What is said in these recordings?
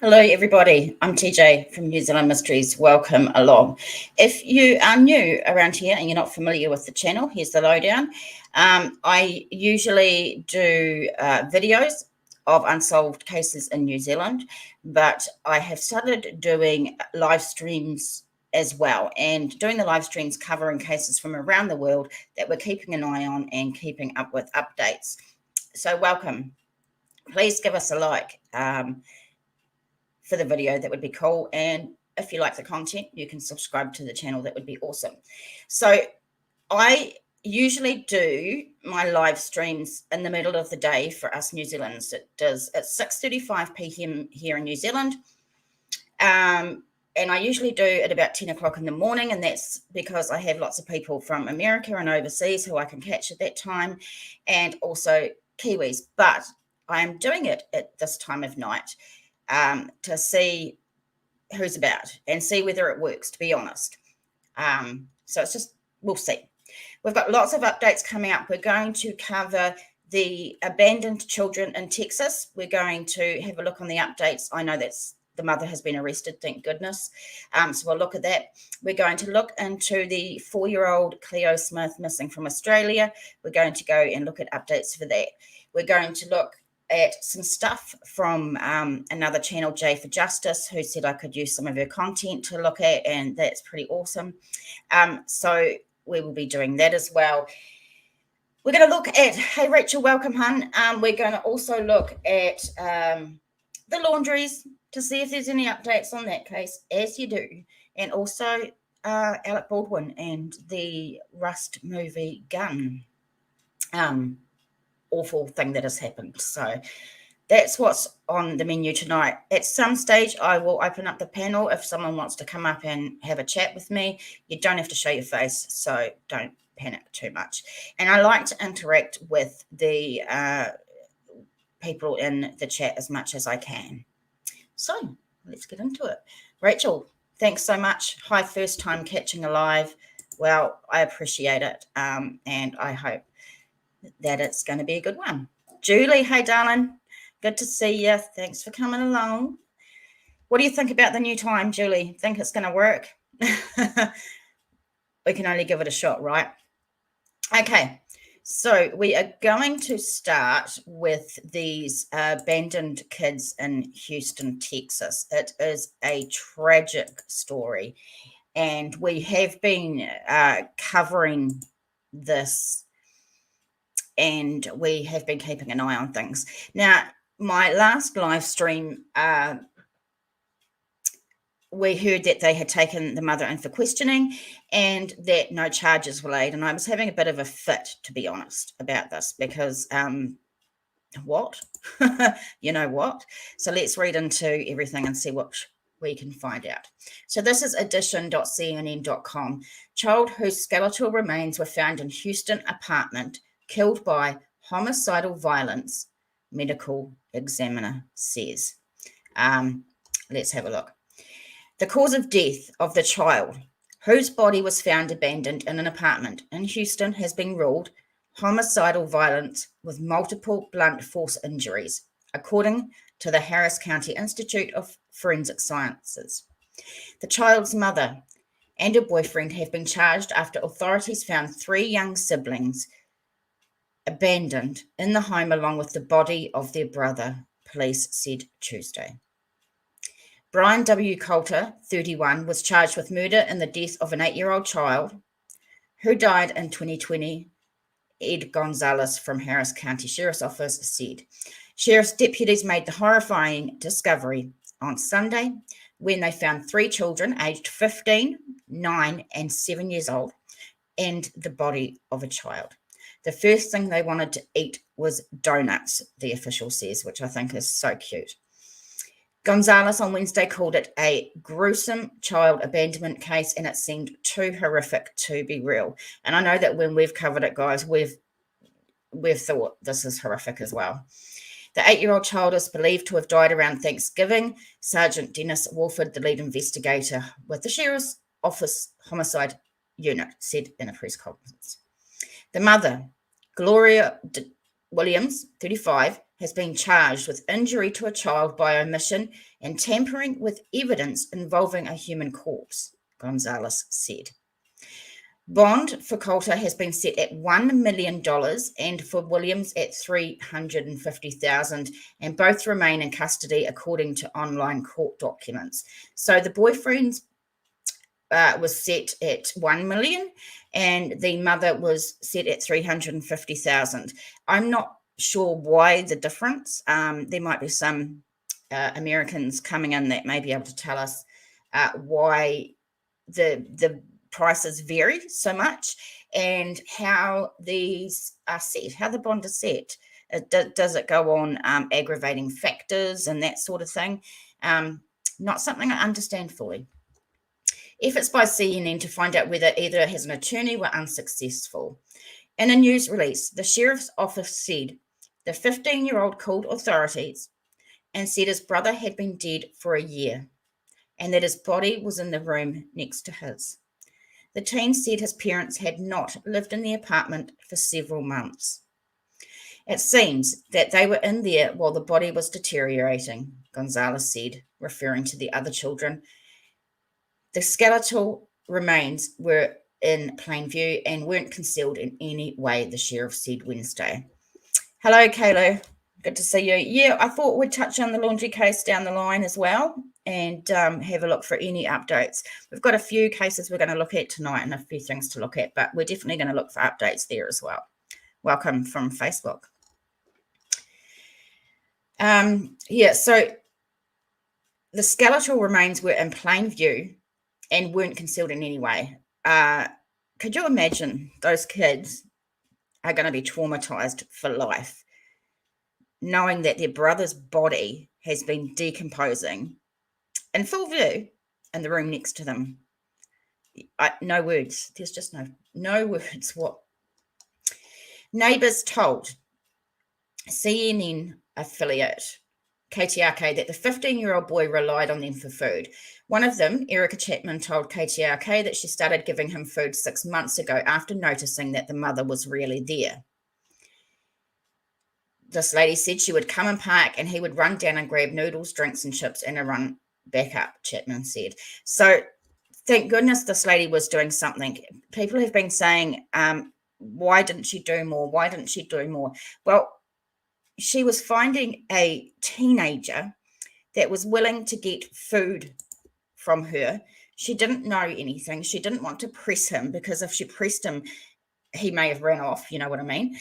Hello, everybody. I'm TJ from New Zealand Mysteries. Welcome along. If you are new around here and you're not familiar with the channel, here's the lowdown. I usually do videos of unsolved cases in New Zealand, but I have started doing live streams as well, and doing the live streams covering cases from around the world that we're keeping an eye on and keeping up with updates. So welcome. Please give us a like. For the video, that would be cool. And if you like the content, you can subscribe to the channel. That would be awesome. So I usually do my live streams in the middle of the day for us New Zealanders. It does at 6:35 p.m. here in New Zealand. And I usually do at about 10 o'clock in the morning, and that's because I have lots of people from America and overseas who I can catch at that time, and also Kiwis. But I am doing it at this time of night to see who's about and see whether it works, to be honest. So it's just, we'll see. We've got lots of updates coming up. We're going to cover the abandoned children in Texas. We're going to have a look on the updates. I know that's the mother has been arrested, thank goodness. So we'll look at that. We're going to look into the 4-year-old Cleo Smith missing from Australia. We're going to go and look at updates for that. We're going to look at some stuff from another channel, J for Justice, who said I could use some of her content to look at, and that's pretty awesome. So we will be doing that as well. We're going to look at, hey Rachel, welcome, hun. We're going to also look at the Laundries to see if there's any updates on that case, as you do, and also Alec Baldwin and the Rust movie Gun. Awful thing that has happened. So that's what's on the menu tonight. At some stage, I will open up the panel if someone wants to come up and have a chat with me. You don't have to show your face, so don't panic too much. And I like to interact with the people in the chat as much as I can. So let's get into it. Rachel, thanks so much. Hi, first time catching a live. Well, I appreciate it, and I hope that it's going to be a good one. Julie, hey darling, good to see you. Thanks for coming along. What do you think about the new time, Julie? Think it's going to work? We can only give it a shot, right? Okay, so we are going to start with these abandoned kids in Houston, Texas. It is a tragic story, and we have been covering this, and we have been keeping an eye on things. Now, my last live stream, we heard that they had taken the mother in for questioning and that no charges were laid. And I was having a bit of a fit, to be honest, about this because what? You know what? So let's read into everything and see what we can find out. So this is edition.cnn.com. Child whose skeletal remains were found in Houston apartment, killed by homicidal violence, medical examiner says. Let's have a look. The cause of death of the child, whose body was found abandoned in an apartment in Houston, has been ruled homicidal violence with multiple blunt force injuries, according to the Harris County Institute of Forensic Sciences. The child's mother and her boyfriend have been charged after authorities found 3 young siblings abandoned in the home along with the body of their brother, police said Tuesday. Brian W. Coulter, 31, was charged with murder in the death of an 8-year-old child who died in 2020, Ed Gonzalez from Harris County Sheriff's Office said. Sheriff's deputies made the horrifying discovery on Sunday when they found 3 children aged 15, 9, and 7 years old and the body of a child. The first thing they wanted to eat was donuts, the official says, which I think is so cute. Gonzalez on Wednesday called it a gruesome child abandonment case, and it seemed too horrific to be real. And I know that when we've covered it, guys, we've thought this is horrific as well. The 8-year-old child is believed to have died around Thanksgiving. Sergeant Dennis Wolford, the lead investigator with the Sheriff's Office Homicide Unit, said in a press conference. The mother, Gloria Williams, 35, has been charged with injury to a child by omission and tampering with evidence involving a human corpse, Gonzalez said. Bond for Coulter has been set at $1 million and for Williams at $350,000, and both remain in custody according to online court documents. So the boyfriend was set at $1 million and the mother was set at $350,000. I'm not sure why the difference. There might be some Americans coming in that may be able to tell us why the prices vary so much and how these are set, how the bond is set. Does it go on aggravating factors and that sort of thing? Not something I understand fully. Efforts by CNN to find out whether either has an attorney were unsuccessful. In a news release, the sheriff's office said the 15-year-old called authorities and said his brother had been dead for a year and that his body was in the room next to his. The teen said his parents had not lived in the apartment for several months. It seems that they were in there while the body was deteriorating, Gonzalez said, referring to the other children. The skeletal remains were in plain view and weren't concealed in any way, the sheriff said Wednesday. Hello, Kylin. Good to see you. Yeah, I thought we'd touch on the Laundrie case down the line as well and have a look for any updates. We've got a few cases we're going to look at tonight and a few things to look at, but we're definitely going to look for updates there as well. Welcome from Facebook. So the skeletal remains were in plain view and weren't concealed in any way. Could you imagine those kids are going to be traumatized for life, knowing that their brother's body has been decomposing in full view in the room next to them? No words. There's just no words. What? Neighbours told CNN affiliate KTRK that the 15-year-old boy relied on them for food. One of them, Erica Chapman, told KTRK that she started giving him food 6 months ago after noticing that the mother was rarely there. This lady said she would come and park and he would run down and grab noodles, drinks and chips and run back up, Chapman said. So thank goodness this lady was doing something. People have been saying, why didn't she do more? Why didn't she do more? Well, she was finding a teenager that was willing to get food from her. She didn't know anything. She didn't want to press him because if she pressed him, he may have run off, you know what I mean?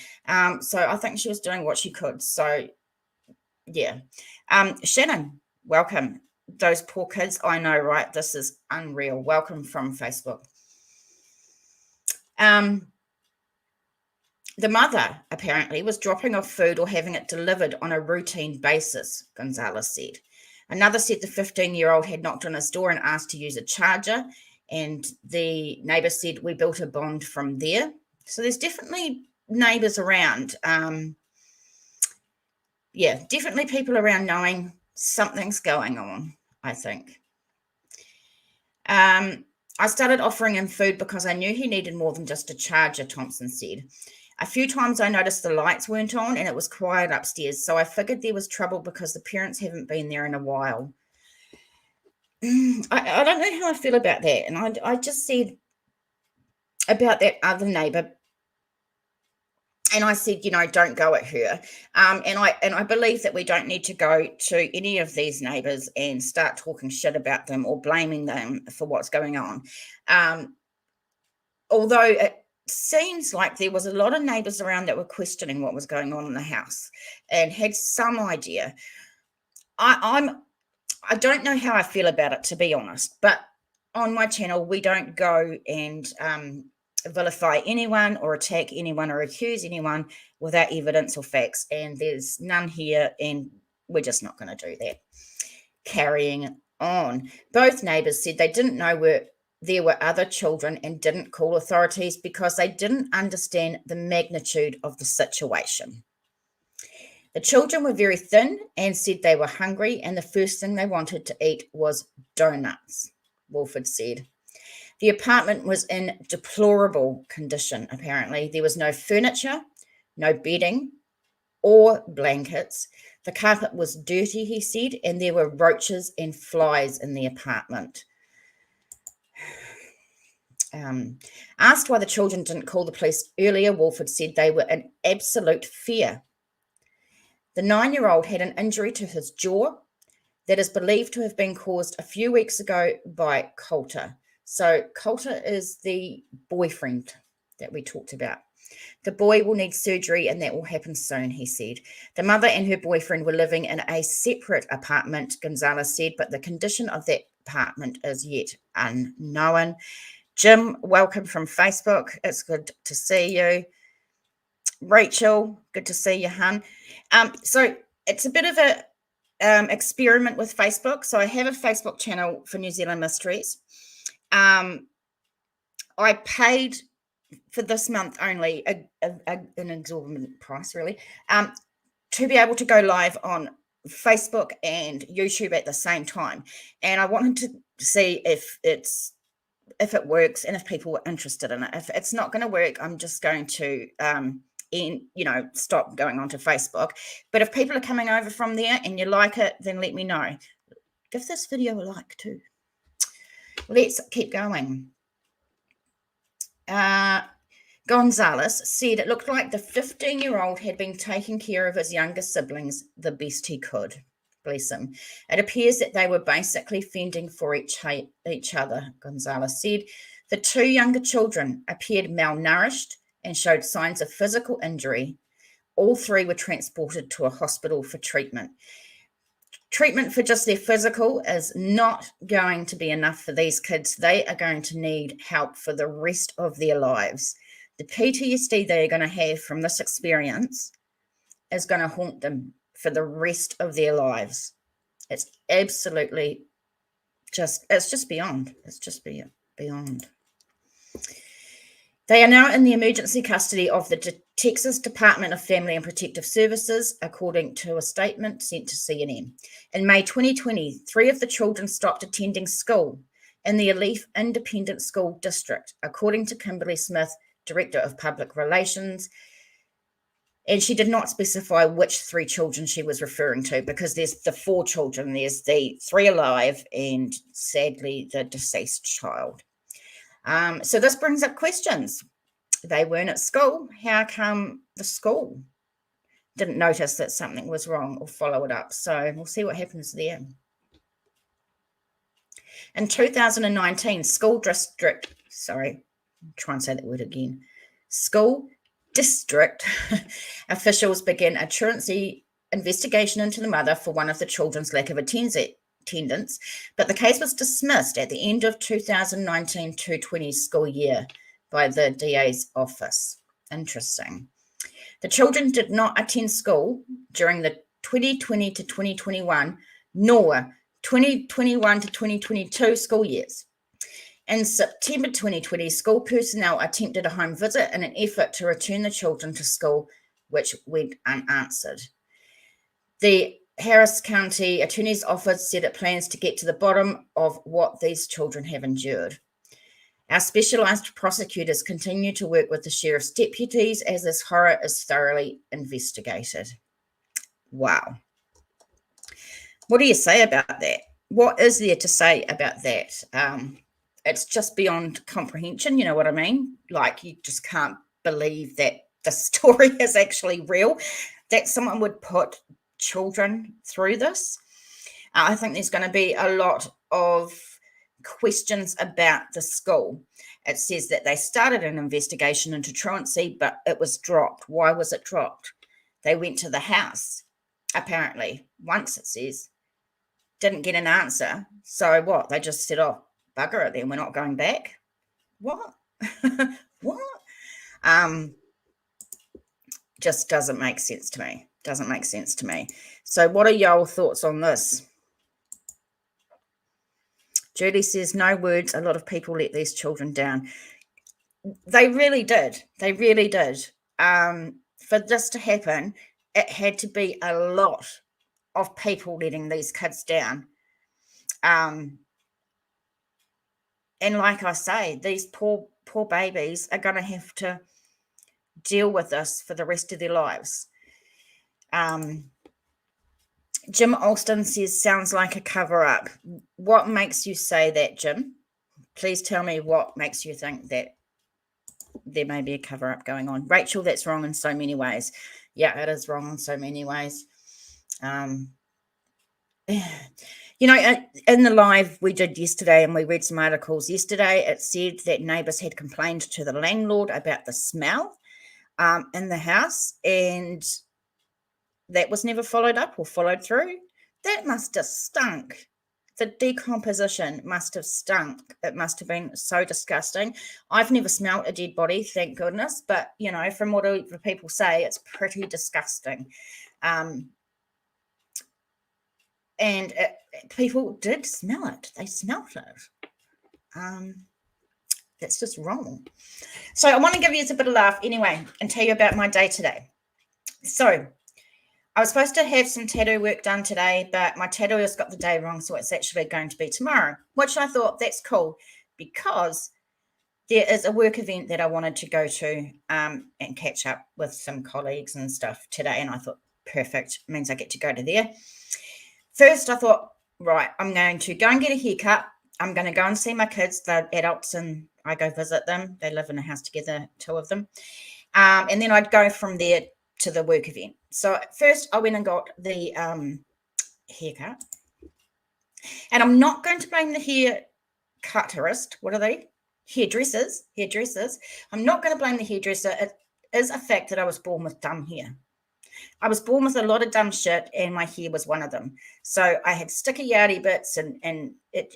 So I think she was doing what she could. So, yeah. Shannon, welcome. Those poor kids, I know, right? This is unreal. Welcome from Facebook. The mother, apparently, was dropping off food or having it delivered on a routine basis, Gonzalez said. Another said the 15-year-old had knocked on his door and asked to use a charger, and the neighbour said, we built a bond from there. So there's definitely neighbours around. Definitely people around knowing something's going on, I think. I started offering him food because I knew he needed more than just a charger, Thompson said. A few times I noticed the lights weren't on and it was quiet upstairs, so I figured there was trouble because the parents haven't been there in a while. I don't know how I feel about that. And I just said about that other neighbour, and I said, don't go at her. And I believe that we don't need to go to any of these neighbours and start talking shit about them or blaming them for what's going on. Although it seems like there was a lot of neighbours around that were questioning what was going on in the house and had some idea. I don't know how I feel about it, to be honest, but on my channel, we don't go and vilify anyone or attack anyone or accuse anyone without evidence or facts, and there's none here, and we're just not going to do that. Carrying on. Both neighbours said they didn't know there were other children and didn't call authorities because they didn't understand the magnitude of the situation. The children were very thin and said they were hungry, and the first thing they wanted to eat was donuts, Wolford said. The apartment was in deplorable condition, apparently. There was no furniture, no bedding, or blankets. The carpet was dirty, he said, and there were roaches and flies in the apartment. Asked why the children didn't call the police earlier, Walford said they were in absolute fear. The 9-year-old had an injury to his jaw that is believed to have been caused a few weeks ago by Coulter. So Coulter is the boyfriend that we talked about. The boy will need surgery and that will happen soon, he said. The mother and her boyfriend were living in a separate apartment, Gonzalez said, but the condition of that apartment is yet unknown. Jim, welcome from Facebook. It's good to see you. Rachel, good to see you, hun. So it's a bit of a experiment with Facebook. So I have a Facebook channel for New Zealand Mysteries. I paid for this month only an exorbitant price, really, to be able to go live on Facebook and YouTube at the same time. And I wanted to see if it works and if people were interested in it. If it's not going to work, I'm just going to stop going onto Facebook. But if people are coming over from there and you like it, then let me know. Give this video a like too. Let's keep going. Gonzalez said it looked like the 15-year-old had been taking care of his younger siblings the best he could. Bless him. It appears that they were basically fending for each other, Gonzalez said. The 2 younger children appeared malnourished and showed signs of physical injury. All 3 were transported to a hospital for treatment. Treatment for just their physical is not going to be enough for these kids. They are going to need help for the rest of their lives. The PTSD they are going to have from this experience is going to haunt them for the rest of their lives. It's absolutely it's just beyond. It's just beyond. They are now in the emergency custody of the Texas Department of Family and Protective Services, according to a statement sent to CNN. In May 2020, 3 of the children stopped attending school in the Alief Independent School District, according to Kimberly Smith, Director of Public Relations. And she did not specify which 3 children she was referring to, because there's the 4 children. There's the 3 alive and, sadly, the deceased child. So this brings up questions. They weren't at school. How come the school didn't notice that something was wrong or follow it up? So we'll see what happens there. In 2019, school district officials began a truancy investigation into the mother for one of the children's lack of attendance, but the case was dismissed at the end of 2019-2020 school year by the DA's office. Interesting. The children did not attend school during the 2020 to 2021 nor 2021 to 2022 school years. In September 2020, school personnel attempted a home visit in an effort to return the children to school, which went unanswered. The Harris County Attorney's Office said it plans to get to the bottom of what these children have endured. Our specialised prosecutors continue to work with the sheriff's deputies as this horror is thoroughly investigated. Wow. What do you say about that? What is there to say about that? It's just beyond comprehension, you know what I mean? Like, you just can't believe that the story is actually real, that someone would put children through this. I think there's going to be a lot of questions about the school. It says that they started an investigation into truancy, but it was dropped. Why was it dropped? They went to the house, apparently, once, it says. Didn't get an answer. So what? They just said, oh, bugger it then, we're not going back. What? What? Just doesn't make sense to me. Doesn't make sense to me. So what are your thoughts on this? Judy says, no words. A lot of people let these children down. They really did. They really did. For this to happen, it had to be a lot of people letting these kids down. And like I say, these poor babies are going to have to deal with this for the rest of their lives. Jim Alston says, sounds like a cover-up. What makes you say that, Jim? Please tell me what makes you think that there may be a cover-up going on. Rachel, that's wrong in so many ways. Yeah, it is wrong in so many ways. You know, in the live we did yesterday, and we read some articles yesterday, it said that neighbours had complained to the landlord about the smell in the house, and that was never followed up or followed through. That must have stunk. The decomposition must have stunk. It must have been so disgusting. I've never smelt a dead body, thank goodness, but, you know, from what the people say, it's pretty disgusting. And people did smell it. They smelt it. That's just wrong. So I want to give you a bit of laugh anyway and tell you about my day today. So I was supposed to have some tattoo work done today, but my tattooist got the day wrong, so it's actually going to be tomorrow, which I thought that's cool because there is a work event that I wanted to go to and catch up with some colleagues and stuff today, and I thought, perfect, means I get to go to there. First, I thought, right, I'm going to go and get a haircut. I'm going to go and see my kids. They're adults, and I go visit them. They live in a house together, two of them. And then I'd go from there to the work event. So first, I went and got the haircut. And I'm not going to blame the haircutterist. What are they? Hairdressers. I'm not going to blame the hairdresser. It is a fact that I was born with dumb hair. I was born with a lot of dumb shit, and my hair was one of them. So I had sticky yardy bits, and it.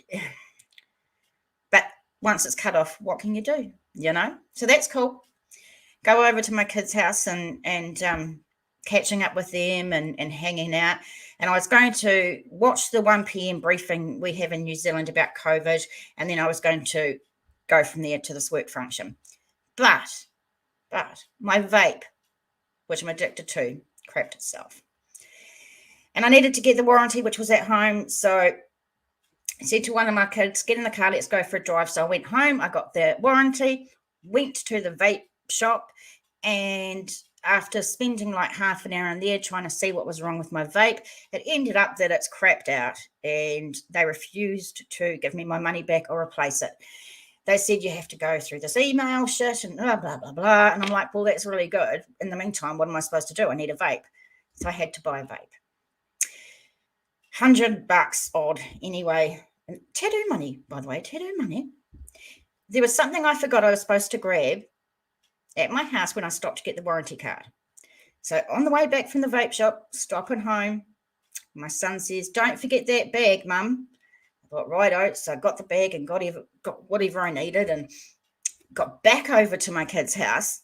But once it's cut off, what can you do? You know. So that's cool. Go over to my kids' house and catching up with them and hanging out. And I was going to watch the 1 p.m. briefing we have in New Zealand about COVID, and then I was going to go from there to this work function. But my vape, which I'm addicted to, crapped itself. And I needed to get the warranty, which was at home. So I said to one of my kids, get in the car, let's go for a drive. So I went home, I got the warranty, went to the vape shop, and after spending like half an hour in there trying to see what was wrong with my vape, it ended up that it's crapped out, and they refused to give me my money back or replace it. They said you have to go through this email shit and blah, blah, blah, blah. And I'm like, well, that's really good. In the meantime, what am I supposed to do? I need a vape. So I had to buy a vape. $100 odd anyway. And tattoo money, by the way, tattoo money. There was something I forgot I was supposed to grab at my house when I stopped to get the warranty card. So on the way back from the vape shop, stopping home, my son says, don't forget that bag, Mum. I thought, righto. So I got the bag and got whatever I needed and got back over to my kid's house.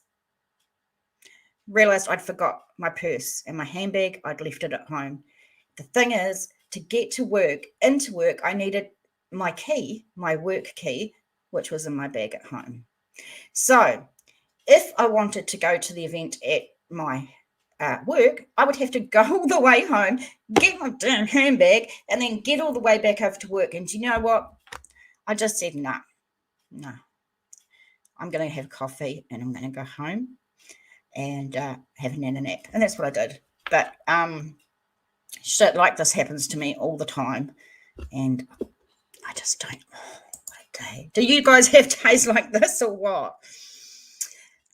Realised I'd forgot my purse and my handbag. I'd left it at home. The thing is, to get to work, into work, I needed my key, my work key, which was in my bag at home. So if I wanted to go to the event at my work, I would have to go all the way home, get my damn handbag, and then get all the way back over to work. And you know what? I just said, no. I'm going to have coffee, and I'm going to go home and have a nap. And that's what I did. But shit like this happens to me all the time. And I just don't. What a day. Do you guys have days like this or what?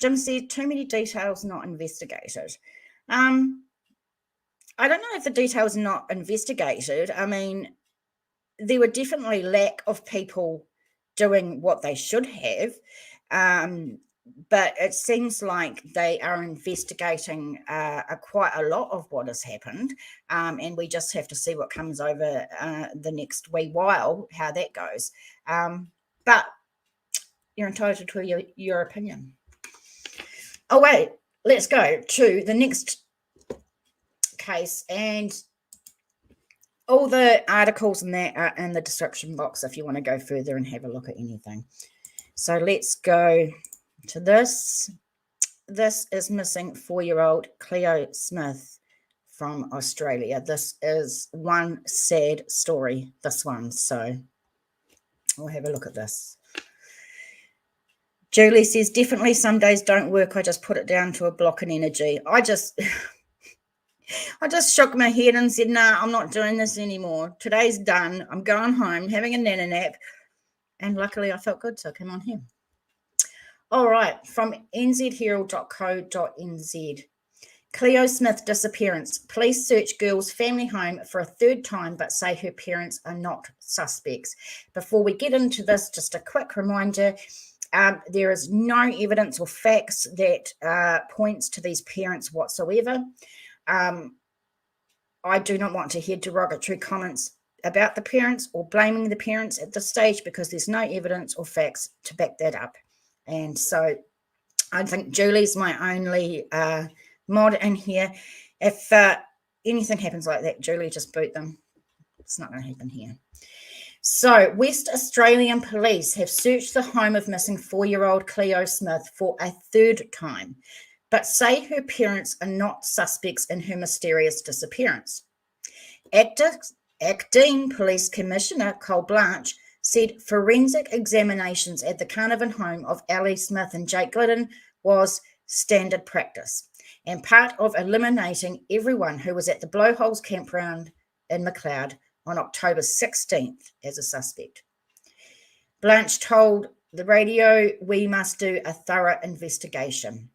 Jim said, too many details not investigated. I don't know if the details are not investigated. I mean, there were definitely lack of people doing what they should have. But it seems like they are investigating quite a lot of what has happened. And we just have to see what comes over the next wee while, how that goes. But you're entitled to your opinion. Oh, wait, let's go to the next case, and all the articles in that are in the description box if you want to go further and have a look at anything. So let's go to this. This is missing 4-year-old Cleo Smith from Australia. This is one sad story, this one. So we'll have a look at this. Julie says, definitely some days don't work. I just put it down to a block in energy. I just shook my head and said, nah, I'm not doing this anymore. Today's done. I'm going home, having a nana nap. And luckily I felt good, so I came on here. All right, from nzherald.co.nz. Cleo Smith disappearance. Police search girl's family home for a third time, but say her parents are not suspects. Before we get into this, just a quick reminder, there is no evidence or facts that points to these parents whatsoever. I do not want to hear derogatory comments about the parents or blaming the parents at this stage because there's no evidence or facts to back that up. And so I think Julie's my only mod in here. If anything happens like that, Julie, just boot them. It's not going to happen here. So West Australian police have searched the home of missing 4-year-old Cleo Smith for a third time, but say her parents are not suspects in her mysterious disappearance. Acting Police Commissioner Cole Blanche said forensic examinations at the Carnarvon home of Ellie Smith and Jake Glidden was standard practice and part of eliminating everyone who was at the Blowholes campground in McLeod on October 16th as a suspect. Blanche told the radio, "We must do a thorough investigation."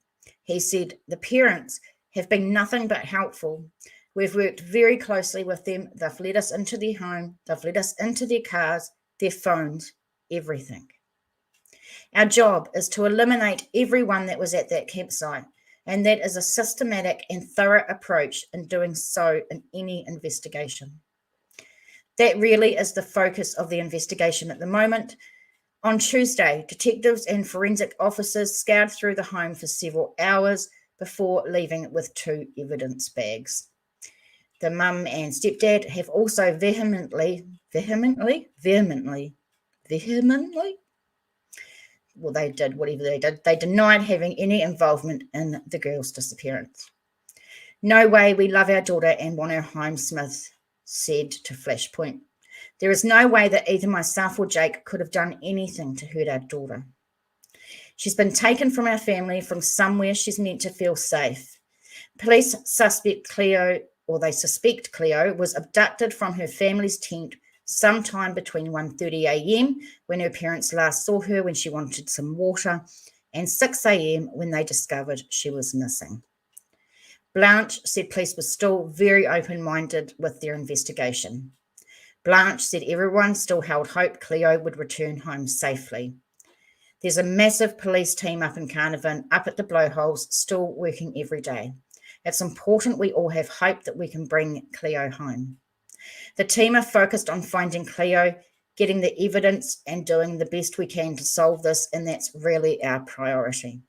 He said, "The parents have been nothing but helpful. We've worked very closely with them. They've let us into their home. They've let us into their cars, their phones, everything. Our job is to eliminate everyone that was at that campsite, and that is a systematic and thorough approach in doing so in any investigation. That really is the focus of the investigation at the moment." On Tuesday, detectives and forensic officers scoured through the home for several hours before leaving with 2 evidence bags. The mum and stepdad have also vehemently, well, they did whatever they did. They denied having any involvement in the girl's disappearance. "No way, we love our daughter and want her home," Smith said to Flashpoint. "There is no way that either myself or Jake could have done anything to hurt our daughter. She's been taken from our family, from somewhere she's meant to feel safe. Police suspect Cleo was abducted from her family's tent sometime between 1:30 a.m. when her parents last saw her when she wanted some water, and 6 a.m. when they discovered she was missing." Blanche said police were still very open-minded with their investigation. Blanche said everyone still held hope Cleo would return home safely. "There's a massive police team up in Carnarvon, up at the Blowholes, still working every day. It's important we all have hope that we can bring Cleo home. The team are focused on finding Cleo, getting the evidence and doing the best we can to solve this, and that's really our priority.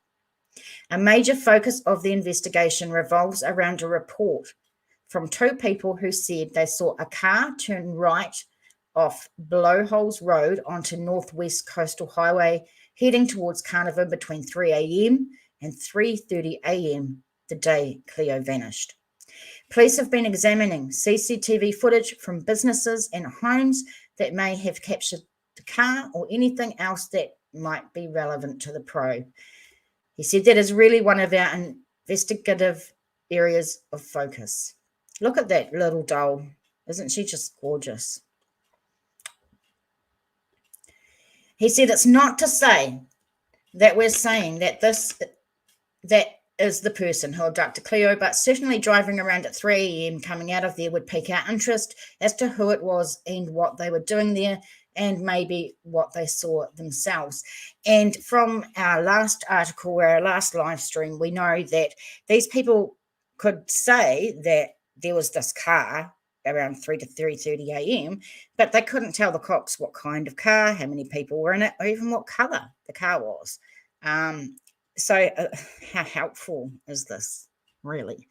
A major focus of the investigation revolves around a report from 2 people who said they saw a car turn right off Blowholes Road onto Northwest Coastal Highway, heading towards Carnarvon between 3 a.m. and 3:30 a.m. the day Cleo vanished. Police have been examining CCTV footage from businesses and homes that may have captured the car or anything else that might be relevant to the probe." He said that is really one of our investigative areas of focus. Look at that little doll. Isn't she just gorgeous? He said it's not to say that we're saying that that is the person who abducted Cleo, but certainly driving around at 3 a.m. coming out of there would pique our interest as to who it was and what they were doing there, and maybe what they saw themselves. And from our last article or our last live stream, we know that these people could say that there was this car around 3 to 3:30 a.m., but they couldn't tell the cops what kind of car, how many people were in it, or even what colour the car was. So how helpful is this, really?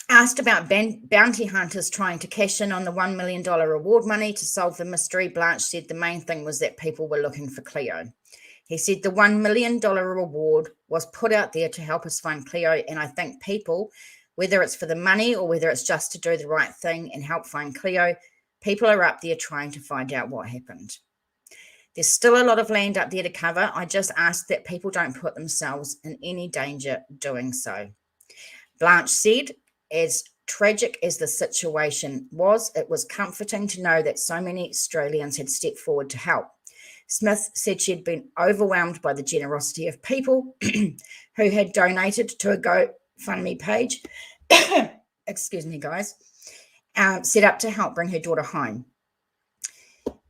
Asked about bounty hunters trying to cash in on the $1 million reward money to solve the mystery, Blanche said the main thing was that people were looking for Cleo. He said the $1 million reward was put out there to help us find Cleo, and I think people, whether it's for the money or whether it's just to do the right thing and help find Cleo, people are up there trying to find out what happened. There's still a lot of land up there to cover. I just ask that people don't put themselves in any danger doing so. Blanche said, as tragic as the situation was, it was comforting to know that so many Australians had stepped forward to help. Smith said she'd been overwhelmed by the generosity of people who had donated to a GoFundMe page, excuse me, guys, set up to help bring her daughter home.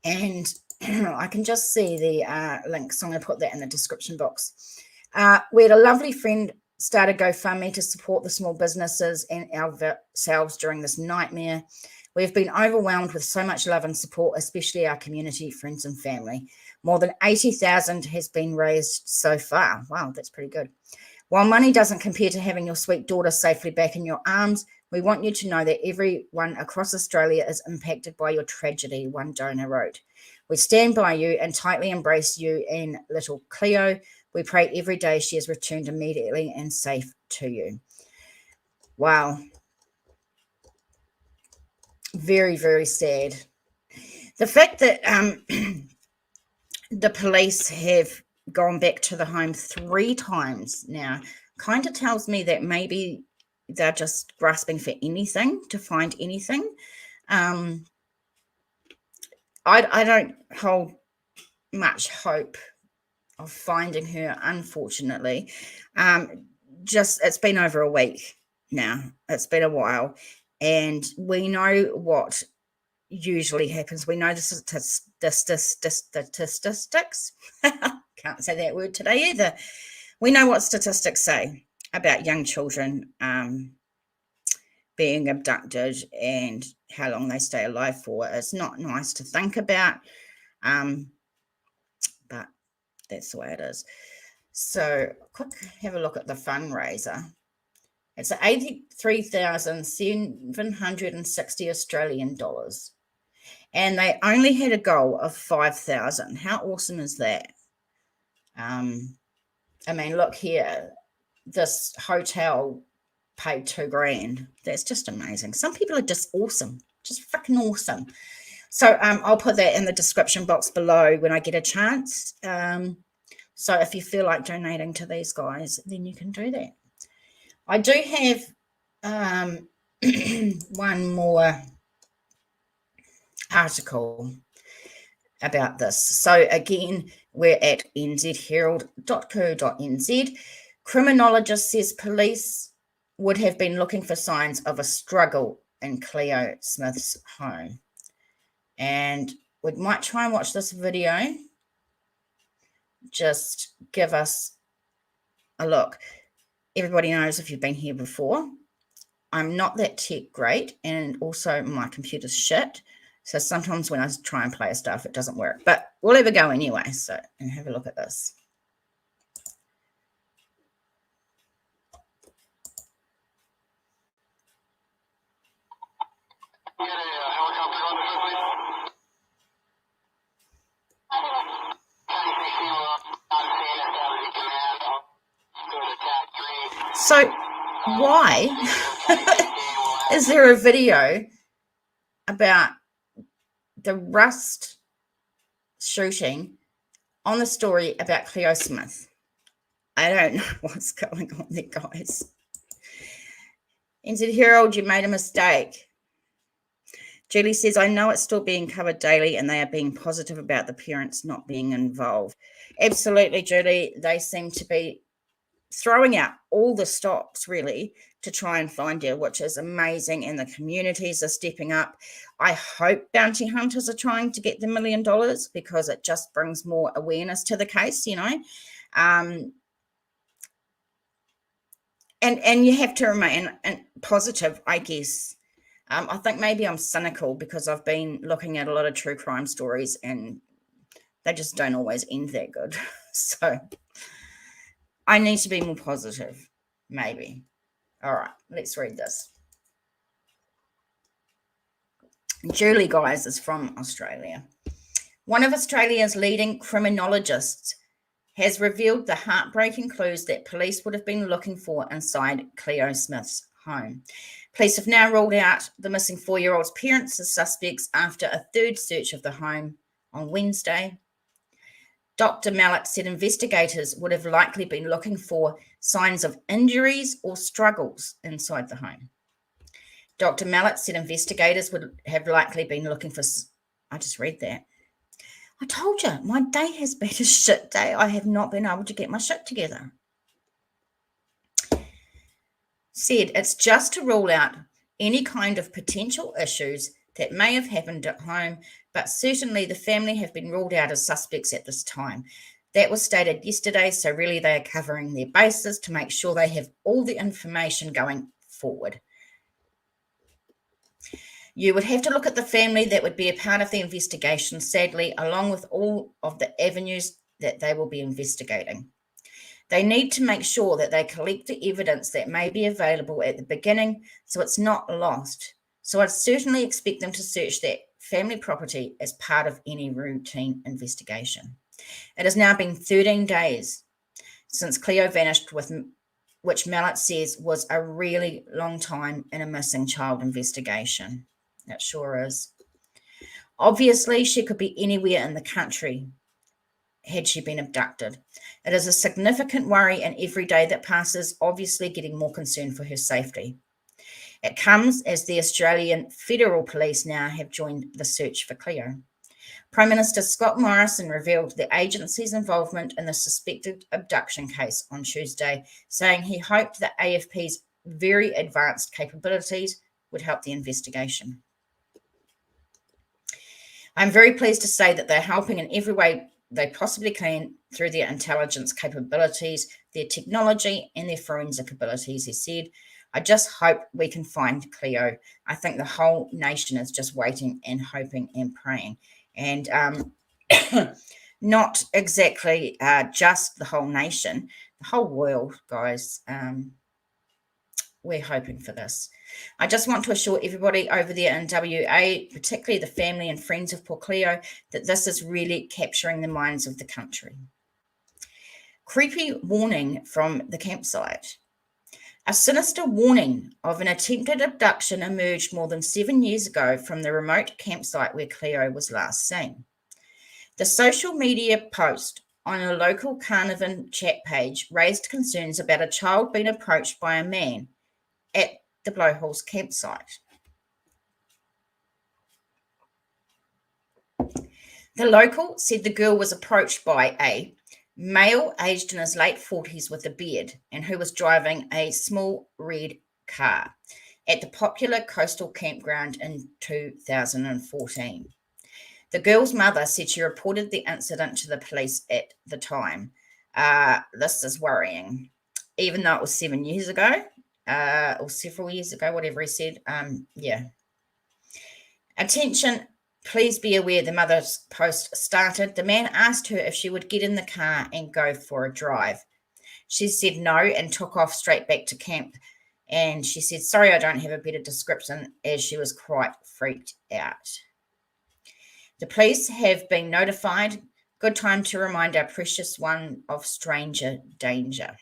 And I can just see the link, so I'm going to put that in the description box. We had a lovely friend start a GoFundMe to support the small businesses and ourselves during this nightmare. We've been overwhelmed with so much love and support, especially our community, friends and family. More than 80,000 has been raised so far. Wow, that's pretty good. While money doesn't compare to having your sweet daughter safely back in your arms, we want you to know that everyone across Australia is impacted by your tragedy, one donor wrote. We stand by you and tightly embrace you and little Cleo. We pray every day she is returned immediately and safe to you. Wow. Very, very sad. The fact that the police have gone back to the home 3 times now kind of tells me that maybe they're just grasping for anything to find anything. I don't hold much hope of finding her, unfortunately. It's been over a week now. It's been a while. And we know what usually happens. We know the statistics. Can't say that word today either. We know what statistics say about young children being abducted and how long they stay alive for. It's not nice to think about, but that's the way it is. So, quick, have a look at the fundraiser. It's 83,760 Australian dollars. And they only had a goal of 5,000. How awesome is that? I mean, look here. This hotel paid $2,000. That's just amazing. Some people are just awesome. Just fucking awesome. So I'll put that in the description box below when I get a chance. So if you feel like donating to these guys, then you can do that. I do have one more article about this. So again, we're at nzherald.co.nz. Criminologist says police would have been looking for signs of a struggle in Cleo Smith's home. And we might try and watch this video. Just give us a look. Everybody knows if you've been here before, I'm not that tech great, and also my computer's shit. So sometimes when I try and play stuff, it doesn't work. But we'll have a go anyway. So, and have a look at this. So why is there a video about the Rust shooting on the story about Cleo Smith? I don't know what's going on there, guys. NZ Herald, you made a mistake. Julie says, I know it's still being covered daily and they are being positive about the parents not being involved. Absolutely, Julie. They seem to be throwing out all the stops, really, to try and find her, which is amazing, and the communities are stepping up. I hope bounty hunters are trying to get the $1 million because it just brings more awareness to the case, you know. And you have to remain positive, I guess. I think maybe I'm cynical because I've been looking at a lot of true crime stories and they just don't always end that good. So I need to be more positive, maybe. All right, let's read this. Julie, guys, is from Australia. One of Australia's leading criminologists has revealed the heartbreaking clues that police would have been looking for inside Cleo Smith's home. Police have now ruled out the missing 4-year-old's parents as suspects after a third search of the home on Wednesday. Dr. Malik said investigators would have likely been looking for signs of injuries or struggles inside the home. Dr. Mallet said investigators would have likely been looking for... I just read that. I told you, my day has been a shit day. I have not been able to get my shit together. Said it's just to rule out any kind of potential issues that may have happened at home, but certainly the family have been ruled out as suspects at this time. That was stated yesterday, so really they are covering their bases to make sure they have all the information going forward. You would have to look at the family that would be a part of the investigation, sadly, along with all of the avenues that they will be investigating. They need to make sure that they collect the evidence that may be available at the beginning so it's not lost. So I'd certainly expect them to search that family property as part of any routine investigation. It has now been 13 days since Cleo vanished, which Mallet says was a really long time in a missing child investigation. That sure is. Obviously, she could be anywhere in the country had she been abducted. It is a significant worry, and every day that passes, obviously getting more concerned for her safety. It comes as the Australian Federal Police now have joined the search for Cleo. Prime Minister Scott Morrison revealed the agency's involvement in the suspected abduction case on Tuesday, saying he hoped that AFP's very advanced capabilities would help the investigation. I'm very pleased to say that they're helping in every way they possibly can through their intelligence capabilities, their technology, and their forensic abilities, he said. I just hope we can find Cleo. I think the whole nation is just waiting and hoping and praying. And not exactly just the whole nation, the whole world, guys. We're hoping for this. I just want to assure everybody over there in WA, particularly the family and friends of poor Cleo, that this is really capturing the minds of the country. Creepy warning from the campsite. A sinister warning of an attempted abduction emerged more than 7 years ago from the remote campsite where Cleo was last seen. The social media post on a local Carnarvon chat page raised concerns about a child being approached by a man at the Blowholes campsite. The local said the girl was approached by a male aged in his late 40s with a beard and who was driving a small red car at the popular coastal campground in 2014. The girl's mother said she reported the incident to the police at the time. This is worrying, even though it was 7 years ago. Or several years ago, whatever he said. Yeah. Attention, please be aware the mother's post started. The man asked her if she would get in the car and go for a drive. She said no and took off straight back to camp. And she said, sorry, I don't have a better description, as she was quite freaked out. The police have been notified. Good time to remind our precious one of stranger danger.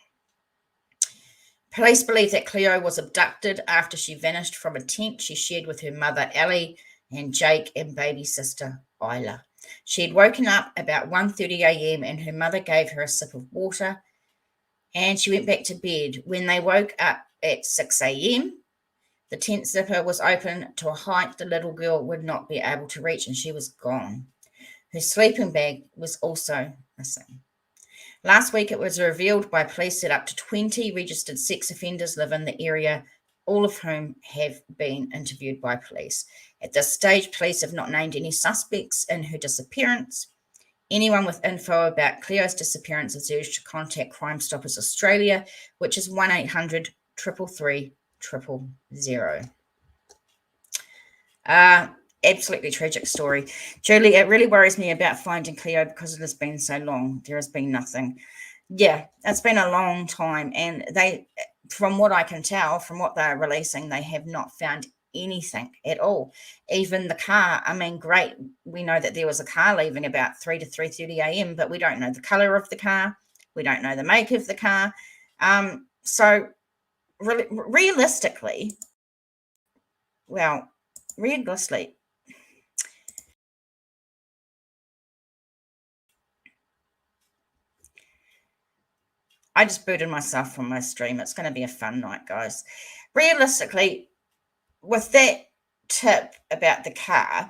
Police believe that Cleo was abducted after she vanished from a tent she shared with her mother, Ellie, and Jake and baby sister, Isla. She had woken up about 1:30 a.m. and her mother gave her a sip of water and she went back to bed. When they woke up at 6 a.m., the tent zipper was open to a height the little girl would not be able to reach and she was gone. Her sleeping bag was also missing. Last week, it was revealed by police that up to 20 registered sex offenders live in the area, all of whom have been interviewed by police. At this stage, police have not named any suspects in her disappearance. Anyone with info about Cleo's disappearance is urged to contact Crime Stoppers Australia, which is 1800 333 000. Absolutely tragic story. Julie, it really worries me about finding Cleo because it has been so long. There has been nothing. Yeah, it's been a long time. And they, from what I can tell, from what they're releasing, they have not found anything at all. Even the car, I mean, great. We know that there was a car leaving about 3 to 3:30 a.m., but we don't know the colour of the car. We don't know the make of the car. So realistically, I just booted myself from my stream. It's going to be a fun night, guys. Realistically, with that tip about the car,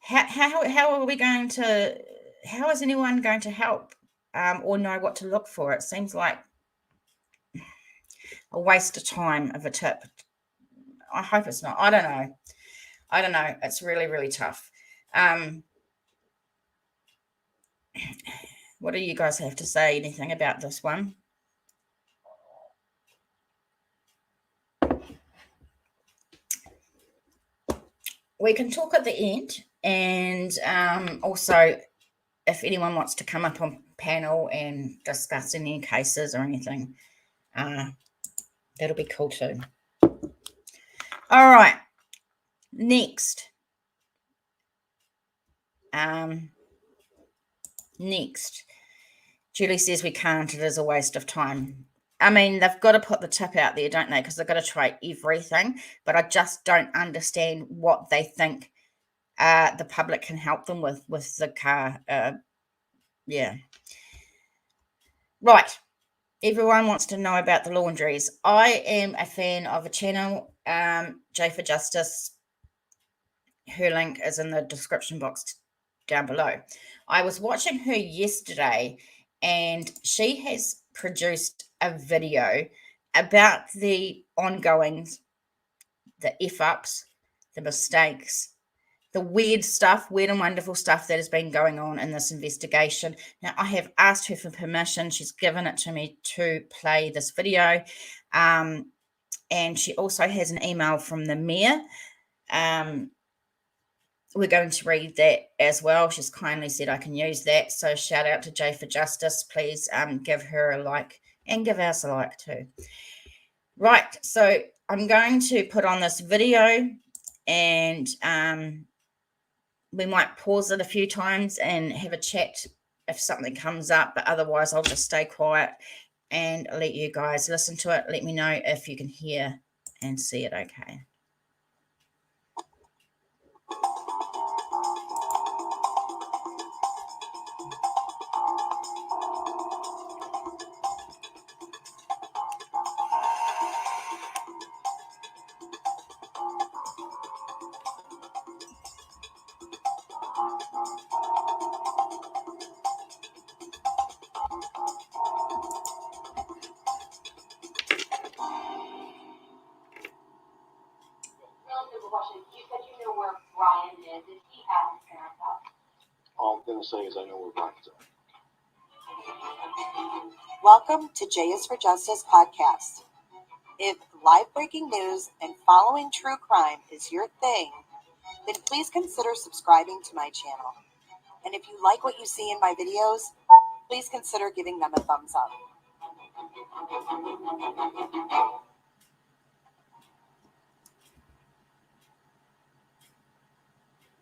how are we going to? How is anyone going to help or know what to look for? It seems like a waste of time of a tip. I hope it's not. I don't know. It's really, really tough. What do you guys have to say? Anything about this one? We can talk at the end, and also if anyone wants to come up on panel and discuss any cases or anything, that'll be cool too. All right, next. Next, Julie says we can't. It is a waste of time. I mean, they've got to put the tip out there, don't they? Because they've got to try everything. But I just don't understand what they think the public can help them with the car. Yeah. Right. Everyone wants to know about the laundries. I am a fan of a channel, J for Justice. Her link is in the description box down below. I was watching her yesterday, and she has produced a video about the ongoings, the F-ups, the mistakes, the weird stuff, weird and wonderful stuff that has been going on in this investigation. Now, I have asked her for permission. She's given it to me to play this video. And she also has an email from the mayor. We're going to read that as well. She's kindly said I can use that. So shout out to J for Justice. Please give her a like and give us a like too. Right. So I'm going to put on this video, and we might pause it a few times and have a chat if something comes up, but otherwise I'll just stay quiet and let you guys listen to it. Let me know if you can hear and see it okay. All I'm going to say is I know where Brian's at. Welcome to J is for Justice podcast. If live breaking news and following true crime is your thing, then please consider subscribing to my channel. And if you like what you see in my videos, please consider giving them a thumbs up.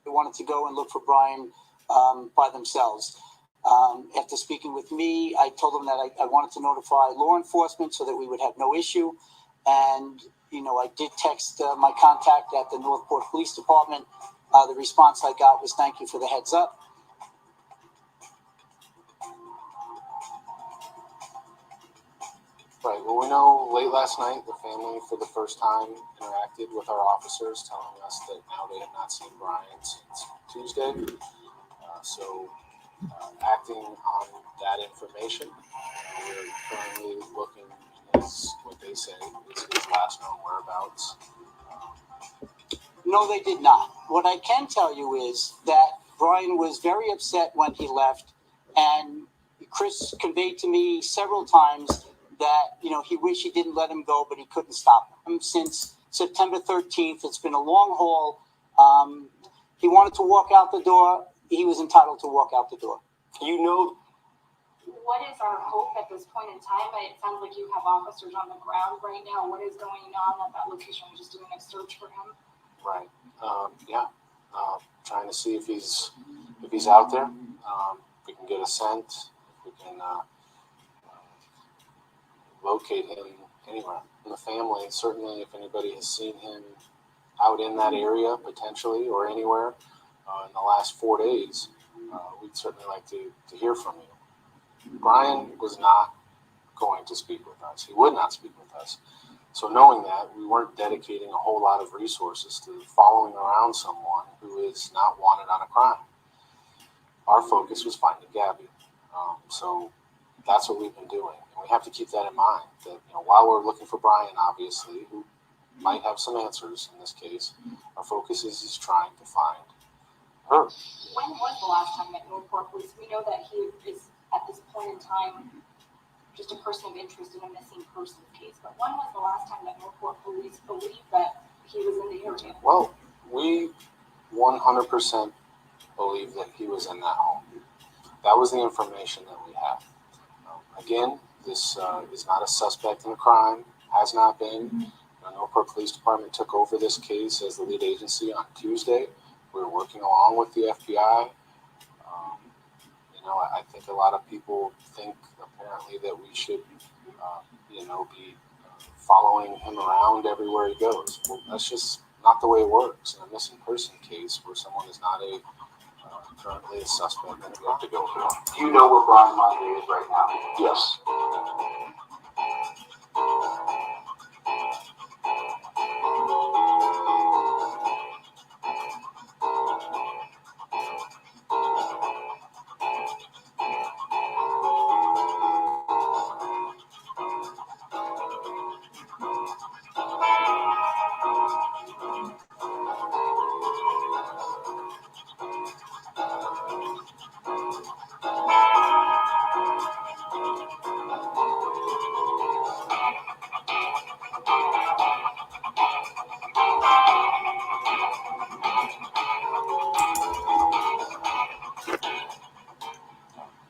They wanted to go and look for Brian by themselves. After speaking with me, I told them that I wanted to notify law enforcement so that we would have no issue. And, I did text my contact at the Northport Police Department. The response I got was, "Thank you for the heads up." Right. Well, we know late last night the family for the first time interacted with our officers, telling us that now they have not seen Brian since Tuesday. Acting on that information, we're currently looking at what they say is his last known whereabouts. No, they did not. What I can tell you is that Brian was very upset when he left, and Chris conveyed to me several times that, he wished he didn't let him go, but he couldn't stop him. Since September 13th, it's been a long haul. He wanted to walk out the door. He was entitled to walk out the door. What is our hope at this point in time? It sounds like you have officers on the ground right now. What is going on at that location? We're just doing a search for him. Right. Trying to see if he's out there. If we can get a scent. If we can locate him anywhere. And the family, certainly, if anybody has seen him out in that area potentially or anywhere in the last 4 days, we'd certainly like to hear from you. Brian was not going to speak with us. He would not speak with us. So knowing that, we weren't dedicating a whole lot of resources to following around someone who is not wanted on a crime. Our focus was finding Gabby. So that's what we've been doing. And we have to keep that in mind, that while we're looking for Brian, obviously, who might have some answers in this case, our focus is trying to find her. When was the last time that Northport Police? We know that he is, at this point in time, just a person of interest in a missing persons case. But when was the last time that Northport Police believed that he was in the area? Well, we 100% believe that he was in that home. That was the information that we have. Again, this is not a suspect in a crime, has not been. The Northport Police Department took over this case as the lead agency on Tuesday. We were working along with the FBI. I think a lot of people think apparently that we should, be following him around everywhere he goes. Well, that's just not the way it works in a missing person case where someone is not currently a suspect in a crime. Do you know where Brian Laundrie is right now? Yes.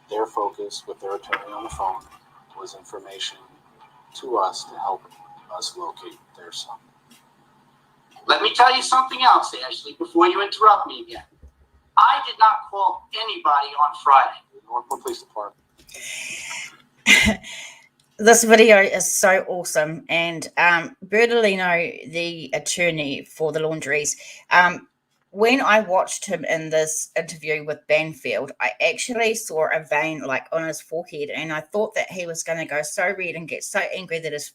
Their focus with their attorney on the phone was information to us to help us locate their son. Let me tell you something else, Ashley, before you interrupt me again. I did not call anybody on Friday. The Northport Police Department. This video is so awesome, and Bertolino, the attorney for the Laundries, when I watched him in this interview with Banfield, I actually saw a vein like on his forehead, and I thought that he was going to go so red and get so angry that his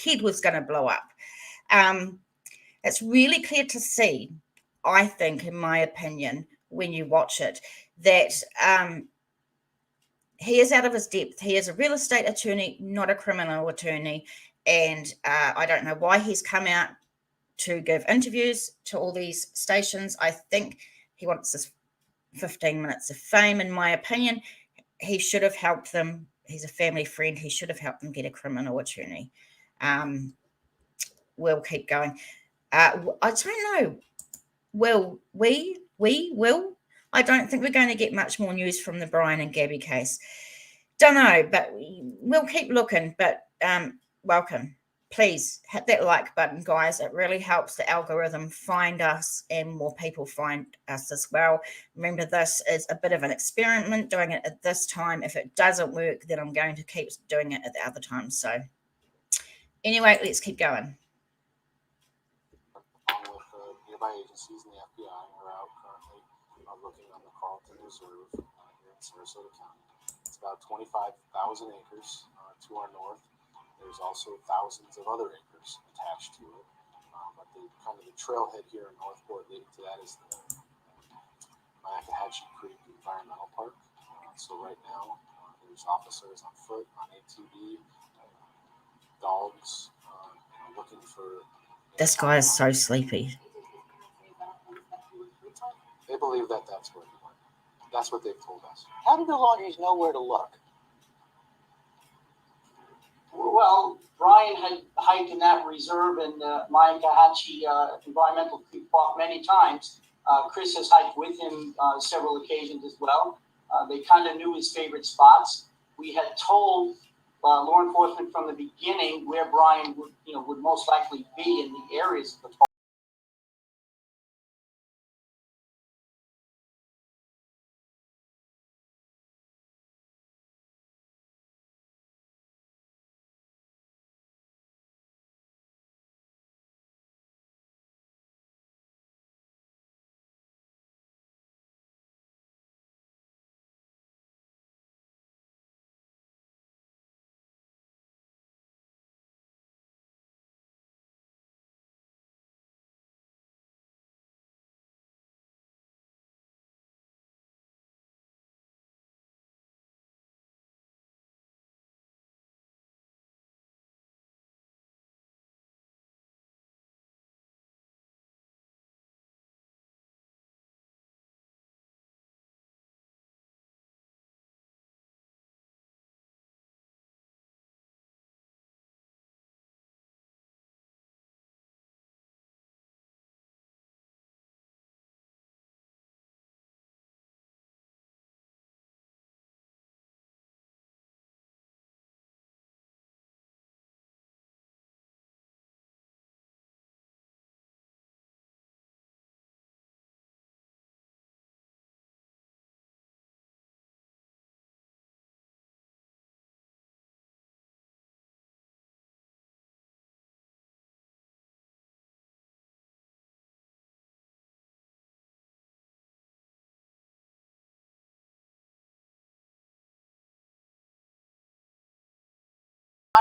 head was going to blow up. It's really clear to see, I think, in my opinion, when you watch it, that he is out of his depth. He is a real estate attorney, not a criminal attorney. And I don't know why he's come out to give interviews to all these stations. I think he wants his 15 minutes of fame, in my opinion. He should have helped them. He's a family friend. He should have helped them get a criminal attorney. We'll keep going. I don't know. Will we will? I don't think we're going to get much more news from the Brian and Gabby case. Don't know, but we'll keep looking. But welcome. Please hit that like button, guys. It really helps the algorithm find us and more people find us as well. Remember, this is a bit of an experiment, doing it at this time. If it doesn't work, then I'm going to keep doing it at the other time. So anyway, let's keep going. Along with nearby agencies and the FBI, are out currently looking on the Carlton Reserve here in Sarasota County. It's about 25,000 acres to our north. There's also thousands of other acres attached to it. But the trailhead here in Northport leading to that is the Mayacahatchee Creek Environmental Park. So right now, there's officers on foot, on ATV, dogs, looking for... This guy is so sleepy. They believe that that's where he went. That's what they've told us. How did the Laundries know where to look? Well, Brian had hiked in that reserve in Mayacahatchee Environmental Park many times. Chris has hiked with him several occasions as well. They kind of knew his favorite spots. We had told law enforcement from the beginning where Brian would most likely be in the areas of the park.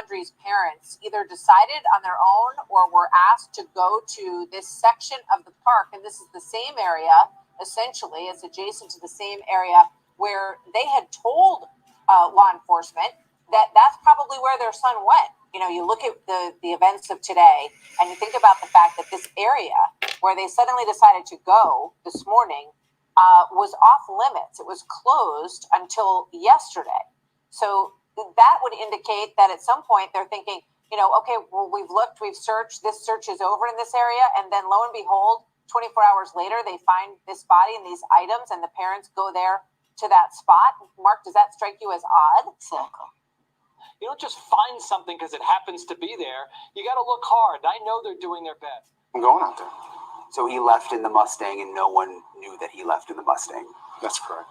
Laundrie's parents either decided on their own or were asked to go to this section of the park. And this is the same area, essentially. It's adjacent to the same area where they had told law enforcement that that's probably where their son went. You know, you look at the events of today and you think about the fact that this area where they suddenly decided to go this morning was off limits. It was closed until yesterday. So that would indicate that at some point they're thinking, you know, okay, well, we've looked, we've searched, this search is over in this area. And then lo and behold, 24 hours later, they find this body and these items and the parents go there to that spot. Mark, does that strike you as odd? Exactly. You don't just find something because it happens to be there. You got to look hard. I know they're doing their best. I'm going out there. So he left in the Mustang and no one knew that he left in the Mustang. That's correct.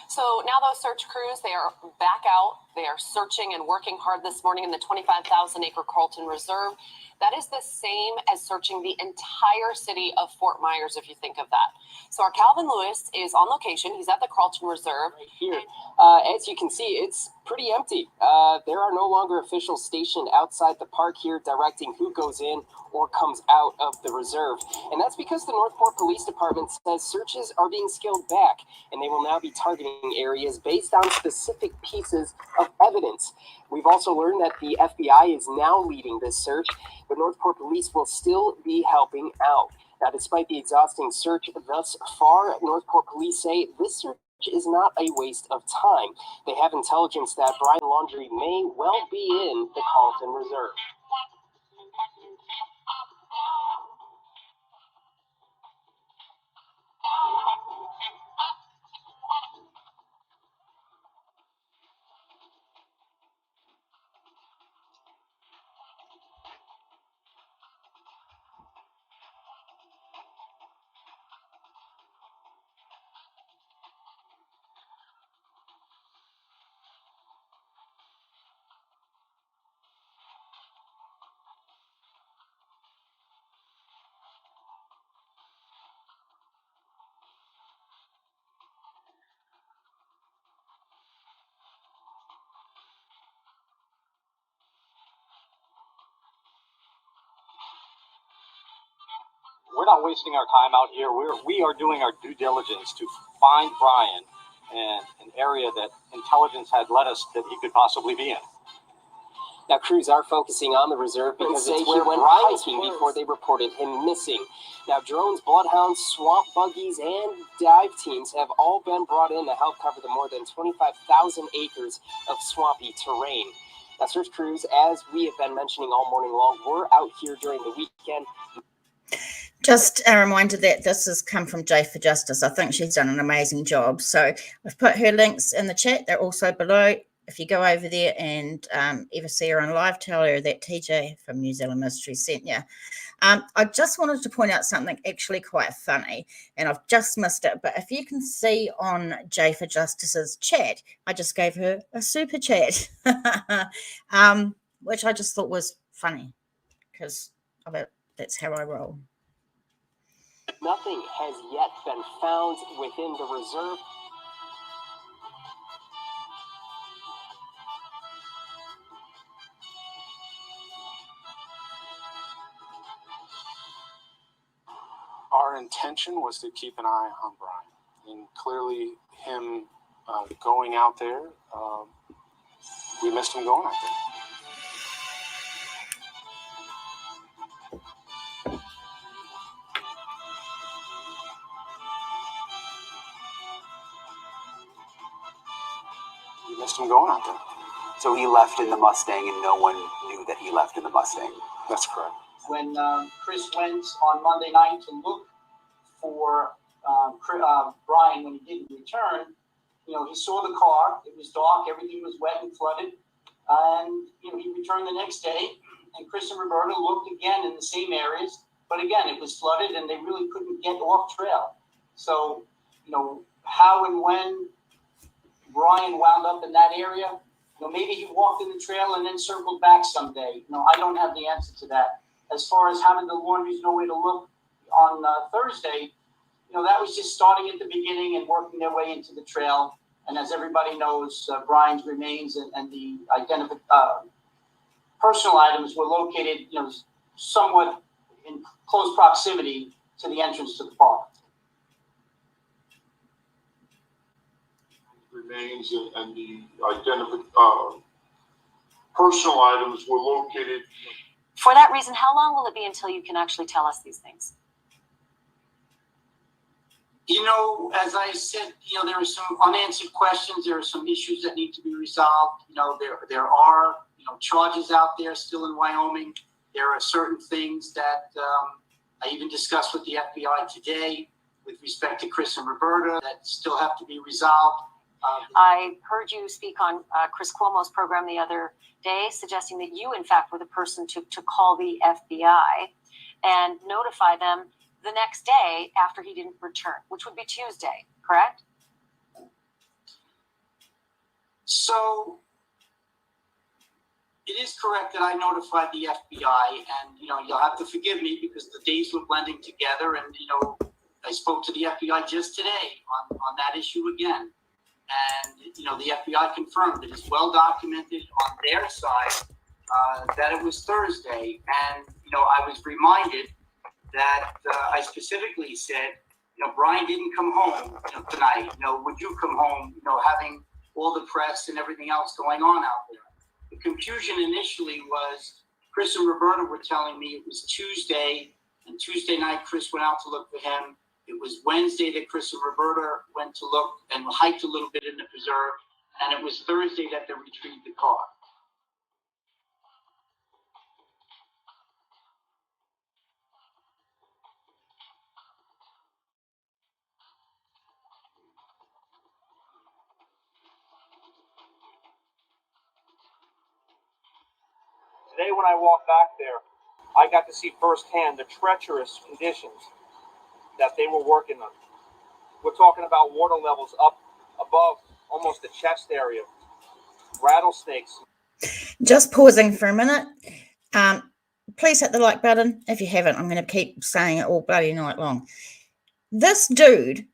So now those search crews, they are back out. They are searching and working hard this morning in the 25,000-acre Carlton Reserve. That is the same as searching the entire city of Fort Myers, if you think of that. So our Calvin Lewis is on location. He's at the Carlton Reserve. Right here. As you can see, it's pretty empty. There are no longer officials stationed outside the park here directing who goes in or comes out of the reserve. And that's because the Northport Police Department says searches are being scaled back, and they will now be targeting areas based on specific pieces of evidence. We've also learned that the FBI is now leading this search, but Northport Police will still be helping out. Now, despite the exhausting search thus far, Northport Police say this search is not a waste of time. They have intelligence that Brian Laundrie may well be in the Carlton Reserve. We're not wasting our time out here. We are doing our due diligence to find Brian in an area that intelligence had led us that he could possibly be in. Now, crews are focusing on the reserve because it's where he went hiking before they reported him missing. Now, drones, bloodhounds, swamp buggies, and dive teams have all been brought in to help cover the more than 25,000 acres of swampy terrain. Now, search crews, as we have been mentioning all morning long, were out here during the weekend. Just a reminder that this has come from Jay for Justice. I think she's done an amazing job. So I've put her links in the chat. They're also below. If you go over there and ever see her on live, tell her that TJ from New Zealand Mysteries sent you. I just wanted to point out something actually quite funny, and I've just missed it. But if you can see on Jay for Justice's chat, I just gave her a super chat, which I just thought was funny because that's how I roll. Nothing has yet been found within the reserve. Our intention was to keep an eye on Brian, and clearly him going out there, we missed him going out there. We missed him going out there. So he left in the Mustang and no one knew that he left in the Mustang. That's correct. When Chris went on Monday night to look for Brian when he didn't return, you know, he saw the car. It was dark. Everything was wet and flooded. And, you know, he returned the next day, and Chris and Roberta looked again in the same areas. But again, it was flooded, and they really couldn't get off trail. So, you know, how and when Brian wound up in that area, maybe he walked in the trail and then circled back someday. I don't have the answer to that. As far as having the Laundries know where to look on Thursday, that was just starting at the beginning and working their way into the trail. And as everybody knows, Brian's remains and the personal items were located, somewhat in close proximity to the entrance to the park. Remains and the personal items were located. For that reason, how long will it be until you can actually tell us these things? As I said, there are some unanswered questions. There are some issues that need to be resolved. There are, charges out there still in Wyoming. There are certain things that I even discussed with the FBI today with respect to Chris and Roberta that still have to be resolved. I heard you speak on Chris Cuomo's program the other day, suggesting that you, in fact, were the person to call the FBI and notify them the next day after he didn't return, which would be Tuesday, correct? So it is correct that I notified the FBI, and you'll have to forgive me because the days were blending together, and I spoke to the FBI just today on that issue again. And, the FBI confirmed it is well documented on their side that it was Thursday. And, I was reminded that I specifically said, Brian didn't come home tonight. Would you come home, having all the press and everything else going on out there? The confusion initially was Chris and Roberta were telling me it was Tuesday, and Tuesday night Chris went out to look for him. It was Wednesday that Chris and Roberta went to look and hiked a little bit in the preserve, and it was Thursday that they retrieved the car. Today when I walked back there, I got to see firsthand the treacherous conditions that they were working on. We're talking about water levels up above almost the chest area, rattlesnakes. Just pausing for a minute. Please hit the like button. If you haven't, I'm going to keep saying it all bloody night long. This dude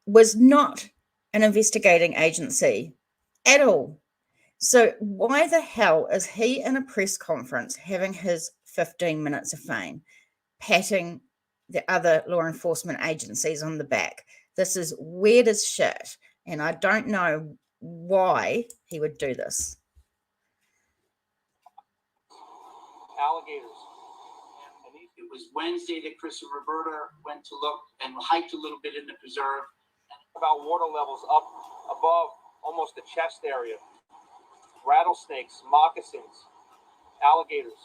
was not an investigating agency at all. So why the hell is he in a press conference having his 15 minutes of fame, patting the other law enforcement agencies on the back? This is weird as shit, and I don't know why he would do this. Alligators. It was Wednesday that Chris and Roberta went to look and hiked a little bit in the preserve. About water levels up above almost the chest area, rattlesnakes, moccasins, alligators.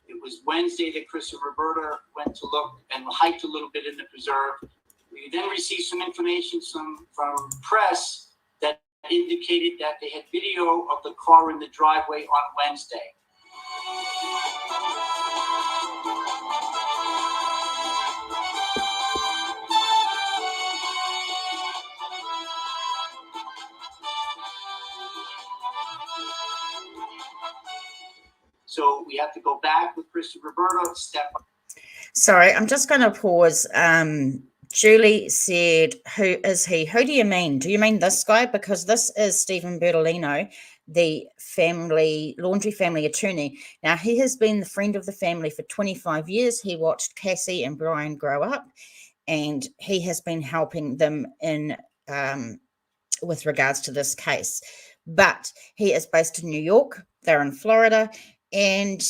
It was Wednesday that Chris and Roberta went to look and hiked a little bit in the preserve. We then received some information from press that indicated that they had video of the car in the driveway on Wednesday. So we have to go back with Chris and Roberta step by. Sorry, I'm just going to pause. Julie said, who is he? Who do you mean? Do you mean this guy? Because this is Stephen Bertolino, the Laundrie family attorney. Now, he has been the friend of the family for 25 years. He watched Cassie and Brian grow up, and he has been helping them in with regards to this case. But he is based in New York. They're in Florida, and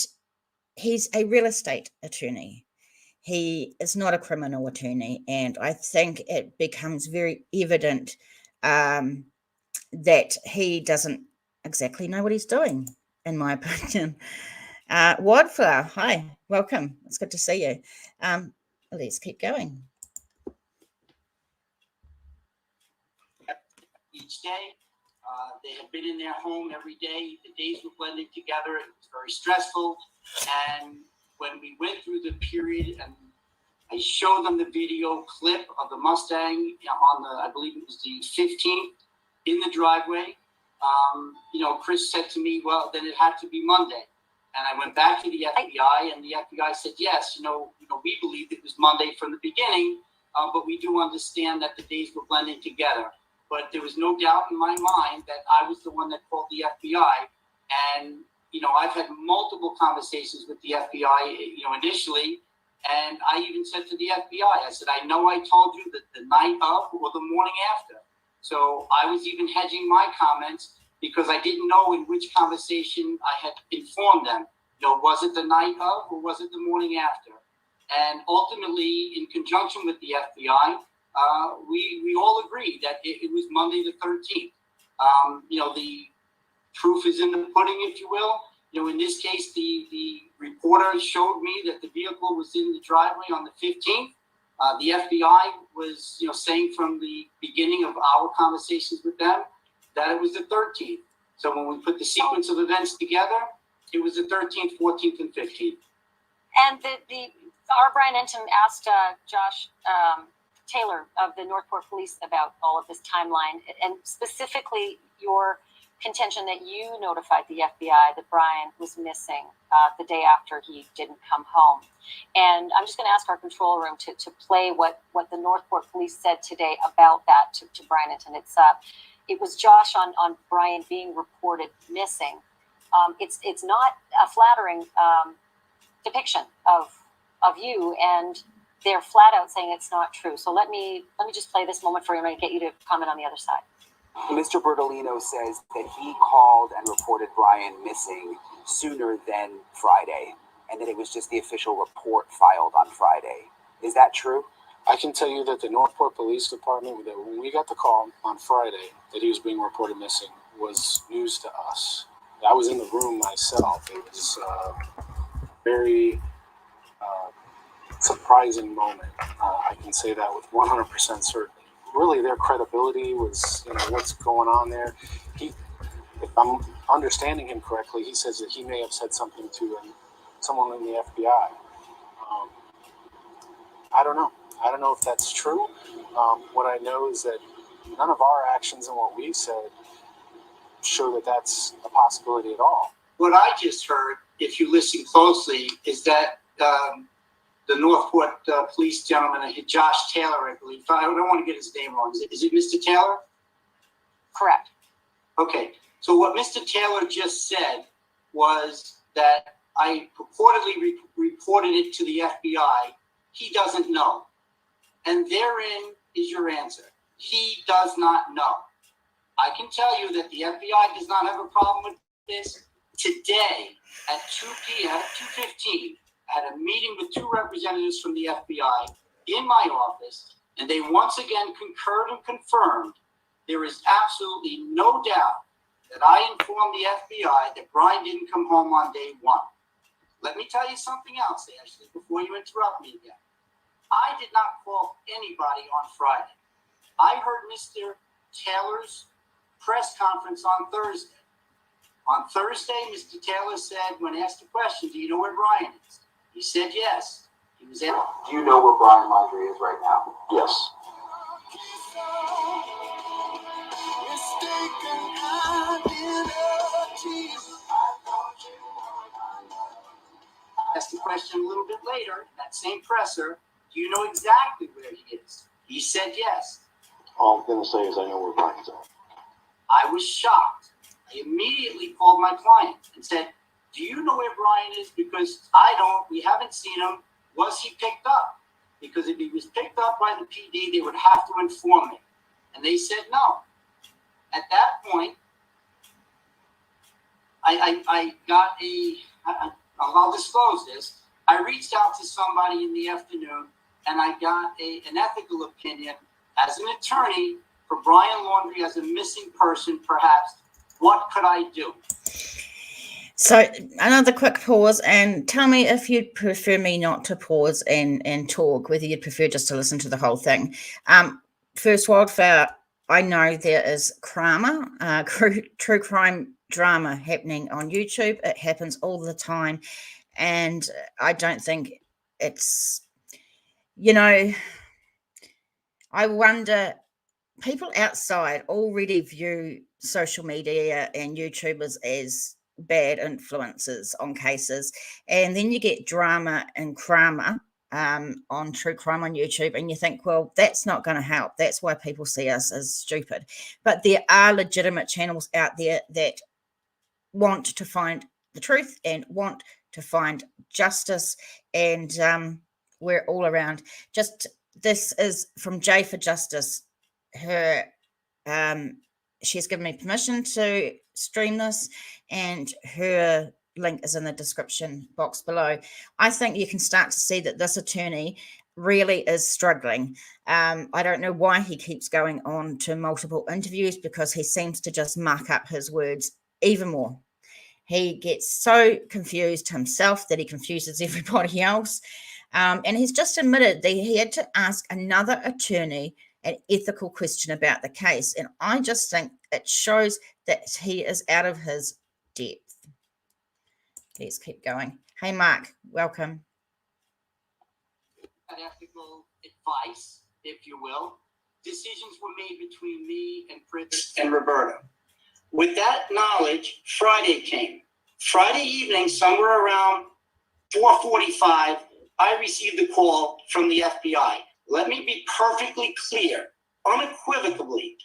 he's a real estate attorney. He is not a criminal attorney, and I think it becomes very evident that he doesn't exactly know what he's doing, in my opinion. Wildflower, hi, welcome. It's good to see you. Let's keep going. Each day, they had been in their home every day. The days were blending together. It was very stressful, and when we went through the period and I showed them the video clip of the Mustang on the, I believe it was the 15th, in the driveway. Chris said to me, well, then it had to be Monday. And I went back to the FBI, and the FBI said, yes, we believed it was Monday from the beginning, but we do understand that the days were blending together. But there was no doubt in my mind that I was the one that called the FBI. And, I've had multiple conversations with the FBI, initially. And I even said to the FBI, I said, I know I told you that the night of or the morning after. So I was even hedging my comments because I didn't know in which conversation I had informed them. Was it the night of or was it the morning after? And ultimately, in conjunction with the FBI, we all agreed that it was Monday the 13th. The proof is in the pudding, if you will. In this case, the reporter showed me that the vehicle was in the driveway on the 15th. The FBI was, saying from the beginning of our conversations with them that it was the 13th. So when we put the sequence of events together, it was the 13th, 14th, and 15th. And our Brian Enton asked Josh Taylor of the Northport Police about all of this timeline, and specifically your contention that you notified the FBI that Brian was missing the day after he didn't come home. And I'm just going to ask our control room to play what the Northport Police said today about that to Brian Enton. It was Josh on Brian being reported missing. It's not a flattering depiction of you, and they're flat out saying it's not true. So let me just play this moment for you. I'm going to get you to comment on the other side. Mr. Bertolino says that he called and reported Brian missing sooner than Friday, and that it was just the official report filed on Friday. Is that true? I can tell you that the Northport Police Department, that when we got the call on Friday that he was being reported missing, was news to us. I was in the room myself. It was a very surprising moment. I can say that with 100% certainty. Really, their credibility was, what's going on there. If I'm understanding him correctly, he says that he may have said something to someone in the FBI. I don't know. I don't know if that's true. What I know is that none of our actions and what we said show that that's a possibility at all. What I just heard, if you listen closely, is that the Northport police gentleman, Josh Taylor, I believe. I don't want to get his name wrong. Is it Mr. Taylor? Correct. Okay. So what Mr. Taylor just said was that I purportedly reported it to the FBI. He doesn't know. And therein is your answer. He does not know. I can tell you that the FBI does not have a problem with this. Today at 2 p.m., at 2:15, I had a meeting with two representatives from the FBI in my office, and they once again concurred and confirmed there is absolutely no doubt that I informed the FBI that Brian didn't come home on day one. Let me tell you something else, Ashley, before you interrupt me again. I did not call anybody on Friday. I heard Mr. Taylor's press conference on Thursday. On Thursday, Mr. Taylor said, when asked a question, do you know where Brian is? He said yes. He was in. Do you know where Brian Laundrie is right now? Yes. Asked the question a little bit later, that same presser, do you know exactly where he is? He said yes. All I'm going to say is I know where Brian's at. I was shocked. I immediately called my client and said, do you know where Brian is? Because I don't. We haven't seen him. Was he picked up? Because if he was picked up by the PD, they would have to inform me. And they said no. At that point, I got I'll disclose this. I reached out to somebody in the afternoon, and I got an ethical opinion as an attorney for Brian Laundrie as a missing person, perhaps. What could I do? So another quick pause, and tell me if you'd prefer me not to pause and talk, whether you'd prefer just to listen to the whole thing. First, Wildfire, I know there is true crime drama happening on YouTube. It happens all the time. And I don't think it's, I wonder, people outside already view social media and YouTubers as bad influences on cases, and then you get drama and crama on true crime on YouTube, and you think, well, that's not going to help. That's why people see us as stupid. But there are legitimate channels out there that want to find the truth and want to find justice, and we're all around. Just this is from J for Justice. Her she's given me permission to stream this, and her link is in the description box below. I think you can start to see that this attorney really is struggling. I don't know why he keeps going on to multiple interviews, because he seems to just muck up his words even more. He gets so confused himself that he confuses everybody else. And he's just admitted that he had to ask another attorney an ethical question about the case. And I just think it shows that he is out of his depth. Let's keep going. Hey, Mark, welcome. Ethical advice, if you will. Decisions were made between me and Fritz and Roberta. With that knowledge, Friday came. Friday evening, somewhere around 4:45, I received a call from the FBI. Let me be perfectly clear, unequivocally.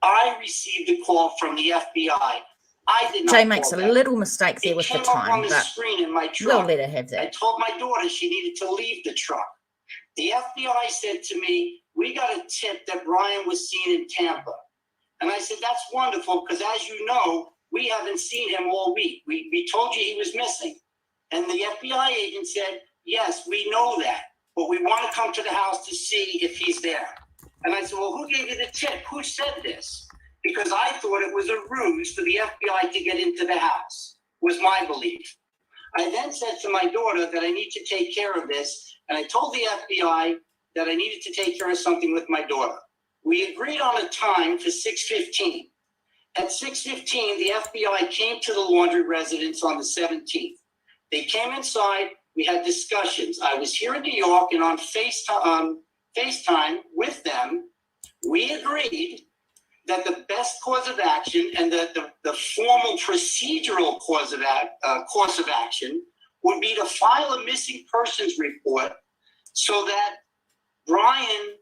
I received a call from the FBI. I did not. Jay makes a little mistake there with the time, but screen in my truck. We'll let her have that. I told my daughter she needed to leave the truck. The FBI said to me, we got a tip that Brian was seen in Tampa. And I said, that's wonderful, because as you know, we haven't seen him all week. We told you he was missing. And the FBI agent said, yes, we know that, but we want to come to the house to see if he's there. And I said, well, who gave you the tip? Who said this? Because I thought it was a ruse for the FBI to get into the house, was my belief. I then said to my daughter that I need to take care of this, and I told the FBI that I needed to take care of something with my daughter. We agreed on a time for 6:15. At 6:15, the FBI came to the Laundrie residence on the 17th. They came inside. We had discussions. I was here in New York, and on FaceTime with them, we agreed that the best course of action and the formal procedural course of action would be to file a missing persons report so that Brian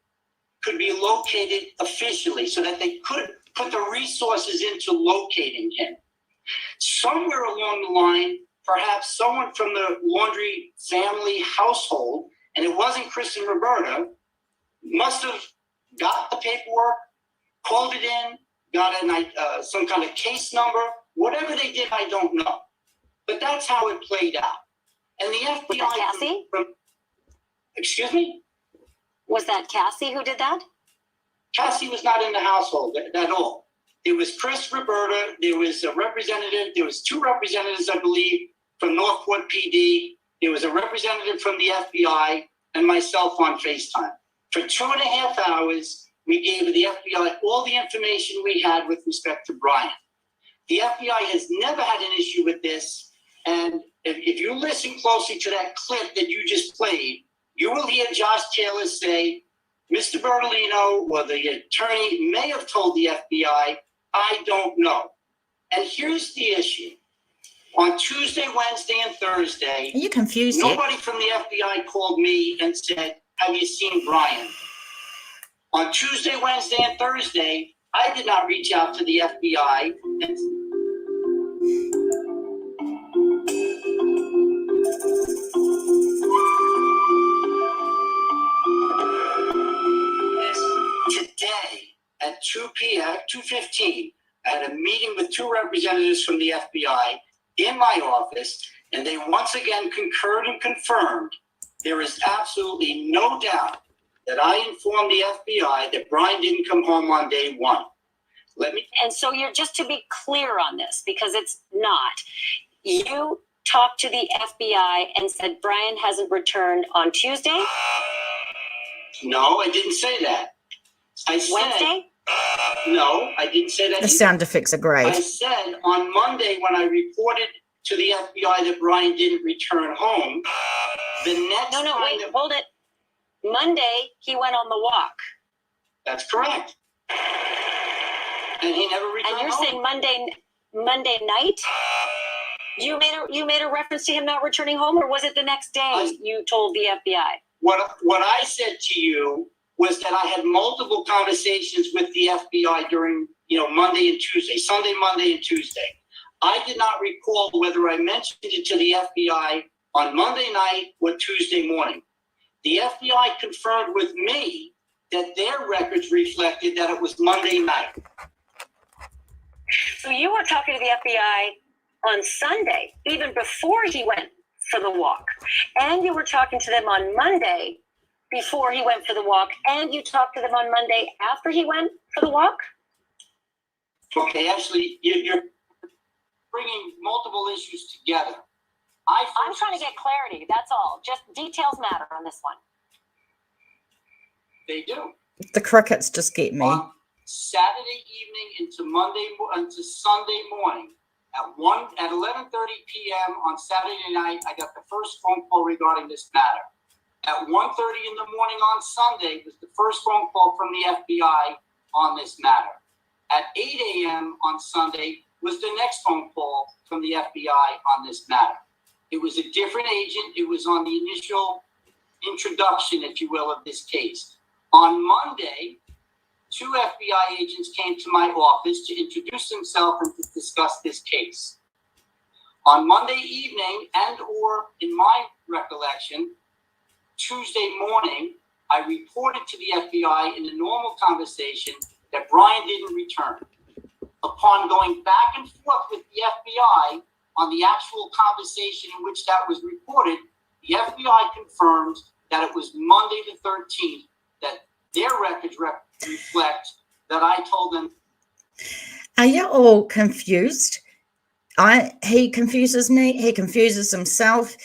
could be located officially, so that they could put the resources into locating him. Somewhere along the line, perhaps someone from the Laundrie family household, and it wasn't Chris and Roberta, must have got the paperwork, called it in, got some kind of case number. Whatever they did, I don't know. But that's how it played out. And the FBI... Was that Cassie? Excuse me? Was that Cassie who did that? Cassie was not in the household at all. There was Chris, Roberta, there was a representative, there was two representatives, I believe, from Northport PD. There was a representative from the FBI and myself on FaceTime. For 2.5 hours, we gave the FBI all the information we had with respect to Brian. The FBI has never had an issue with this. And if you listen closely to that clip that you just played, you will hear Josh Taylor say, Mr. Bertolino or the attorney may have told the FBI, I don't know. And here's the issue. On Tuesday, Wednesday, and Thursday, are you confused nobody from the FBI called me and said, have you seen Brian? On Tuesday, Wednesday, and Thursday, I did not reach out to the FBI. Today at 2:15, I had a meeting with two representatives from the FBI in my office, and they once again concurred and confirmed there is absolutely no doubt that I informed the FBI that Brian didn't come home on day one. And so you're, just to be clear on this, because it's not, you talked to the FBI and said Brian hasn't returned on Tuesday? No, I didn't say that. I said, Wednesday? No, I didn't say that. The sound effects are great. I said on Monday when I reported to the FBI that Brian didn't return home, the next hold it. Monday, he went on the walk. That's correct. And he never returned And you're home. saying Monday night? You made a reference to him not returning home, or was it the next day you told the FBI? What I said to you was that I had multiple conversations with the FBI during, Monday and Tuesday, Sunday, Monday, and Tuesday. I did not recall whether I mentioned it to the FBI on Monday night or Tuesday morning. The FBI confirmed with me that their records reflected that it was Monday night. So you were talking to the FBI on Sunday, even before he went for the walk. And you were talking to them on Monday before he went for the walk. And you talked to them on Monday after he went for the walk? Okay, actually, you're bringing multiple issues together. I'm trying to get clarity, that's all. Just details matter on this one. They do. The crickets just get me. On Saturday evening into Sunday morning, at 11:30 p.m. on Saturday night, I got the first phone call regarding this matter. At 1:30 in the morning on Sunday was the first phone call from the FBI on this matter. At 8 a.m. on Sunday was the next phone call from the FBI on this matter. It was a different agent. It was on the initial introduction, if you will, of this case. On Monday, 2 FBI agents came to my office to introduce themselves and to discuss this case. On Monday evening, and or in my recollection, Tuesday morning, I reported to the FBI in a normal conversation that Brian didn't return. Upon going back and forth with the FBI on the actual conversation in which that was reported, the FBI confirmed that it was Monday the 13th, that their records reflect that I told them. Are you all confused? He confuses me. He confuses himself.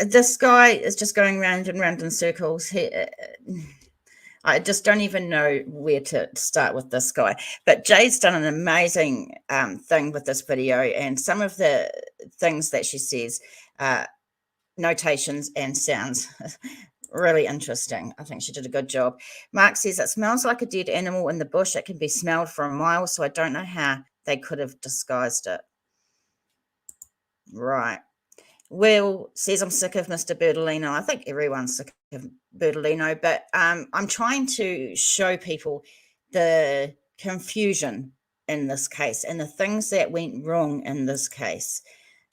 This guy is just going round and round in circles. I just don't even know where to start with this guy. But Jay's done an amazing thing with this video, and some of the things that she says, notations and sounds, really interesting. I think she did a good job. Mark says, it smells like a dead animal in the bush. It can be smelled for a mile, so I don't know how they could have disguised it. Right. Will says, I'm sick of Mr. Bertolino. I think everyone's sick of Bertolino, but I'm trying to show people the confusion in this case and the things that went wrong in this case,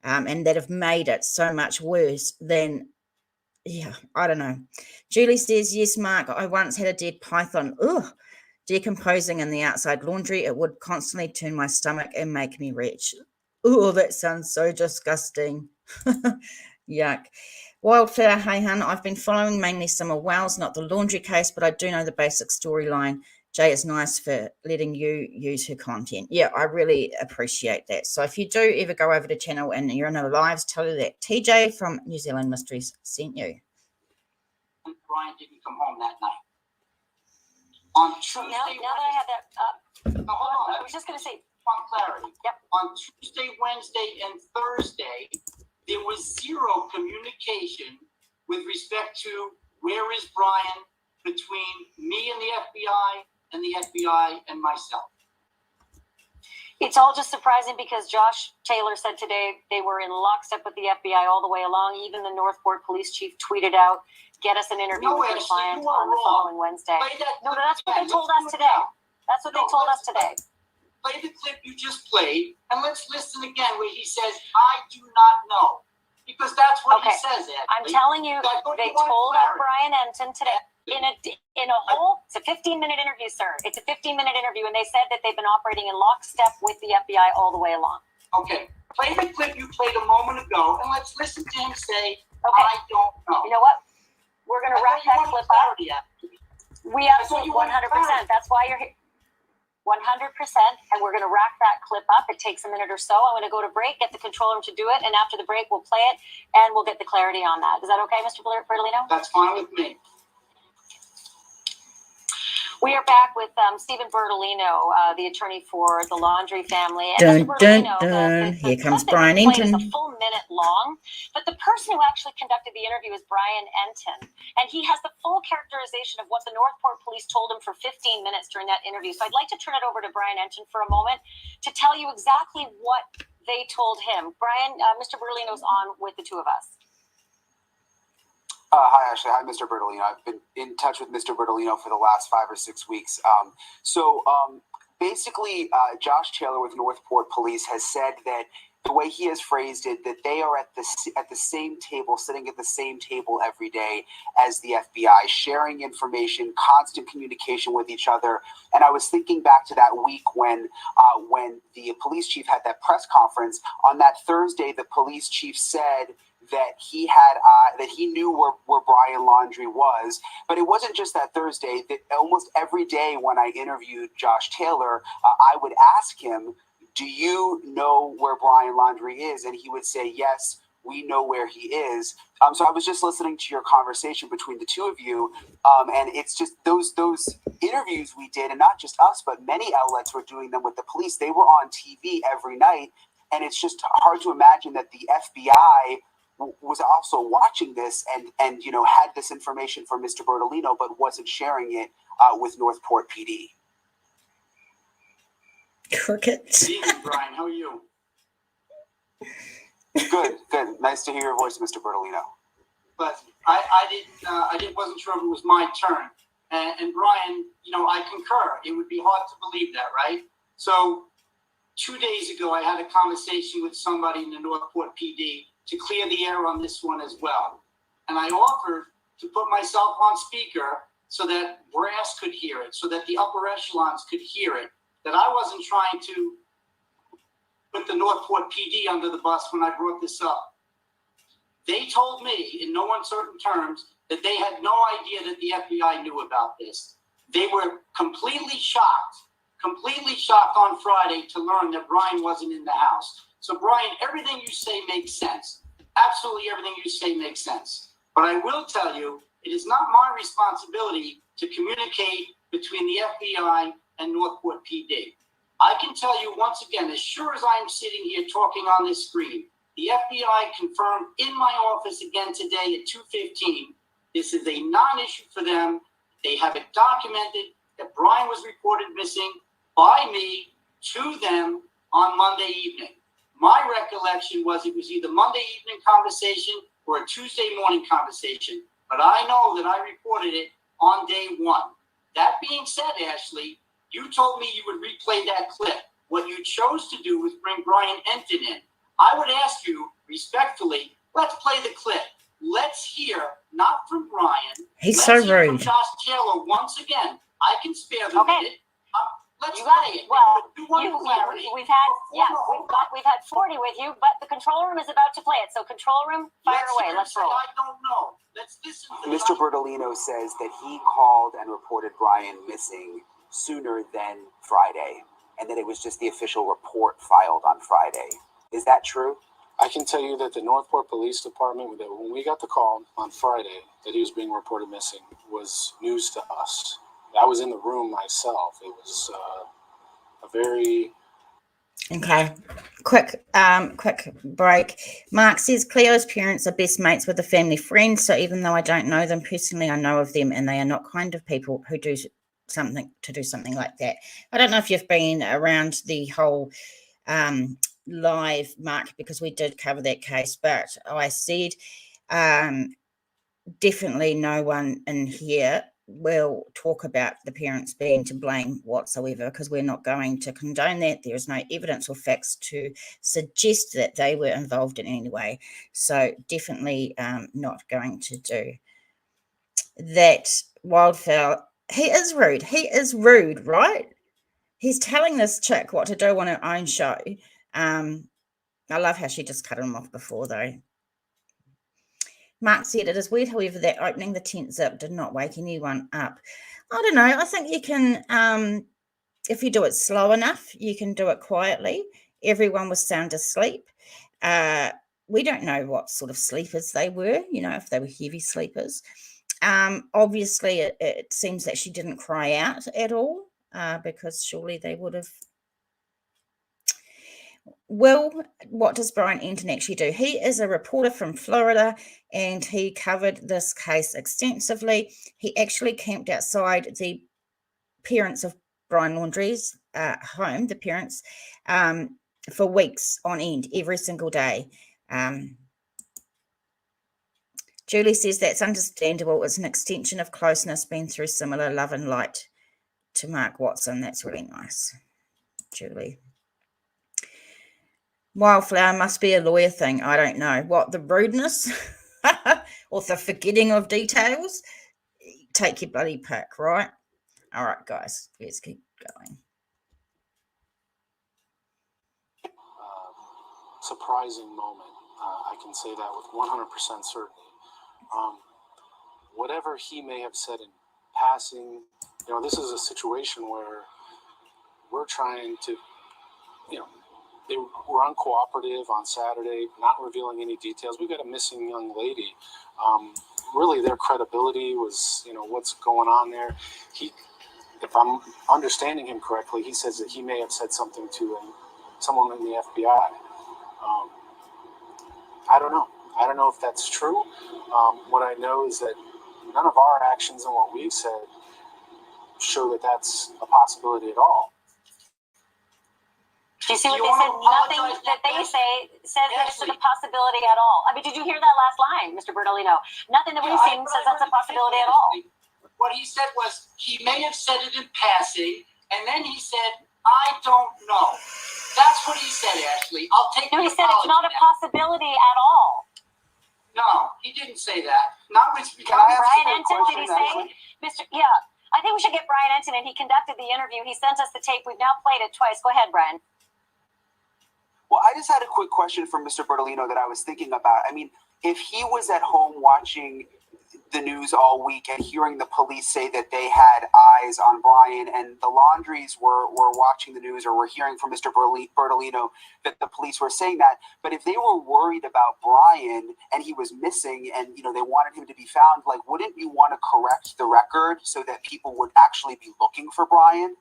and that have made it so much worse than, I don't know. Julie says, yes, Mark, I once had a dead python. Ugh, decomposing in the outside laundry. It would constantly turn my stomach and make me retch. Oh, that sounds so disgusting. Yuck. Wildflower, hey hun, I've been following mainly Summer Wells, not the laundry case, but I do know the basic storyline. Jay is nice for letting you use her content. Yeah, I really appreciate that. So if you do ever go over the channel and you're in the lives, tell her that TJ from New Zealand Mysteries sent you. Brian didn't come home that night. On Tuesday, now that I have that, hold on. I was just going to say, on clarity. Yep. On Tuesday, Wednesday, and Thursday, there was zero communication with respect to where is Brian between me and the FBI and myself. it's all just surprising because Josh Taylor said today they were in lockstep with the FBI all the way along. Even the Northport police chief tweeted out, get us an interview with the client on the following Wednesday. No, that's what they told us today. That's what they told us today. Play the clip you just played, and let's listen again where he says, I do not know. Because that's what he says, actually. I'm telling you, they told our Brian Enton today, in a whole, it's a 15-minute interview, sir. It's a 15-minute interview, and they said that they've been operating in lockstep with the FBI all the way along. Okay. Play the clip you played a moment ago, and let's listen to him say, I don't know. You know what? We're going to wrap that clip up. We absolutely 100%. That's why you're here. 100%, and we're going to wrap that clip up. It takes a minute or so. I'm going to go to break, get the control room to do it, and after the break, we'll play it, and we'll get the clarity on that. Is that okay, Mr. Bertolino? That's fine with me. We are back with Stephen Bertolino, the attorney for the Laundrie family. Dun, And dun, dun. Here comes Brian Enton. A full minute long. But the person who actually conducted the interview is Brian Enton, and he has the full characterization of what the Northport police told him for 15 minutes during that interview. So I'd like to turn it over to Brian Enton for a moment to tell you exactly what they told him. Brian, Mr. Bertolino's on with the two of us. Hi, Ashley. Hi, Mr. Bertolino. I've been in touch with Mr. Bertolino for the last 5 or 6 weeks. Basically, Josh Taylor with Northport Police has said that the way he has phrased it, that they are at the same table, sitting at the same table every day as the FBI, sharing information, constant communication with each other. And I was thinking back to that week when the police chief had that press conference. On that Thursday, the police chief said that he knew where Brian Laundrie was, but it wasn't just that Thursday. That almost every day when I interviewed Josh Taylor, I would ask him, "Do you know where Brian Laundrie is?" And he would say, "Yes, we know where he is." So I was just listening to your conversation between the two of you, and it's just those interviews we did, and not just us, but many outlets were doing them with the police. They were on TV every night, and it's just hard to imagine that the FBI was also watching this and had this information from Mr. Bertolino, but wasn't sharing it with Northport PD. Crickets. Good evening, Brian. How are you? Good. Nice to hear your voice, Mr. Bertolino. But I wasn't sure if it was my turn. And Brian, I concur. It would be hard to believe that, right? So 2 days ago, I had a conversation with somebody in the Northport PD to clear the air on this one as well. And I offered to put myself on speaker so that brass could hear it, so that the upper echelons could hear it, that I wasn't trying to put the Northport PD under the bus when I brought this up. They told me in no uncertain terms that they had no idea that the FBI knew about this. They were completely shocked on Friday to learn that Brian wasn't in the house. So, Brian, everything you say makes sense. Absolutely everything you say makes sense. But I will tell you, it is not my responsibility to communicate between the FBI and Northport PD. I can tell you once again, as sure as I'm sitting here talking on this screen, the FBI confirmed in my office again today at 2:15, this is a non-issue for them. They have it documented that Brian was reported missing by me to them on Monday evening. My recollection was it was either Monday evening conversation or a Tuesday morning conversation, but I know that I reported it on day one. That being said, Ashley, you told me you would replay that clip. What you chose to do was bring Brian Enton in. I would ask you respectfully, let's play the clip. Let's hear, not from Brian. He's so rude. From Josh Taylor once again. I can spare the minute. Let's play it. Well, we've had 40 with you, but the control room is about to play it. So control room, fire away. Let's roll. I don't know. Let's listen to Mr. Bertolino says that he called and reported Brian missing sooner than Friday, and that it was just the official report filed on Friday. Is that true? I can tell you that the Northport Police Department, that when we got the call on Friday that he was being reported missing, was news to us. I was in the room myself. It was a very... Okay, quick break. Mark says Cleo's parents are best mates with a family friend, so even though I don't know them personally, I know of them, and they are not kind of people who do something like that. I don't know if you've been around the whole live, Mark, because we did cover that case, but I said definitely no one in here will talk about the parents being to blame whatsoever, because we're not going to condone that. There is no evidence or facts to suggest that they were involved in any way. So definitely not going to do that. Wildfowl, he is rude, right? He's telling this chick what to do on her own show. I love how she just cut him off before, though. Mark said, it is weird, however, that opening the tent zip did not wake anyone up. I don't know. I think you can, if you do it slow enough, you can do it quietly. Everyone was sound asleep. We don't know what sort of sleepers they were, if they were heavy sleepers. Obviously, it seems that she didn't cry out at all, because surely they would have. what does Brian Enton actually do? He is a reporter from Florida, and he covered this case extensively. He actually camped outside the parents of Brian Laundrie's home, the parents, for weeks on end, every single day. Julie says that's understandable. It's an extension of closeness, been through similar love and light to Mark Watson. That's really nice, Julie. Wildflower must be a lawyer thing. I don't know. What, the rudeness or the forgetting of details? Take your bloody pick, right? All right, guys, let's keep going. Surprising moment. I can say that with 100% certainty. Whatever he may have said in passing, this is a situation where we're trying to, they were uncooperative on Saturday, not revealing any details. We got a missing young lady. Really, their credibility was, what's going on there. If I'm understanding him correctly, he says that he may have said something to someone in the FBI. I don't know. I don't know if that's true. What I know is that none of our actions and what we've said show that that's a possibility at all. Do you see what they said? Nothing that they say says that it's a possibility at all. I mean, did you hear that last line, Mr. Bertolino? Nothing that we've seen says that's a possibility at all. What he said was he may have said it in passing, and then he said, I don't know. That's what he said, Ashley. I'll take No, he said it's not a possibility at all. No, he didn't say that. Not with Brian Enton, did he say? Yeah, I think we should get Brian Enton, and he conducted the interview. He sent us the tape. We've now played it twice. Go ahead, Brian. Well, I just had a quick question for Mr. Bertolino that I was thinking about. I mean, if he was at home watching the news all week and hearing the police say that they had eyes on Brian, and the Laundries were watching the news or were hearing from Mr. Bertolino that the police were saying that, but if they were worried about Brian and he was missing and, they wanted him to be found, wouldn't you want to correct the record so that people would actually be looking for Brian?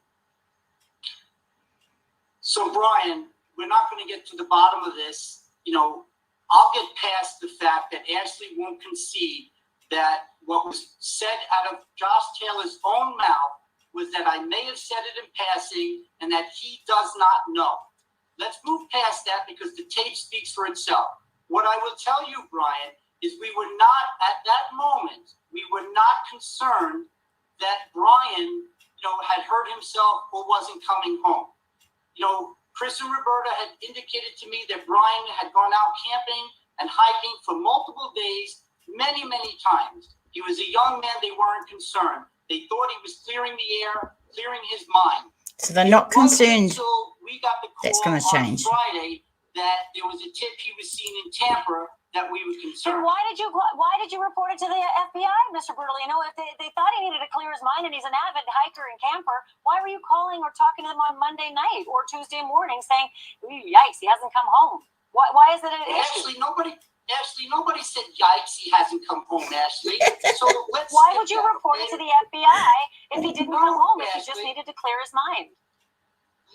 So, Brian, we're not going to get to the bottom of this. I'll get past the fact that Ashley won't concede that what was said out of Josh Taylor's own mouth was that I may have said it in passing and that he does not know. Let's move past that because the tape speaks for itself. What I will tell you, Brian, is we were not, at that moment, we were not concerned that Brian, had hurt himself or wasn't coming home. Chris and Roberta had indicated to me that Brian had gone out camping and hiking for multiple days, many, many times. He was a young man. They weren't concerned. They thought he was clearing the air, clearing his mind. So they're not concerned. We got the call that's going to change. On Friday that there was a tip he was seen in Tampa that we were concerned. And why did you report it to the FBI, Mr. Bertolino? If they thought he needed to clear his mind and he's an avid hiker and camper, why were you calling or talking to them on Monday night or Tuesday morning saying, yikes, he hasn't come home? Why is it an issue? Ashley, nobody said, yikes, he hasn't come home, Ashley. So why would you report it to the FBI if he didn't come home, if he just needed to clear his mind?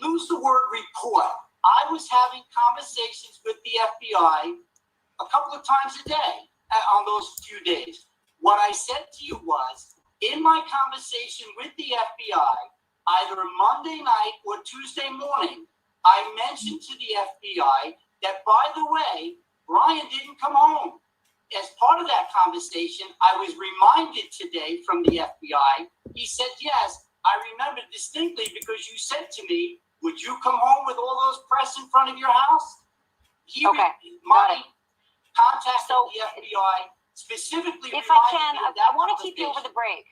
Lose the word report. I was having conversations with the FBI a couple of times a day on those few days. What I said to you was, in my conversation with the FBI, either Monday night or Tuesday morning, I mentioned to the FBI that, by the way, Brian didn't come home. As part of that conversation, I was reminded today from the FBI. He said, yes, I remember distinctly because you said to me, would you come home with all those press in front of your house? Contacted the FBI specifically. If I can, I want to keep you over the break.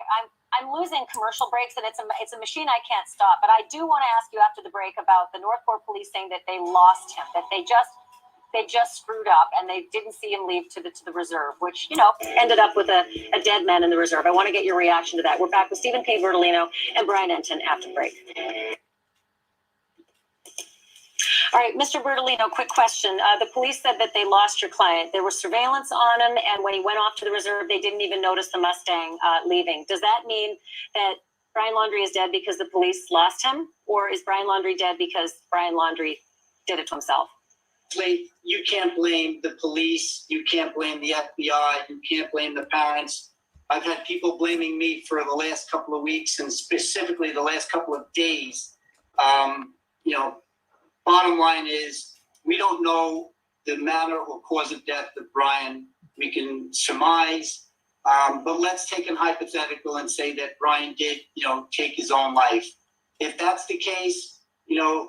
I'm losing commercial breaks, and it's a machine I can't stop. But I do want to ask you after the break about the Northport police saying that they lost him, that they just screwed up and they didn't see him leave to the reserve, which ended up with a dead man in the reserve. I want to get your reaction to that. We're back with Stephen P. Bertolino and Brian Enton after the break. All right, Mr. Bertolino, quick question. The police said that they lost your client. There was surveillance on him, and when he went off to the reserve, they didn't even notice the Mustang leaving. Does that mean that Brian Laundrie is dead because the police lost him, or is Brian Laundrie dead because Brian Laundrie did it to himself? you can't blame the police. You can't blame the FBI. You can't blame the parents. I've had people blaming me for the last couple of weeks and specifically the last couple of days. Bottom line is we don't know the manner or cause of death of Brian. We can surmise, but let's take an hypothetical and say that Brian did, take his own life. If that's the case,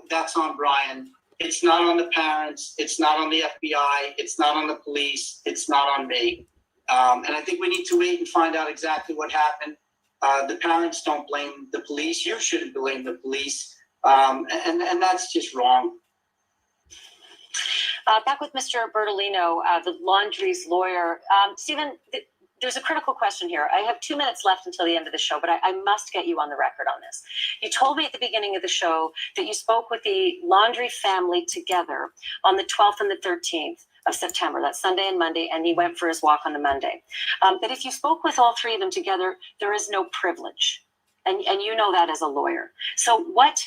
that's on Brian. It's not on the parents. It's not on the FBI. It's not on the police. It's not on me. And I think we need to wait and find out exactly what happened. The parents don't blame the police. You shouldn't blame the police. And that's just wrong. Back with Mr. Bertolino, the Laundrie's lawyer. Stephen, there's a critical question here. I have 2 minutes left until the end of the show, but I must get you on the record on this. You told me at the beginning of the show that you spoke with the Laundrie family together on the 12th and the 13th of September. That's Sunday and Monday, and he went for his walk on the Monday. But if you spoke with all three of them together, there is no privilege. And you know that as a lawyer. So what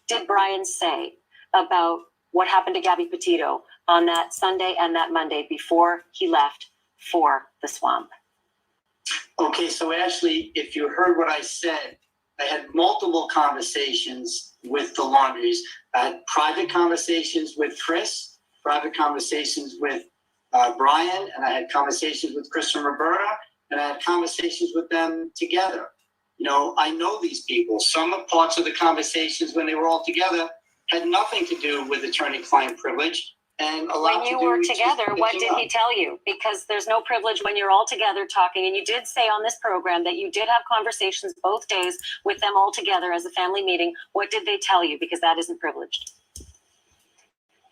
did Brian say about what happened to Gabby Petito on that Sunday and that Monday before he left for the swamp? Okay, so Ashley, if you heard what I said, I had multiple conversations with the Laundries. I had private conversations with Chris, private conversations with Brian, and I had conversations with Chris and Roberta, and I had conversations with them together. I know these people. Some parts of the conversations when they were all together had nothing to do with attorney-client privilege. And when you were together, what did he tell you? Because there's no privilege when you're all together talking. And you did say on this program that you did have conversations both days with them all together as a family meeting. What did they tell you? Because that isn't privileged.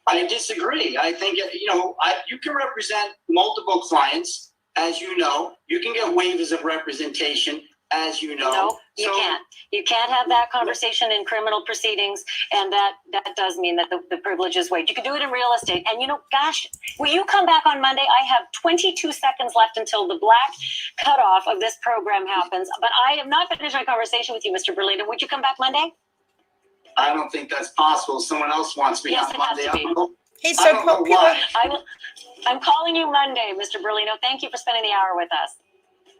I disagree. I think, you can represent multiple clients, as you know. You can get waivers of representation, as you know. No, you can't. You can't have that conversation in criminal proceedings, and that does mean that the privilege is waived. You can do it in real estate. And, gosh, will you come back on Monday? I have 22 seconds left until the black cutoff of this program happens. But I have not finished my conversation with you, Mr. Berlino. Would you come back Monday? I don't think that's possible. Someone else wants me on Monday. He's so popular. I'm calling you Monday, Mr. Berlino. Thank you for spending the hour with us.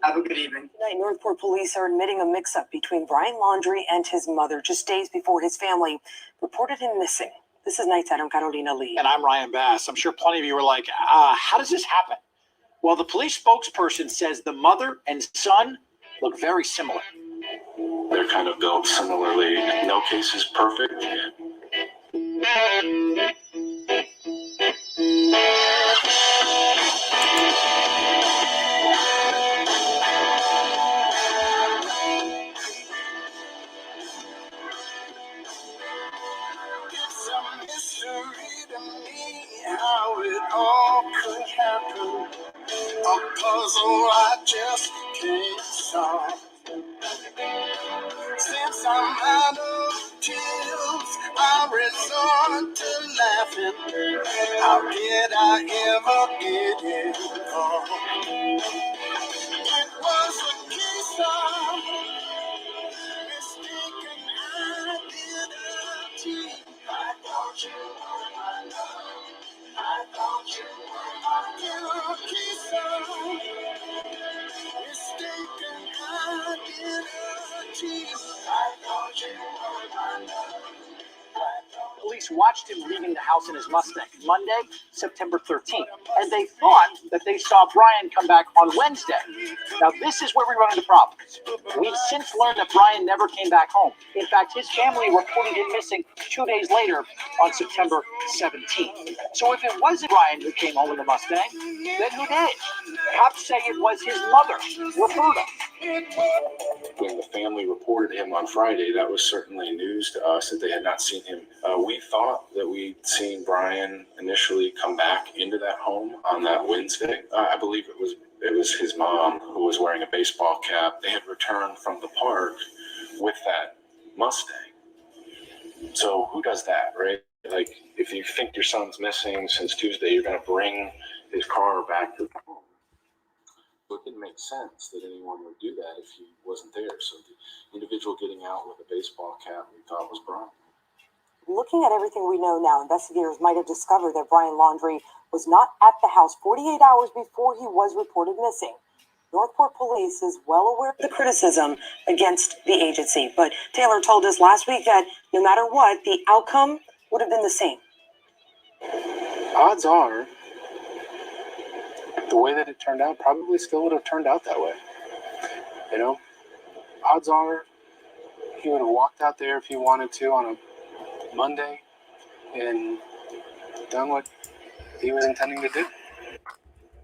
Have a good evening. Tonight, Northport police are admitting a mix-up between Brian Laundrie and his mother just days before his family reported him missing. This is Nights Out on Carolina Lee. And I'm Ryan Bass. I'm sure plenty of you were like, how does this happen? Well, the police spokesperson says the mother and son look very similar. They're kind of built similarly. No case is perfect. How it all could happen, a puzzle I just can't solve. Since I'm out of tears, I resort to laughing. How did I ever get involved? It was a case of mistaken identity. I thought you were my love. I thought you were my piece of mistaken identity. I thought you were my love. Police watched him leaving the house in his Mustang Monday, September 13th, and they thought that they saw Brian come back on Wednesday. Now, this is where we run into problems. We've since learned that Brian never came back home. In fact, his family reported him missing 2 days later on September 17th. So if it wasn't Brian who came home in the Mustang, then who did? Cops say it was his mother, Roberta. When the family reported him on Friday, that was certainly news to us that they had not seen him. We thought that we'd seen Brian initially come back into that home on that Wednesday. I believe it was his mom who was wearing a baseball cap. They had returned from the park with that Mustang. So who does that, right? Like, if you think your son's missing since Tuesday, you're going to bring his car back to the home. So it didn't make sense that anyone would do that if he wasn't there. So the individual getting out with a baseball cap we thought was Brian. Looking at everything we know now, investigators might have discovered that Brian Laundrie was not at the house 48 hours before he was reported missing. Northport Police is well aware of the criticism against the agency, but Taylor told us last week that no matter what, the outcome would have been the same. Odds are, the way that it turned out probably still would have turned out that way. You know, odds are he would have walked out there if he wanted to on a Monday and done what he was intending to do.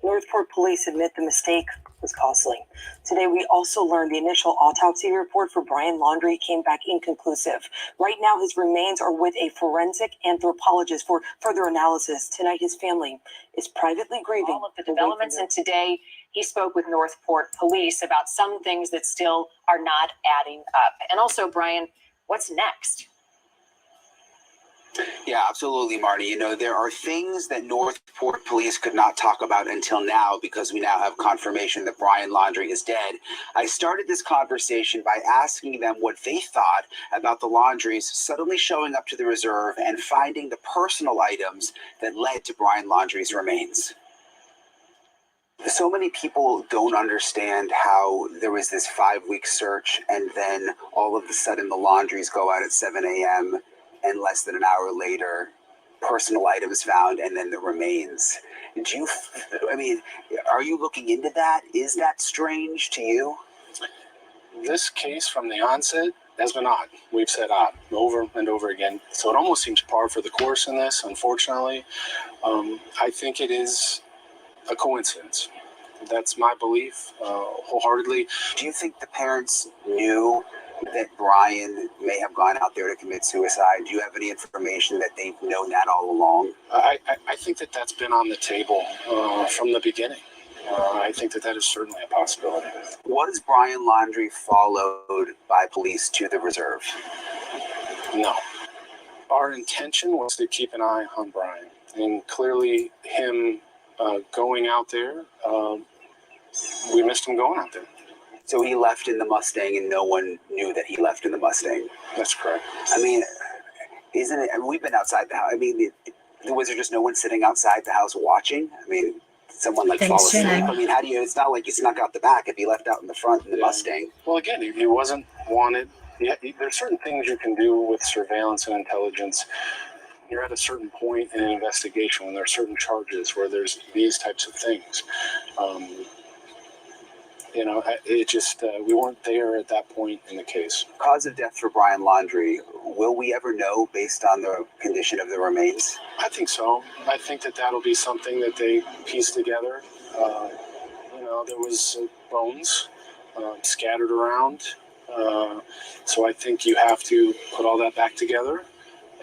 Northport Police admit the mistake was costly. Today, we also learned the initial autopsy report for Brian Laundrie came back inconclusive. Right now, his remains are with a forensic anthropologist for further analysis. Tonight, his family is privately grieving all of the developments, and today he spoke with Northport Police about some things that still are not adding up. And also, Brian, what's next? Yeah, absolutely, Marty. You know, there are things that Northport Police could not talk about until now because we now have confirmation that Brian Laundrie is dead. I started this conversation by asking them what they thought about the Laundries suddenly showing up to the reserve and finding the personal items that led to Brian Laundrie's remains. So many people don't understand how there was this 5-week search and then all of a sudden the Laundries go out at 7 a.m. and less than an hour later, personal items found and then the remains. Are you looking into that? Is that strange to you? This case from the onset has been odd. We've said odd over and over again. So it almost seems par for the course in this, unfortunately. I think it is a coincidence. That's my belief, wholeheartedly. Do you think the parents knew that Brian may have gone out there to commit suicide? Do you have any information that they've known that all along? I think that that's been on the table from the beginning. I think that that is certainly a possibility. Was Brian Laundrie followed by police to the reserve? No. Our intention was to keep an eye on Brian. And clearly him going out there, we missed him going out there. So he left in the Mustang and no one knew that he left in the Mustang? That's correct. I mean, isn't it? I mean, we've been outside the house. I mean, was there just no one sitting outside the house watching? I mean, someone like fall asleep? I mean, how do you, it's not like you snuck out the back if you left out in the front in the Mustang. Well, again, he wasn't wanted. There's certain things you can do with surveillance and intelligence. You're at a certain point in an investigation when there are certain charges where there's these types of things. It just, we weren't there at that point in the case. Cause of death for Brian Laundrie, will we ever know based on the condition of the remains? I think so. I think that that'll be something that they piece together. There was bones scattered around. So I think you have to put all that back together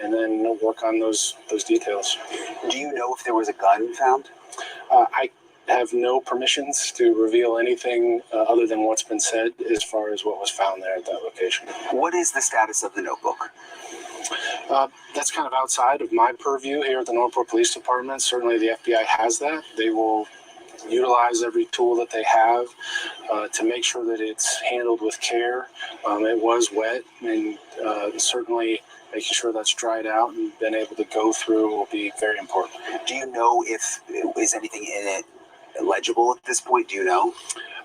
and then work on those details. Do you know if there was a gun found? I have no permissions to reveal anything other than what's been said as far as what was found there at that location. What is the status of the notebook? That's kind of outside of my purview here at the Northport Police Department. Certainly the FBI has that. They will utilize every tool that they have to make sure that it's handled with care. It was wet, and certainly making sure that's dried out and been able to go through will be very important. Do you know if is anything in it legible at this point? Do you know?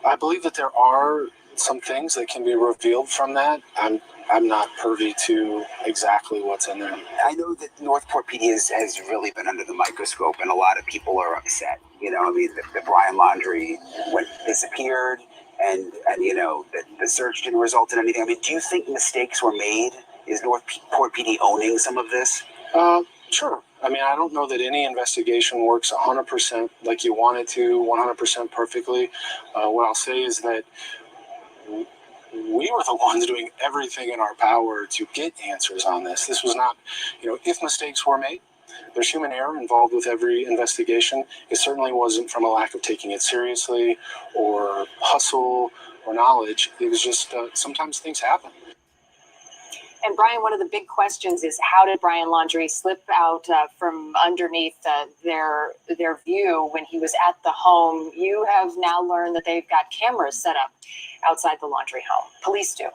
I believe that there are some things that can be revealed from that. I'm not privy to exactly what's in there. I know that Northport PD has really been under the microscope, and a lot of people are upset. The Brian Laundrie disappeared, and the search didn't result in anything. I mean, do you think mistakes were made? Is Northport PD owning some of this? Sure. I mean, I don't know that any investigation works 100% like you want it to, 100% perfectly. What I'll say is that we were the ones doing everything in our power to get answers on this. This was not, if mistakes were made, there's human error involved with every investigation. It certainly wasn't from a lack of taking it seriously or hustle or knowledge. It was just sometimes things happen. And Brian, one of the big questions is how did Brian Laundrie slip out from underneath their view when he was at the home? You have now learned that they've got cameras set up outside the Laundrie home. Police do.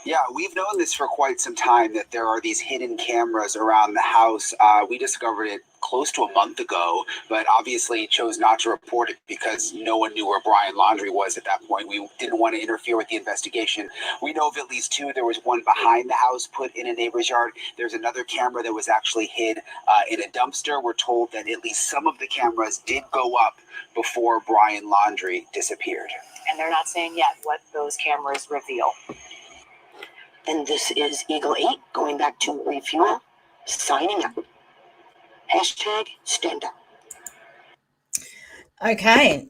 Yeah, we've known this for quite some time, that there are these hidden cameras around the house. We discovered it close to a month ago, but obviously chose not to report it because no one knew where Brian Laundrie was at that point. We didn't want to interfere with the investigation. We know of at least two. There was one behind the house put in a neighbor's yard. There's another camera that was actually hid in a dumpster. We're told that at least some of the cameras did go up before Brian Laundrie disappeared. And they're not saying yet what those cameras reveal. And this is Eagle 8 going back to refuel, signing out. #stand up. Okay,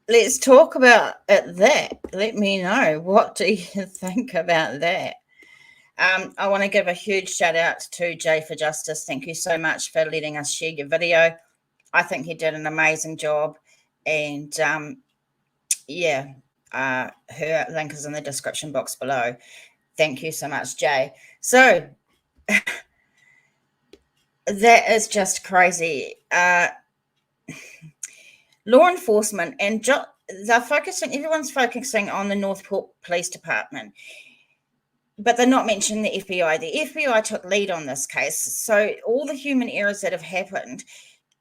let's talk about that. Let me know, what do you think about that? I want to give a huge shout out to Jay for Justice. Thank you so much for letting us share your video. I think he did an amazing job, and yeah, her link is in the description box below. Thank you so much, Jay. So that is just crazy. Law enforcement and everyone's focusing on the Northport Police Department, but they're not mentioning the FBI. The FBI took lead on this case. So all the human errors that have happened,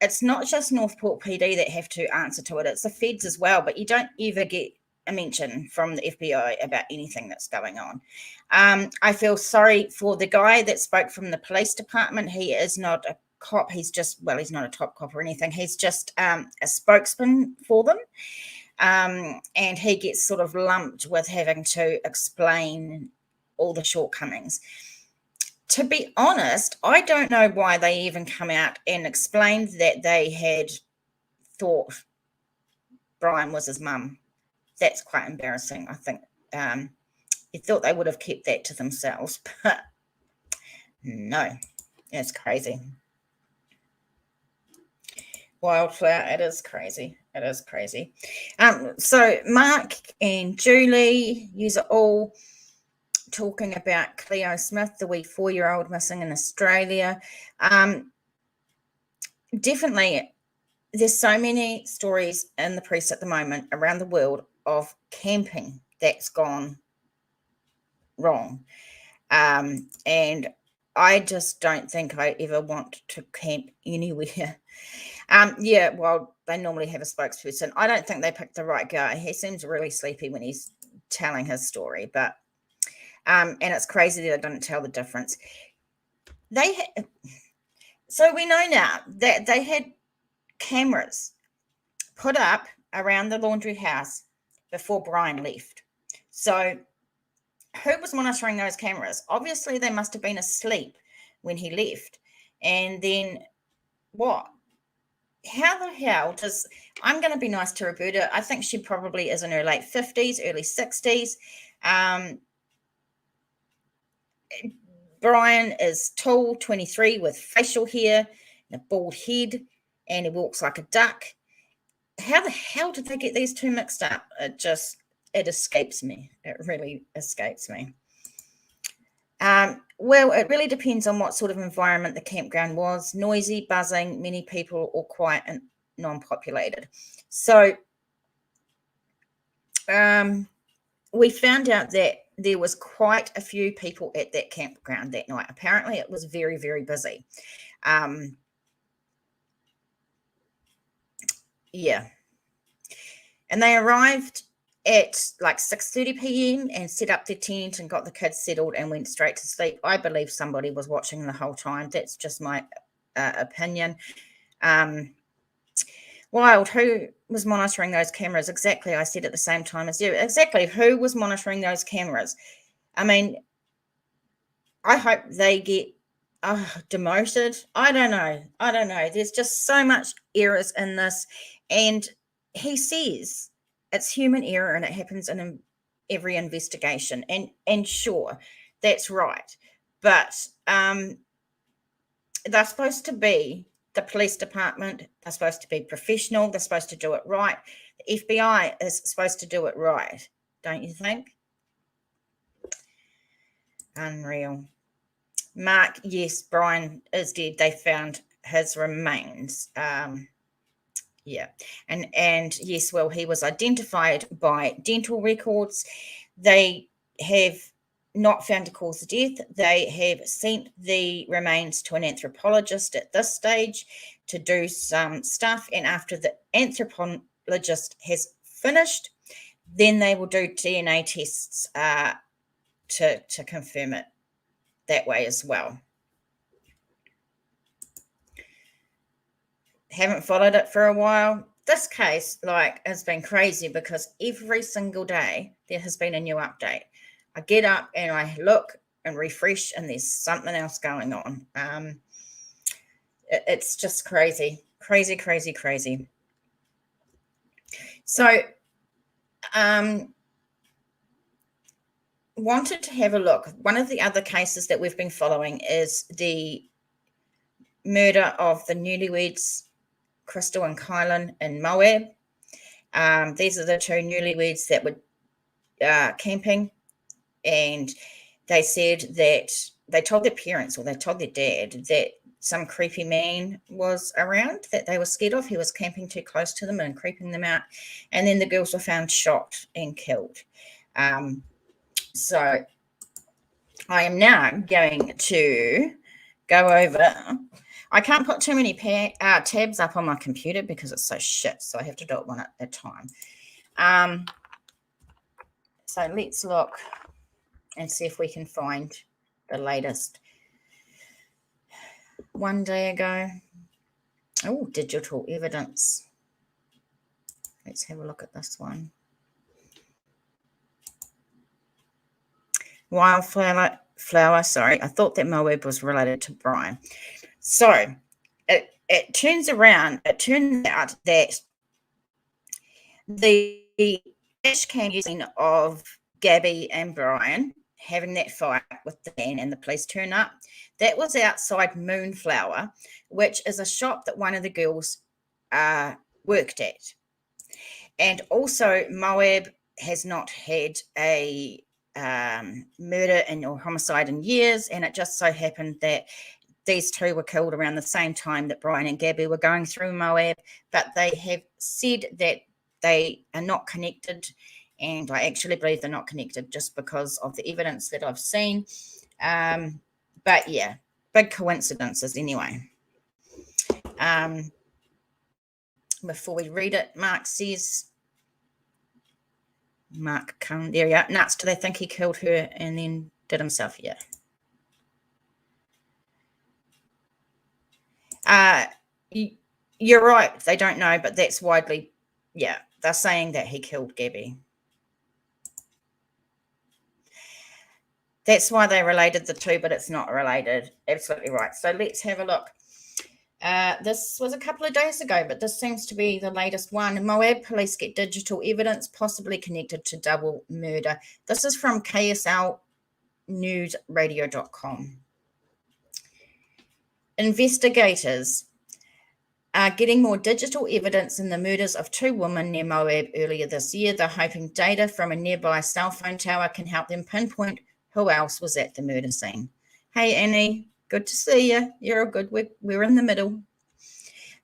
it's not just Northport PD that have to answer to it. It's the feds as well, but you don't ever get a mention from the FBI about anything that's going on. I feel sorry for the guy that spoke from the police department. He is not a cop. He's just, well, he's not a top cop or anything. He's just a spokesman for them. And he gets sort of lumped with having to explain all the shortcomings. To be honest, I don't know why they even come out and explained that they had thought Brian was his mum. That's quite embarrassing, I think. You thought they would have kept that to themselves, but no, it's crazy. Wildflower, it is crazy. It is crazy. So Mark and Julie, yous are all talking about Cleo Smith, the wee 4-year-old missing in Australia. Definitely, there's so many stories in the press at the moment around the world of camping that's gone wrong. And I just don't think I ever want to camp anywhere. Yeah, well, they normally have a spokesperson. I don't think they picked the right guy. He seems really sleepy when he's telling his story, but and it's crazy that I didn't tell the difference. So we know now that they had cameras put up around the Laundrie house before Brian left. So who was monitoring those cameras? Obviously, they must have been asleep when he left. And then what? How the hell does... I'm going to be nice to Roberta. I think she probably is in her late 50s, early 60s. Brian is tall, 23, with facial hair and a bald head, and he walks like a duck. How the hell did they get these two mixed up? It escapes me. It really escapes me. Well, it really depends on what sort of environment the campground was. Noisy, buzzing, many people, or quiet and non-populated. So we found out that there was quite a few people at that campground that night. Apparently, it was very, very busy. Yeah. And they arrived at like 6:30 p.m. and set up their tent and got the kids settled and went straight to sleep. I believe somebody was watching the whole time. That's just my opinion. Wild, who was monitoring those cameras? Exactly, I said at the same time as you. Exactly, who was monitoring those cameras? I mean, I hope they get demoted. I don't know. There's just so much errors in this. And he says it's human error and it happens in every investigation. And sure, that's right. But they're supposed to be, the police department, they're supposed to be professional. They're supposed to do it right. The FBI is supposed to do it right. Don't you think? Unreal. Mark, yes, Brian is dead. They found his remains. Yeah. And yes, well, he was identified by dental records. They have not found to cause the death. They have sent the remains to an anthropologist at this stage to do some stuff, and after the anthropologist has finished, then they will do DNA tests to confirm it that way as well. Haven't followed it for a while. This case, has been crazy because every single day there has been a new update. I get up and I look and refresh, and there's something else going on. It's just crazy. So, wanted to have a look. One of the other cases that we've been following is the murder of the Newlyweds, Crystal and Kylin in Moab. These are the two newlyweds that were camping, and they said that they told their parents, or they told their dad, that some creepy man was around that they were scared of. He was camping too close to them and creeping them out. And then the girls were found shot and killed. So I am now going to go over. I can't put too many tabs up on my computer because it's so shit. So I have to do it one at a time. So let's look and see if we can find the latest. One day ago. Oh, digital evidence. Let's have a look at this one. Wildflower, sorry. I thought that Moeb was related to Brian. So it turns out that the dash cam using of Gabby and Brian having that fight with the man and the police turn up, that was outside Moonflower, which is a shop that one of the girls worked at. And also Moab has not had a murder or homicide in years, and it just so happened that these two were killed around the same time that Brian and Gabby were going through Moab, but they have said that they are not connected, and I actually believe they're not connected just because of the evidence that I've seen. But yeah, big coincidences anyway. Before we read it, Mark says, Mark Cullen, there you are. Nuts, do they think he killed her and then did himself? Yeah. You're right, they don't know, but that's widely, yeah, they're saying that he killed Gabby. That's why they related the two, but it's not related. Absolutely right. So let's have a look. This was a couple of days ago, but this seems to be the latest one. Moab police get digital evidence possibly connected to double murder. This is from KSLnewsradio.com. Investigators are getting more digital evidence in the murders of two women near Moab earlier this year. They're hoping data from a nearby cell phone tower can help them pinpoint who else was at the murder scene. Hey, Annie, good to see you. You're all good. We're in the middle.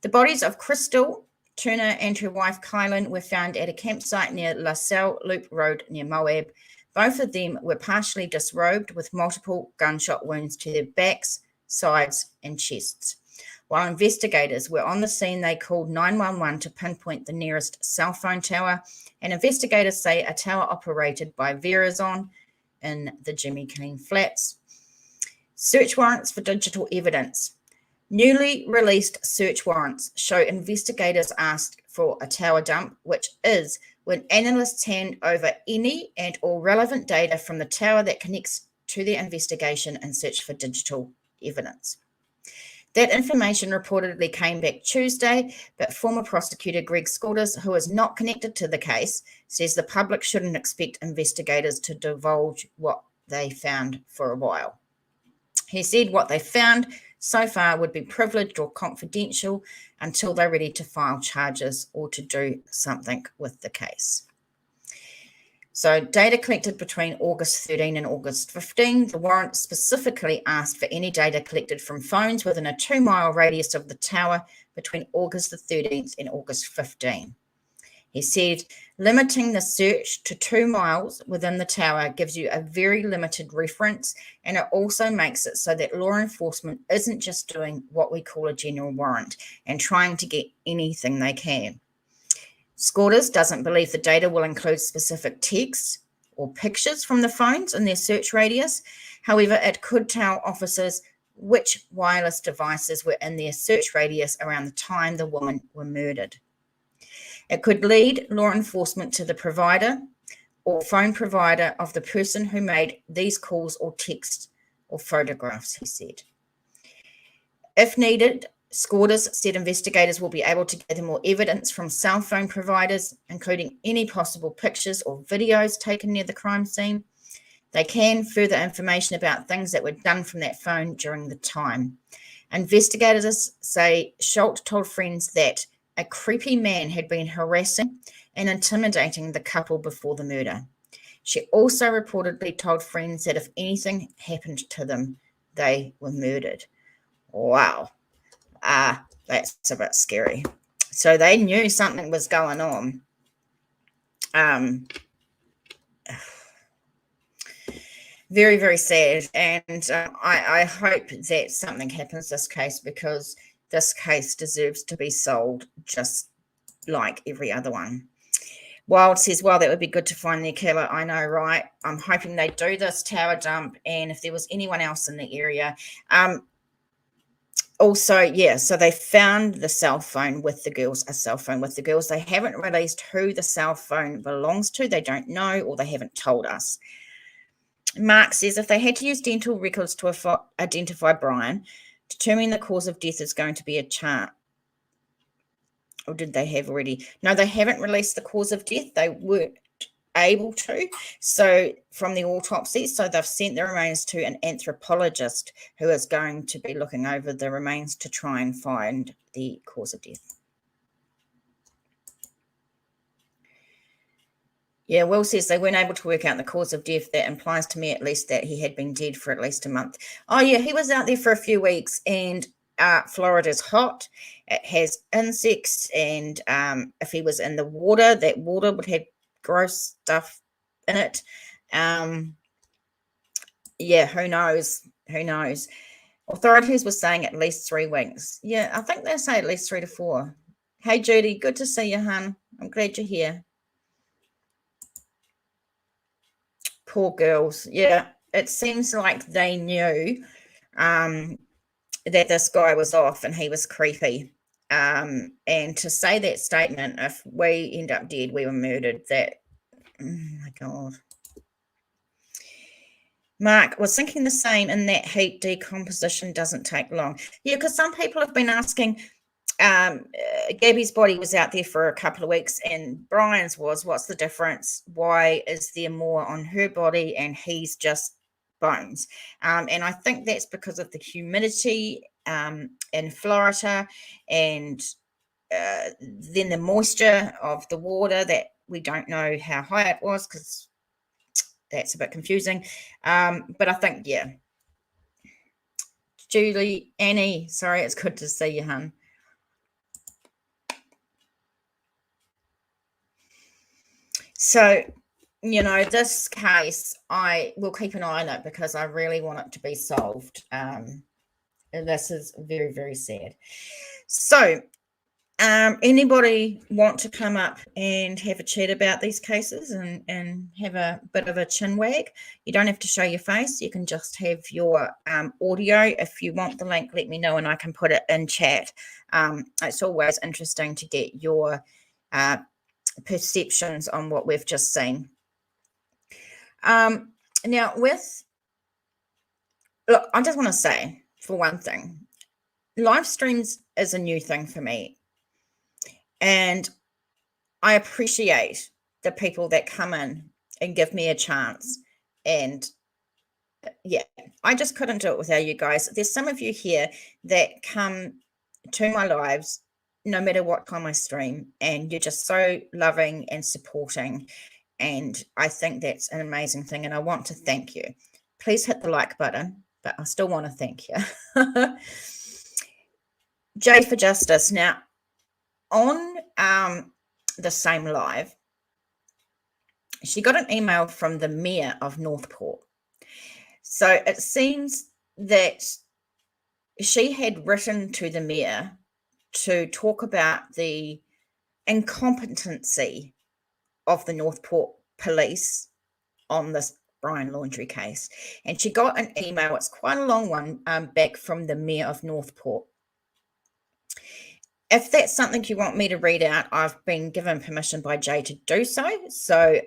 The bodies of Crystal Turner and her wife Kylin were found at a campsite near La Salle Loop Road near Moab. Both of them were partially disrobed with multiple gunshot wounds to their backs, sides, and chests. While investigators were on the scene, they called 911 to pinpoint the nearest cell phone tower, and investigators say a tower operated by Verizon in the Jimmy Clean Flats. Search warrants for digital evidence. Newly released search warrants show investigators asked for a tower dump, which is when analysts hand over any and all relevant data from the tower that connects to their investigation and search for digital evidence. That information reportedly came back Tuesday, but former prosecutor Greg Scolders, who is not connected to the case, says the public shouldn't expect investigators to divulge what they found for a while. He said what they found so far would be privileged or confidential until they're ready to file charges or to do something with the case. So data collected between August 13 and August 15. The warrant specifically asked for any data collected from phones within a 2-mile radius of the tower between August the 13th and August 15. He said, limiting the search to 2 miles within the tower gives you a very limited reference, and it also makes it so that law enforcement isn't just doing what we call a general warrant and trying to get anything they can. Scotters doesn't believe the data will include specific text or pictures from the phones in their search radius. However, it could tell officers which wireless devices were in their search radius around the time the women were murdered. It could lead law enforcement to the provider or phone provider of the person who made these calls or texts or photographs, he said. If needed, Scotters said investigators will be able to gather more evidence from cell phone providers, including any possible pictures or videos taken near the crime scene. They can further information about things that were done from that phone during the time. Investigators say Schultz told friends that a creepy man had been harassing and intimidating the couple before the murder. She also reportedly told friends that if anything happened to them, they were murdered. Wow. That's a bit scary. So they knew something was going on. Very, very sad. And I hope that something happens this case, because this case deserves to be solved just like every other one. Wild says, well, that would be good to find their killer. I know, right? I'm hoping they do this tower dump, and if there was anyone else in the area. Also, yeah, so they found the cell phone with the girls, a cell phone with the girls. They haven't released who the cell phone belongs to. They don't know, or they haven't told us. Mark says, if they had to use dental records to identify Brian, determining the cause of death is going to be a chart. Or did they have already? No, they haven't released the cause of death. They weren't able to. So from the autopsy, so they've sent the remains to an anthropologist who is going to be looking over the remains to try and find the cause of death. Yeah, Will says they weren't able to work out the cause of death. That implies to me at least that he had been dead for at least a month. Oh, yeah, he was out there for a few weeks, and Florida's hot. It has insects, and if he was in the water, that water would have gross stuff in it. Yeah, who knows? Who knows? Authorities were saying at least 3 weeks. Yeah, I think they say at least 3 to 4. Hey, Judy, good to see you, hun. I'm glad you're here. Poor girls. Yeah, it seems like they knew that this guy was off and he was creepy. And to say that statement, if we end up dead, we were murdered, that, oh my God. Mark was thinking the same, in that heat decomposition doesn't take long. Yeah, because some people have been asking, Gabby's body was out there for a couple of weeks and Brian's was. What's the difference? Why is there more on her body and he's just bones? And I think that's because of the humidity in Florida, and then the moisture of the water, that we don't know how high it was, because that's a bit confusing. But I think, yeah. Julie, Annie, sorry, it's good to see you, hun. So, you know, this case, I will keep an eye on it because I really want it to be solved. And this is very, very sad. So, anybody want to come up and have a chat about these cases and have a bit of a chin wag? You don't have to show your face. You can just have your audio. If you want the link, let me know and I can put it in chat. It's always interesting to get your perceptions on what we've just seen. Now, look, I just want to say, for one thing, live streams is a new thing for me. And I appreciate the people that come in and give me a chance. And yeah, I just couldn't do it without you guys. There's some of you here that come to my lives no matter what time I stream, and you're just so loving and supporting. And I think that's an amazing thing. And I want to thank you. Please hit the like button, but I still want to thank you. J for Justice. Now, on the same live, she got an email from the mayor of Northport. So it seems that she had written to the mayor to talk about the incompetency of the Northport police on this Brian Laundrie case. And she got an email, it's quite a long one, back from the mayor of Northport. If that's something you want me to read out, I've been given permission by Jay to do so. So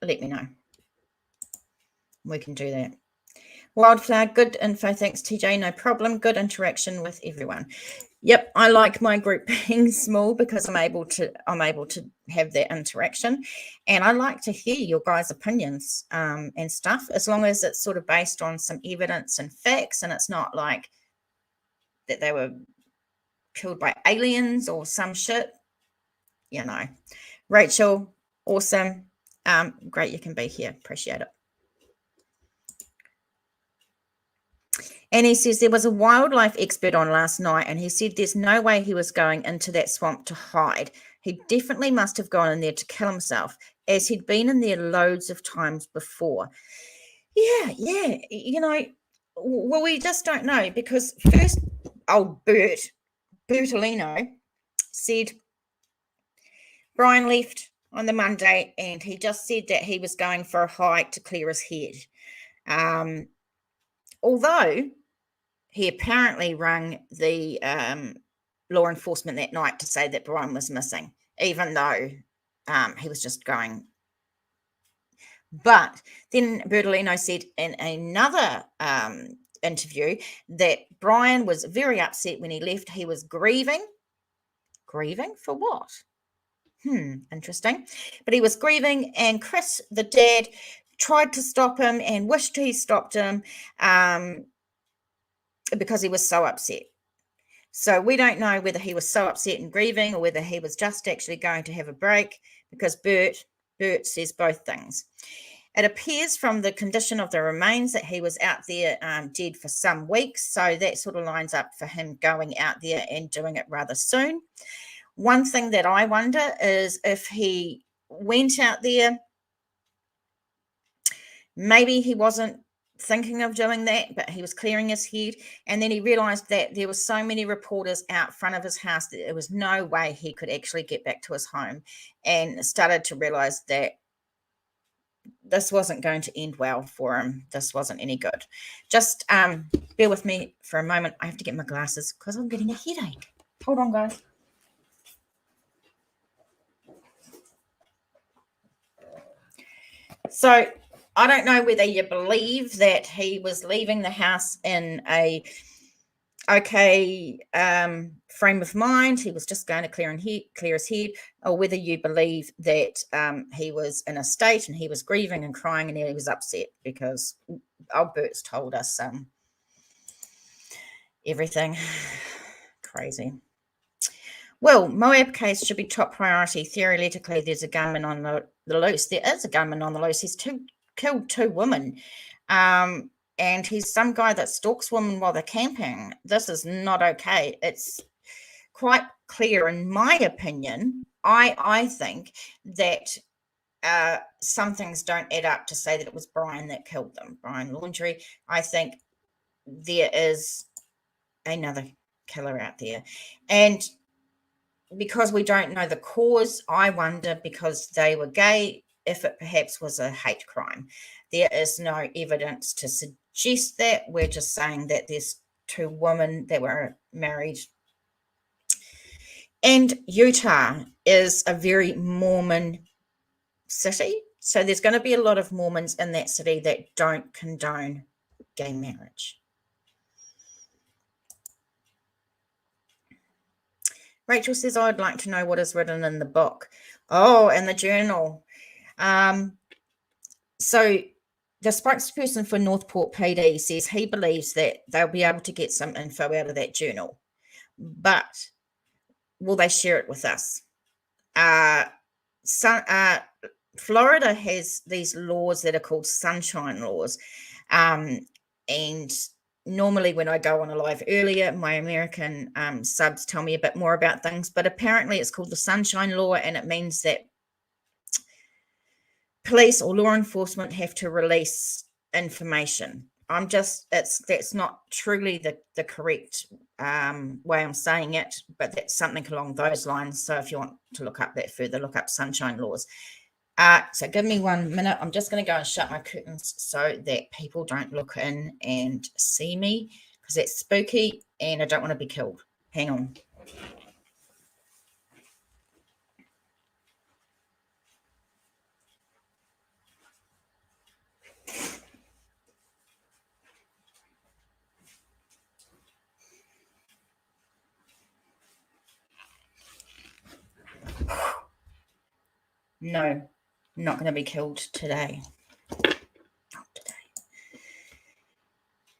let me know. We can do that. Wildflower, good info. Thanks, TJ. No problem. Good interaction with everyone. Yep, I like my group being small because I'm able to have that interaction, and I like to hear your guys' opinions and stuff, as long as it's sort of based on some evidence and facts, and it's not like that they were killed by aliens or some shit. You know, Rachel, awesome, great you can be here. Appreciate it. And he says there was a wildlife expert on last night, and he said there's no way he was going into that swamp to hide. He definitely must have gone in there to kill himself, as he'd been in there loads of times before. Yeah, you know, well, we just don't know, because first old Bertolino said Brian left on the Monday, and he just said that he was going for a hike to clear his head. Although he apparently rang the law enforcement that night to say that Brian was missing, even though he was just going. But then Bertolino said in another interview that Brian was very upset when he left. He was grieving. Grieving for what? Interesting. But he was grieving, and Chris, the dad, tried to stop him and wished he stopped him because he was so upset. So we don't know whether he was so upset and grieving or whether he was just actually going to have a break, because Bert says both things. It appears from the condition of the remains that he was out there dead for some weeks. So that sort of lines up for him going out there and doing it rather soon. One thing that I wonder is if he went out there, maybe he wasn't thinking of doing that, but he was clearing his head, and then he realized that there were so many reporters out front of his house that there was no way he could actually get back to his home, and started to realize that this wasn't going to end well for him. This wasn't any good. Just bear with me for a moment. I have to get my glasses because I'm getting a headache. Hold on, guys. So I don't know whether you believe that he was leaving the house in a frame of mind. He was just going to clear his head, or whether you believe that he was in a state and he was grieving and crying and he was upset because Albert's told us everything. Crazy. Well, Moab case should be top priority. Theoretically, there's a gunman on the loose. There is a gunman on the loose. He's killed two women. And he's some guy that stalks women while they're camping. This is not okay. It's quite clear, in my opinion. I think that some things don't add up to say that it was Brian that killed them, Brian Laundrie. I think there is another killer out there. And because we don't know the cause, I wonder, because they were gay, if it perhaps was a hate crime. There is no evidence to suggest that. We're just saying that there's two women that were married. And Utah is a very Mormon city. So there's going to be a lot of Mormons in that city that don't condone gay marriage. Rachel says, I'd like to know what is written in the book. Oh, in the journal. So the spokesperson for Northport PD says he believes that they'll be able to get some info out of that journal. But will they share it with us? Florida has these laws that are called sunshine laws. And normally when I go on a live earlier, my American subs tell me a bit more about things, but apparently it's called the Sunshine Law, and it means that police or law enforcement have to release information. That's not truly the correct way I'm saying it, but that's something along those lines. So if you want to look up that further, look up Sunshine Laws. So give me 1 minute. I'm just going to go and shut my curtains so that people don't look in and see me, because that's spooky and I don't want to be killed. Hang on. No, not going to be killed today. Not today.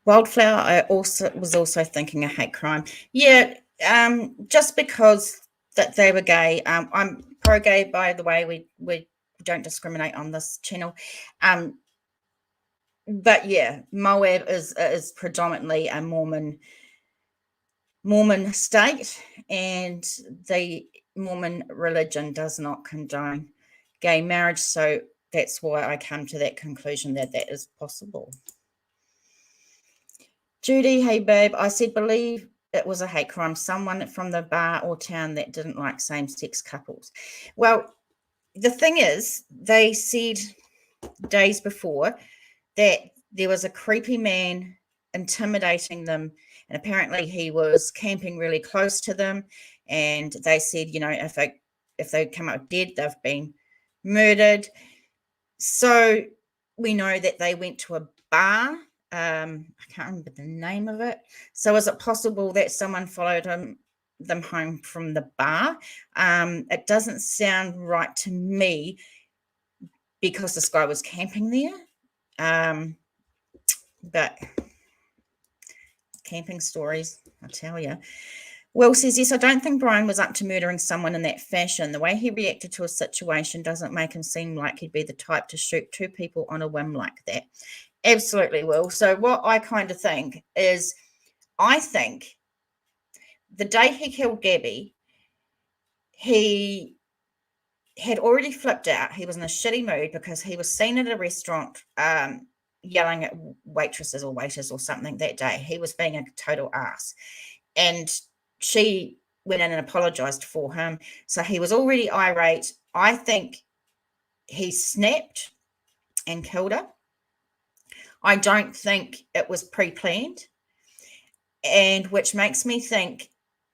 Wildflower, I was also thinking a hate crime. Yeah, just because that they were gay. I'm pro-gay, by the way. We don't discriminate on this channel. But yeah, Moab is predominantly a Mormon state, and the Mormon religion does not condone gay marriage. So that's why I come to that conclusion that that is possible. Judy, hey babe, I said believe it was a hate crime. Someone from the bar or town that didn't like same-sex couples. Well, the thing is, they said days before that there was a creepy man intimidating them, and apparently he was camping really close to them, and they said, you know, if they come up dead, they've been murdered. So we know that they went to a bar. I can't remember the name of it. So is it possible that someone followed them home from the bar? It doesn't sound right to me, because this guy was camping there. But camping stories, I tell you. Will says, yes, I don't think Brian was up to murdering someone in that fashion. The way he reacted to a situation doesn't make him seem like he'd be the type to shoot two people on a whim like that. Absolutely, Will. So what I kind of think is, I think the day he killed Gabby, he had already flipped out. He was in a shitty mood because he was seen at a restaurant yelling at waitresses or waiters or something that day. He was being a total ass. And she went in and apologized for him. So he was already irate. I think he snapped and killed her. I don't think it was pre-planned, and which makes me think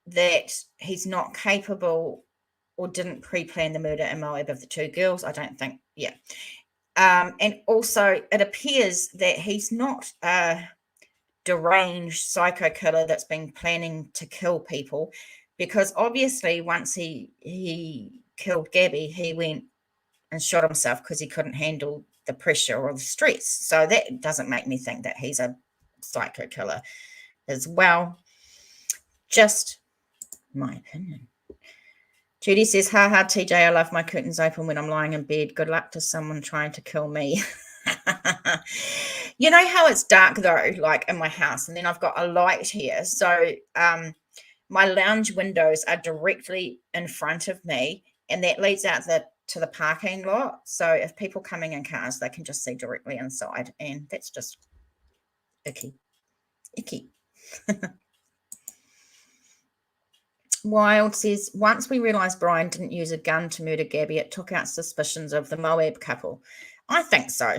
that he's not capable or didn't pre-plan the murder in Moab of the two girls. I don't think, yeah. And also it appears that he's not a deranged psycho killer that's been planning to kill people, because obviously once he killed Gabby, he went and shot himself because he couldn't handle the pressure or the stress. So that doesn't make me think that he's a psycho killer as well. Just my opinion. Judy says, haha, TJ, I love my curtains open when I'm lying in bed. Good luck to someone trying to kill me. You know how it's dark though, like in my house, and then I've got a light here. So my lounge windows are directly in front of me, and that leads out to the parking lot. So if people coming in cars, they can just see directly inside, and that's just icky. Wild says, once we realised Brian didn't use a gun to murder Gabby, it took out suspicions of the Moab couple. I think so.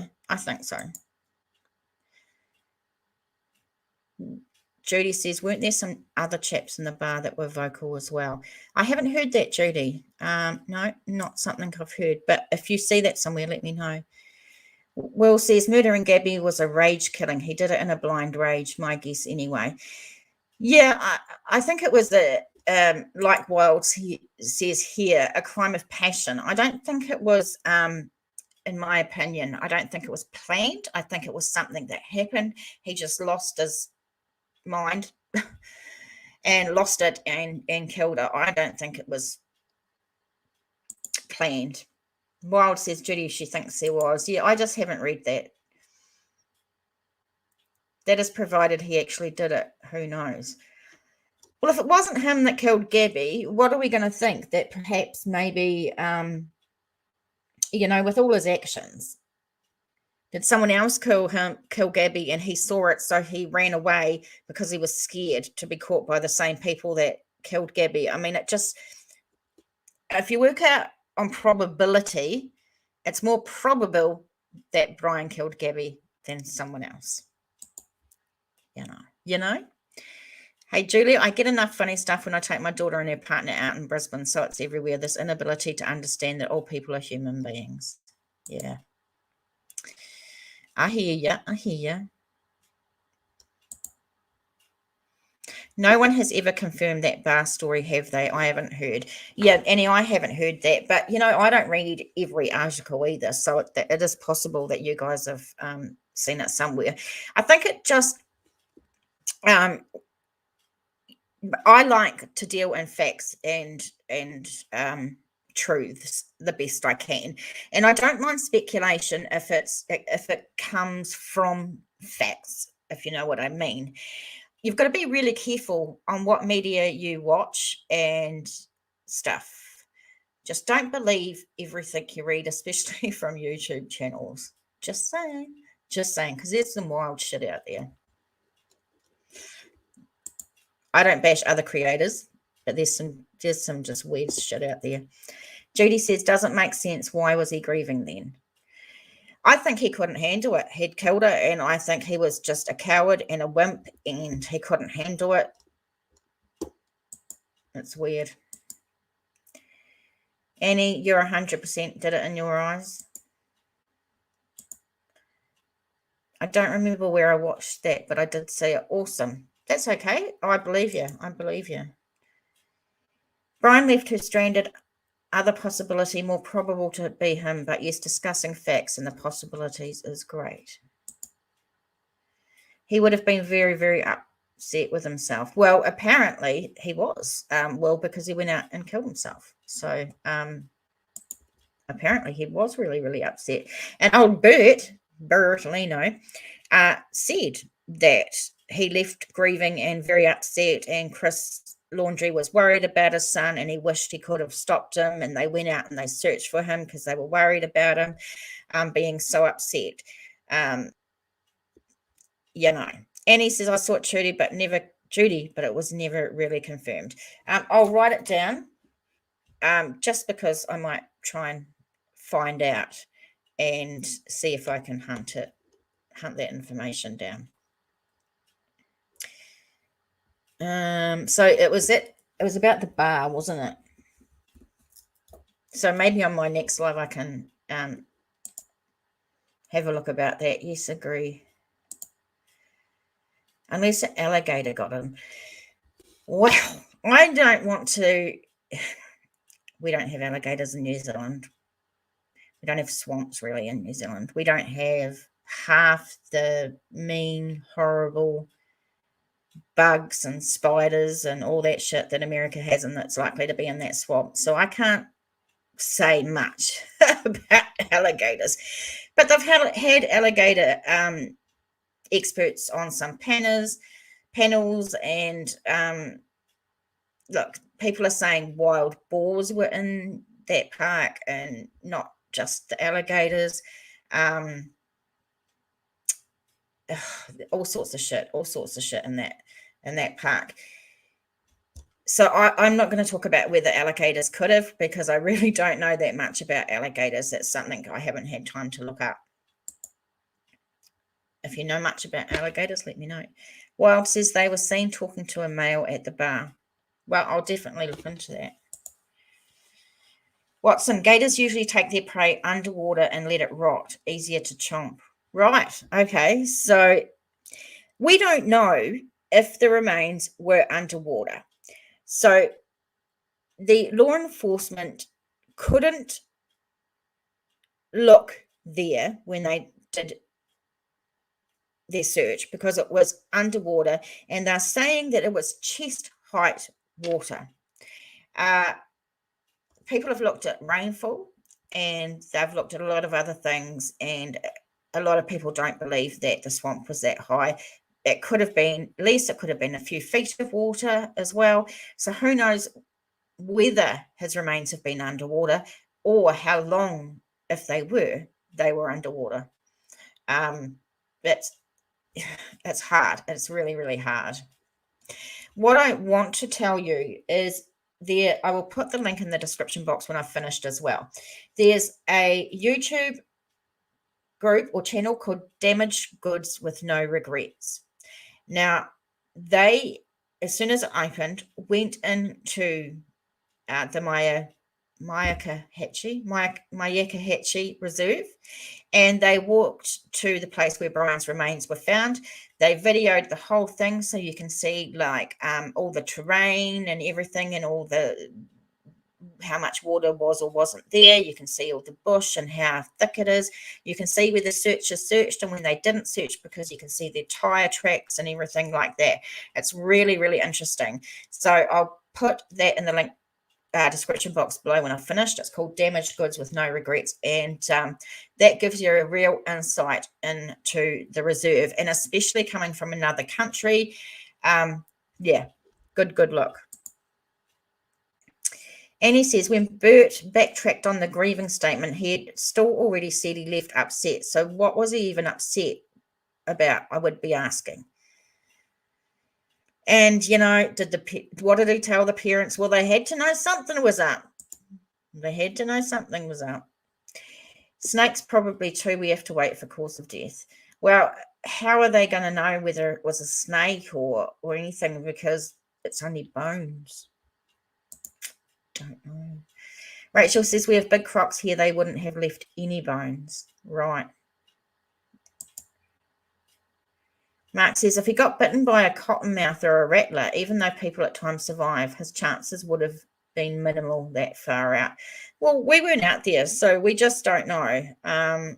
Judy says, weren't there some other chaps in the bar that were vocal as well? I haven't heard that, Judy. No, not something I've heard. But if you see that somewhere, let me know. Will says, murdering Gabby was a rage killing. He did it in a blind rage, my guess anyway. Yeah, I think it was like Wild says here, a crime of passion. I don't think it was, in my opinion, I don't think it was planned. I think it was something that happened. He just lost his mind and lost it and killed her. I don't think it was planned. Wild says, Judy, she thinks there was. Yeah, I just haven't read that. That is provided he actually did it. Who knows? Well, if it wasn't him that killed Gabby, what are we going to think? That perhaps maybe, with all his actions, did someone else kill Gabby, and he saw it, so he ran away because he was scared to be caught by the same people that killed Gabby? I mean, if you work out on probability, it's more probable that Brian killed Gabby than someone else. You know? Hey, Julie, I get enough funny stuff when I take my daughter and her partner out in Brisbane, so it's everywhere. This inability to understand that all people are human beings. Yeah. I hear you. No one has ever confirmed that bar story, have they? I haven't heard. Yeah, Annie, I haven't heard that. But, I don't read every article either, so it is possible that you guys have seen it somewhere. I think it just... I like to deal in facts and truths the best I can, and I don't mind speculation if it comes from facts, if you know what I mean. You've got to be really careful on what media you watch and stuff. Just don't believe everything you read, especially from YouTube channels. Just saying, because there's some wild shit out there. I don't bash other creators, but there's some just weird shit out there. Judy says, doesn't make sense. Why was he grieving then? I think he couldn't handle it. He'd killed her, and I think he was just a coward and a wimp, and he couldn't handle it. It's weird. Annie, you're 100% did it in your eyes. I don't remember where I watched that, but I did see it. Awesome. That's okay. I believe you. Brian left her stranded. Other possibility, more probable to be him, but yes, discussing facts and the possibilities is great. He would have been very, very upset with himself. Well, apparently he was. Because he went out and killed himself. So apparently he was really, really upset. And old Bertolino, said that he left grieving and very upset, and Chris Laundrie was worried about his son, and he wished he could have stopped him, and they went out and they searched for him because they were worried about him being so upset. And he says, I saw it Judy, but it was never really confirmed. I'll write it down just because I might try and find out and see if I can hunt that information down. So it was about the bar, wasn't it? So maybe on my next live I can have a look about that. Yes, agree. Unless an alligator got him. Well, I don't want to. We don't have alligators in New Zealand. We don't have swamps really in New Zealand. We don't have half the mean, horrible bugs and spiders and all that shit that America has, and that's likely to be in that swamp. So I can't say much about alligators, but they've had alligator experts on some panels, and look, people are saying wild boars were in that park and not just the alligators. All sorts of shit in that park. So I'm not going to talk about whether alligators could have, because I really don't know that much about alligators. That's something I haven't had time to look up. If you know much about alligators, let me know. Wild says they were seen talking to a male at the bar. Well, I'll definitely look into that. Watson, gators usually take their prey underwater and let it rot. Easier to chomp. Right. Okay. So we don't know if the remains were underwater. So the law enforcement couldn't look there when they did their search because it was underwater, and they're saying that it was chest height water. People have looked at rainfall, and they've looked at a lot of other things, and a lot of people don't believe that the swamp was that high. it could have been less, it could have been a few feet of water as well. So who knows whether his remains have been underwater or how long, if they were underwater. It's hard. It's really, really hard. What I want to tell you is I will put the link in the description box when I've finished as well. There's a YouTube group or channel called Damaged Goods with No Regrets. Now, they, as soon as it opened, went into the Myakahatchee Reserve, and they walked to the place where Brian's remains were found. They videoed the whole thing so you can see like all the terrain and everything and all the how much water was or wasn't there. You can see all the bush and how thick it is. You can see where the searchers searched and when they didn't search, because you can see their tire tracks and everything like that. It's really, really interesting. So I'll put that in the link description box below when I've finished. It's called Damaged Goods with No Regrets, and that gives you a real insight into the reserve, and especially coming from another country. Yeah, good look. Annie says, when Bert backtracked on the grieving statement, he had still already said he left upset. So what was he even upset about, I would be asking. And, you know, what did he tell the parents? Well, they had to know something was up. They had to know something was up. Snakes probably too. We have to wait for cause of death. Well, how are they going to know whether it was a snake or anything, because it's only bones? Don't know. Rachel says, we have big crocs here. They wouldn't have left any bones. Right. Mark says, if he got bitten by a cottonmouth or a rattler, even though people at times survive, his chances would have been minimal that far out. Well, we weren't out there, so we just don't know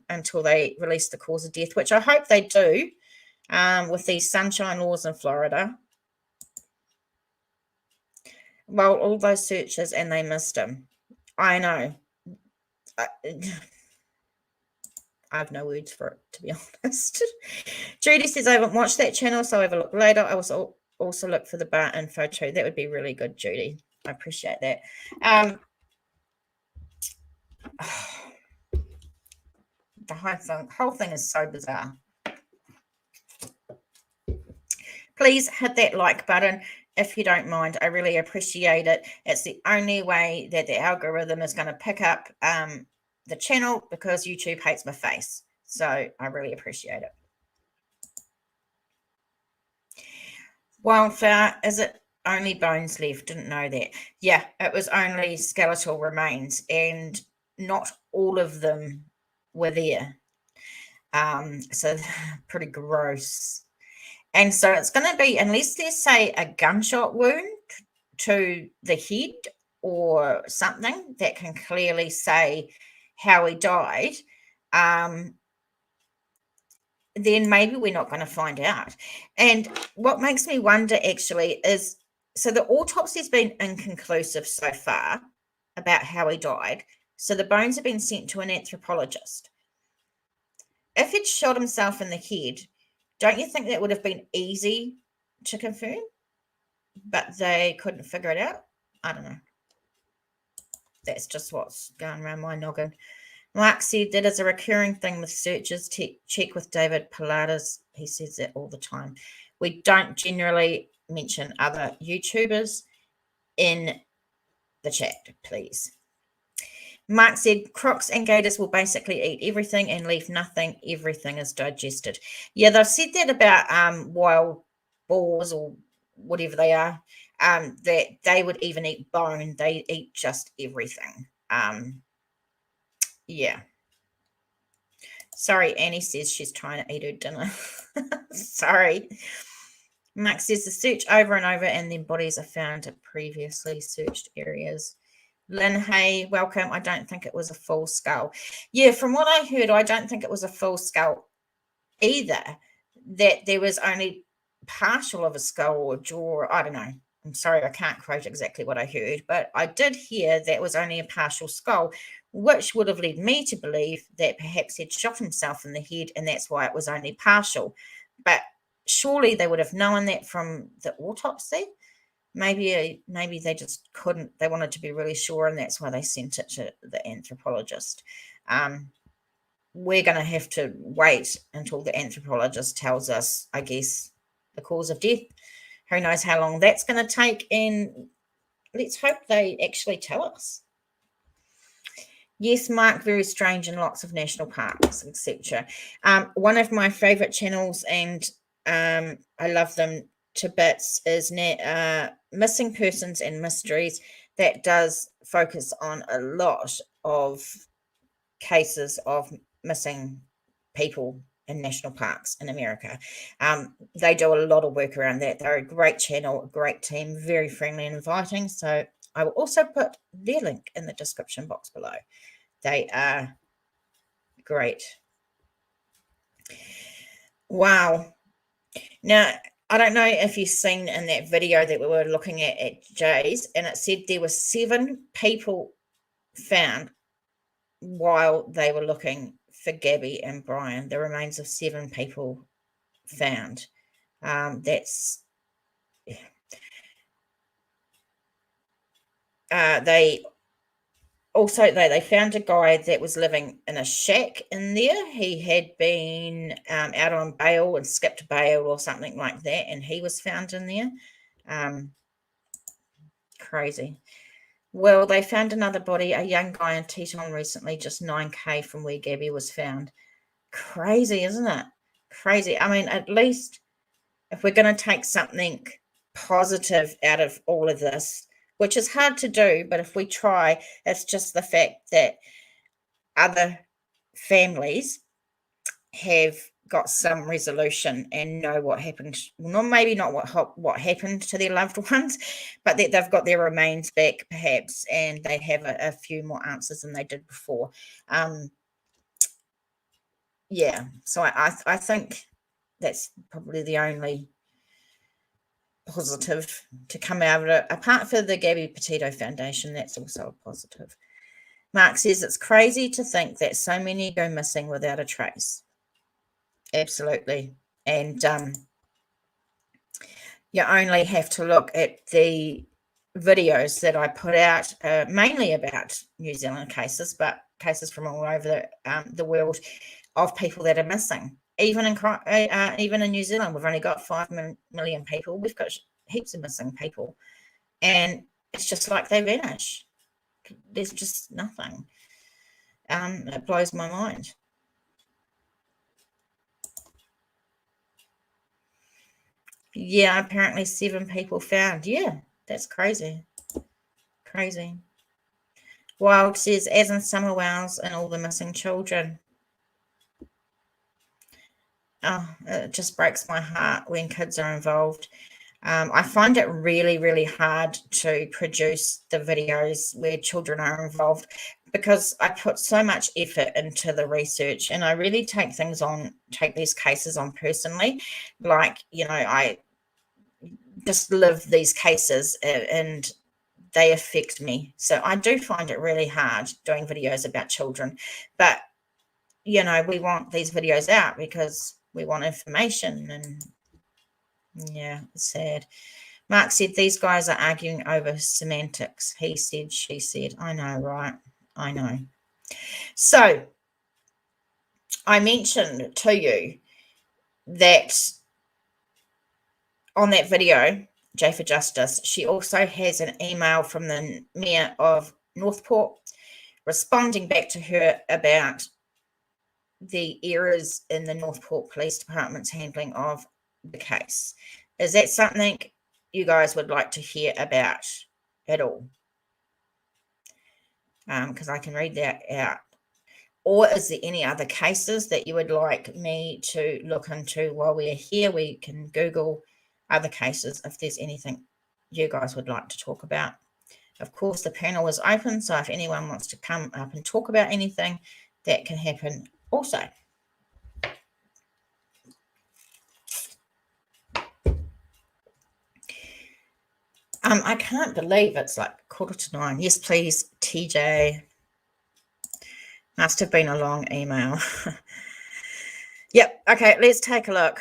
until they release the cause of death, which I hope they do with these sunshine laws in Florida. Well, all those searches and they missed him. I know. I have no words for it, to be honest. Judy says, I haven't watched that channel, so I'll have a look later. I will also look for the bar info too. That would be really good, Judy. I appreciate that. The whole thing is so bizarre. Please hit that like button if you don't mind. I really appreciate it. It's the only way that the algorithm is going to pick up the channel, because YouTube hates my face. So I really appreciate it. Wildflower, is it only bones left? Didn't know that. Yeah, it was only skeletal remains, and not all of them were there. So pretty gross. And so it's going to be, unless there's, say, a gunshot wound to the head or something that can clearly say how he died, then maybe we're not going to find out. And what makes me wonder actually is, so the autopsy's been inconclusive so far about how he died. So the bones have been sent to an anthropologist. If he'd shot himself in the head, don't you think that would have been easy to confirm? But they couldn't figure it out? I don't know. That's just what's going around my noggin. Mark said that is a recurring thing with searches. Check with David Pilates. He says that all the time. We don't generally mention other YouTubers in the chat, please. Mark said crocs and gators will basically eat everything and leave nothing. Everything is digested. Yeah, they've said that about wild boars or whatever they are, that they would even eat bone. They eat just everything. Yeah. Sorry, Annie says she's trying to eat her dinner. Sorry. Mark says the search over and over and then bodies are found at previously searched areas. Lynn, hey, welcome. I don't think it was a full skull. Yeah, from what I heard, I don't think it was a full skull either. That there was only partial of a skull or jaw. I don't know. I'm sorry, I can't quote exactly what I heard, but I did hear that was only a partial skull, which would have led me to believe that perhaps he'd shot himself in the head and that's why it was only partial. But surely they would have known that from the autopsy. Maybe they just couldn't. They wanted to be really sure, and that's why they sent it to the anthropologist. We're going to have to wait until the anthropologist tells us, I guess, the cause of death. Who knows how long that's going to take, and let's hope they actually tell us. Yes, Mark, very strange in lots of national parks, etc. One of my favourite channels, and I love them to bits, is Missing Persons and Mysteries, that does focus on a lot of cases of missing people in national parks in America. They do a lot of work around that. They're a great channel, a great team, very friendly and inviting. So I will also put their link in the description box below. They are great. Wow. Now, I don't know if you've seen in that video that we were looking at Jay's, and it said there were 7 people found while they were looking for Gabby and Brian. The remains of 7 people found. That's they found a guy that was living in a shack in there. He had been out on bail and skipped bail or something like that, and he was found in there. Crazy. Well, they found another body, a young guy in Teton recently, just 9k from where Gabby was found. Crazy, isn't it? Crazy. I mean, at least if we're going to take something positive out of all of this, which is hard to do, but if we try, it's just the fact that other families have got some resolution and know what happened. Well, maybe not what happened to their loved ones, but that they've got their remains back perhaps, and they have a few more answers than they did before. Yeah, so I think that's probably the only positive to come out of it, apart from the Gabby Petito Foundation. That's also a positive. Mark says it's crazy to think that so many go missing without a trace. Absolutely. And you only have to look at the videos that I put out, mainly about New Zealand cases, but cases from all over the world of people that are missing. Even in New Zealand, we've only got 5 million people. We've got heaps of missing people, and it's just like they vanish. There's just nothing. It blows my mind. Yeah, apparently 7 people found. Yeah, that's crazy. Crazy. Wild says, as in Summer Wells and all the missing children. Oh, it just breaks my heart when kids are involved. I find it really, really hard to produce the videos where children are involved, because I put so much effort into the research, and I really take these cases on personally. Like, I just live these cases and they affect me. So I do find it really hard doing videos about children, but we want these videos out because we want information, and yeah, it's sad. Mark said these guys are arguing over semantics. He said, she said. I know, right? I know. So I mentioned to you that on that video, J for Justice, she also has an email from the Mayor of Northport responding back to her about the errors in the Northport Police Department's handling of the case. Is that something you guys would like to hear about at all? Because I can read that out. Or is there any other cases that you would like me to look into while we're here? We can Google other cases if there's anything you guys would like to talk about. Of course, the panel is open, so if anyone wants to come up and talk about anything, that can happen also. I can't believe it's like 9:15. Yes, please, TJ. Must have been a long email. Yep. Okay, let's take a look.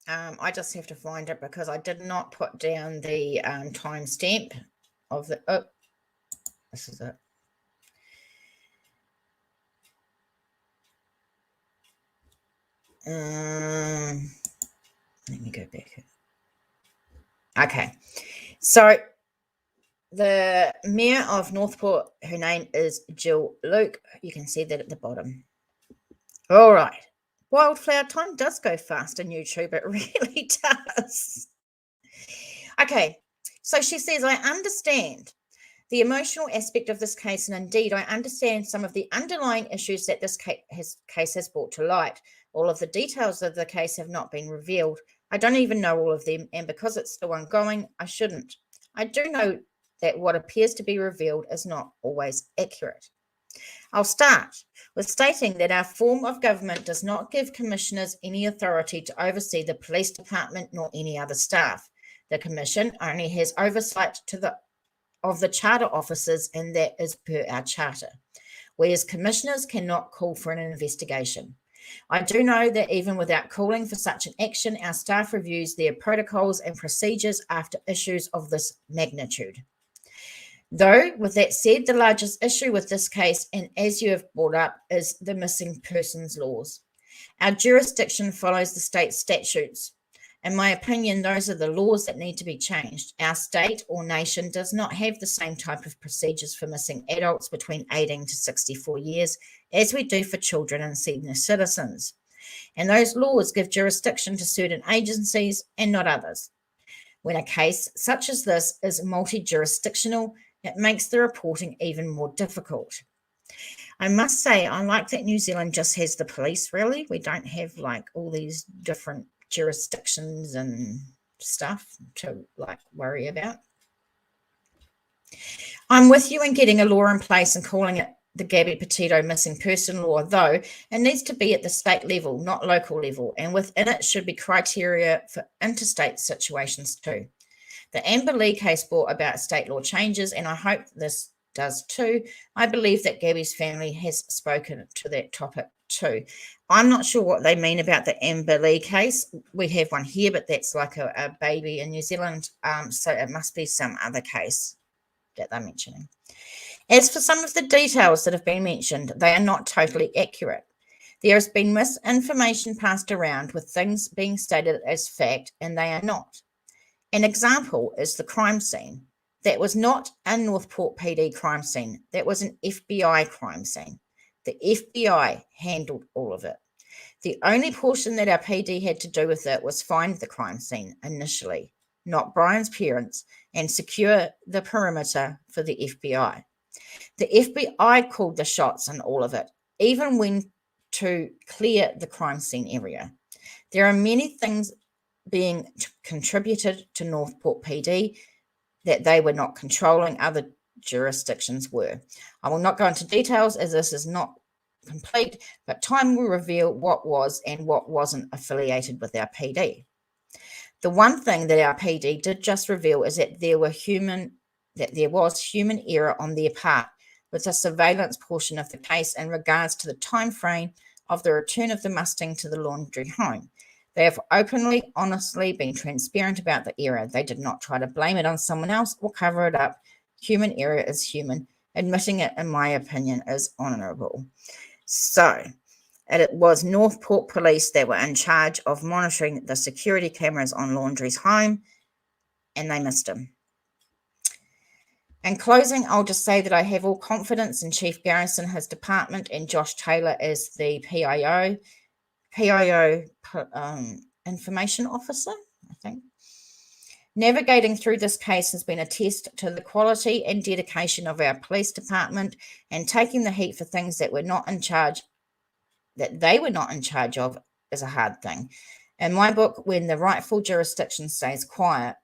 I just have to find it because I did not put down the timestamp of the. Oh, this is it. Let me go back. Okay, so the mayor of Northport, her name is Jill Luke. You can see that at the bottom. All right. Wildflower time does go fast on YouTube. It really does. Okay, so she says, I understand the emotional aspect of this case, and indeed, I understand some of the underlying issues that this case has brought to light. All of the details of the case have not been revealed. I don't even know all of them, and because it's still ongoing, I shouldn't. I do know that what appears to be revealed is not always accurate. I'll start with stating that our form of government does not give commissioners any authority to oversee the police department nor any other staff. The commission only has oversight of the charter officers, and that is per our charter. We as commissioners cannot call for an investigation. I do know that even without calling for such an action, our staff reviews their protocols and procedures after issues of this magnitude. Though, with that said, the largest issue with this case, and as you have brought up, is the missing persons laws. Our jurisdiction follows the state statutes. In my opinion, those are the laws that need to be changed. Our state or nation does not have the same type of procedures for missing adults between 18 to 64 years as we do for children and senior citizens. And those laws give jurisdiction to certain agencies and not others. When a case such as this is multi-jurisdictional, it makes the reporting even more difficult. I must say, I like that New Zealand just has the police, really. We don't have like all these different jurisdictions and stuff to like worry about. I'm with you in getting a law in place and calling it the Gabby Petito missing person law, though it needs to be at the state level, not local level, and within it should be criteria for interstate situations too. The Amber Lee case brought about state law changes, and I hope this does too. I believe that Gabby's family has spoken to that topic too. I'm not sure what they mean about the Amber Lee case. We have one here, but that's like a baby in New Zealand, so it must be some other case that they're mentioning. As for some of the details that have been mentioned, they are not totally accurate. There has been misinformation passed around with things being stated as fact, and they are not. An example is the crime scene. That was not a Northport PD crime scene. That was an FBI crime scene. The FBI handled all of it. The only portion that our PD had to do with it was find the crime scene initially, not Brian's parents, and secure the perimeter for the FBI. The FBI called the shots on all of it, even when to clear the crime scene area. There are many things being contributed to Northport PD that they were not controlling, other jurisdictions were. I will not go into details as this is not complete, but time will reveal what was and what wasn't affiliated with our PD. The one thing that our PD did just reveal is that there was human error on their part with the surveillance portion of the case in regards to the time frame of the return of the Mustang to the Laundrie home. They have openly, honestly been transparent about the error. They did not try to blame it on someone else or cover it up. Human error is human. Admitting it, in my opinion, is honourable. So, it was Northport Police that were in charge of monitoring the security cameras on Laundrie's home, and they missed him. In closing, I'll just say that I have all confidence in Chief Garrison, his department, and Josh Taylor as the PIO information officer, I think. Navigating through this case has been a test to the quality and dedication of our police department, and taking the heat for things that they were not in charge of is a hard thing. In my book, when the rightful jurisdiction stays quiet,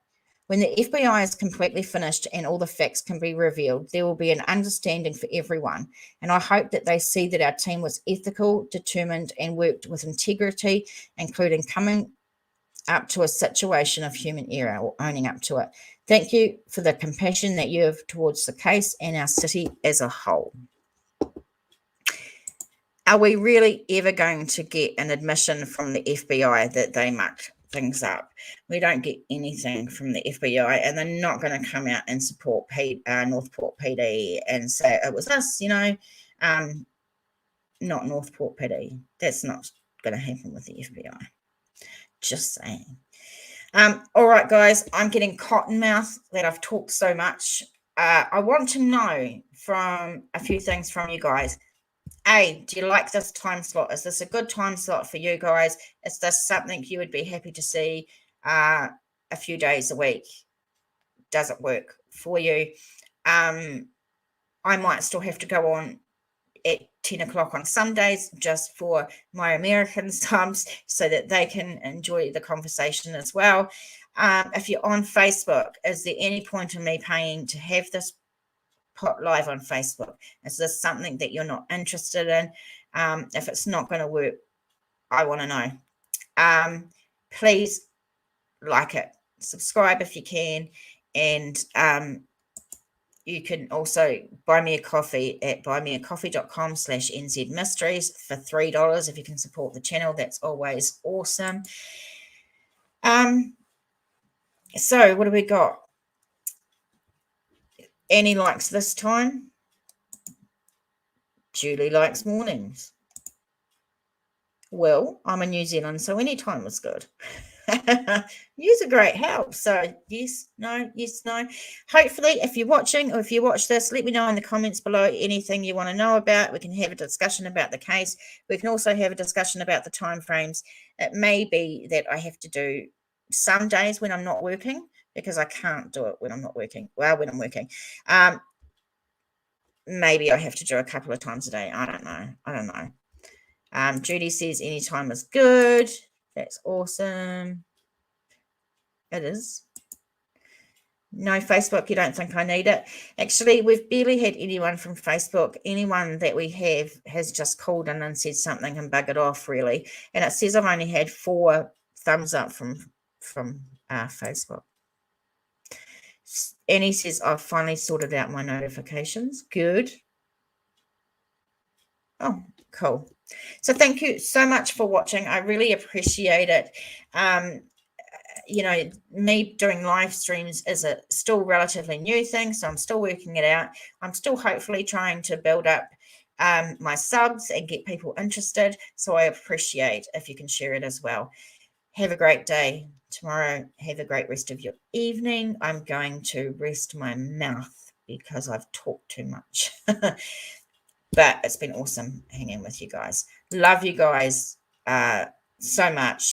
when the FBI is completely finished and all the facts can be revealed, there will be an understanding for everyone. And I hope that they see that our team was ethical, determined, and worked with integrity, including coming up to a situation of human error or owning up to it. Thank you for the compassion that you have towards the case and our city as a whole. Are we really ever going to get an admission from the FBI that they mucked things up. We don't get anything from the FBI, and they're not going to come out and support Northport PD and say it was us, not Northport PD. That's not going to happen with the FBI. Just saying. All right, guys, I'm getting cotton mouth that I've talked so much. I want to know from a few things from you guys. A, do you like this time slot? Is this a good time slot for you guys? Is this something you would be happy to see a few days a week? Does it work for you? I might still have to go on at 10 o'clock on Sundays just for my American subs so that they can enjoy the conversation as well. If you're on Facebook, is there any point in me paying to have this put live on Facebook? Is this something that you're not interested in? If it's not going to work, I want to know. Please like it, subscribe if you can, and you can also buy me a coffee at buymeacoffee.com/NZ Mysteries for $3. If you can support the channel, that's always awesome. So what do we got? Annie likes this time. Julie likes mornings. Well, I'm in New Zealand, so any time is good. Use a great help. So yes, no, yes, no. Hopefully, if you're watching or if you watch this, let me know in the comments below anything you want to know about. We can have a discussion about the case. We can also have a discussion about the time frames. It may be that I have to do some days when I'm not working, because I can't do it when I'm not working. Well, when I'm working. Maybe I have to do a couple of times a day. I don't know. Judy says anytime is good. That's awesome. It is. No, Facebook, you don't think I need it? Actually, we've barely had anyone from Facebook. Anyone that we have has just called in and said something and buggered off, really. And it says I've only had 4 thumbs up from Facebook. Annie says I've finally sorted out my notifications. Good. Oh, cool. So thank you so much for watching. I really appreciate it. Me doing live streams is a still relatively new thing, so I'm still working it out. I'm still hopefully trying to build up my subs and get people interested. So I appreciate if you can share it as well. Have a great day tomorrow. Have a great rest of your evening. I'm going to rest my mouth because I've talked too much. But it's been awesome hanging with you guys. Love you guys so much.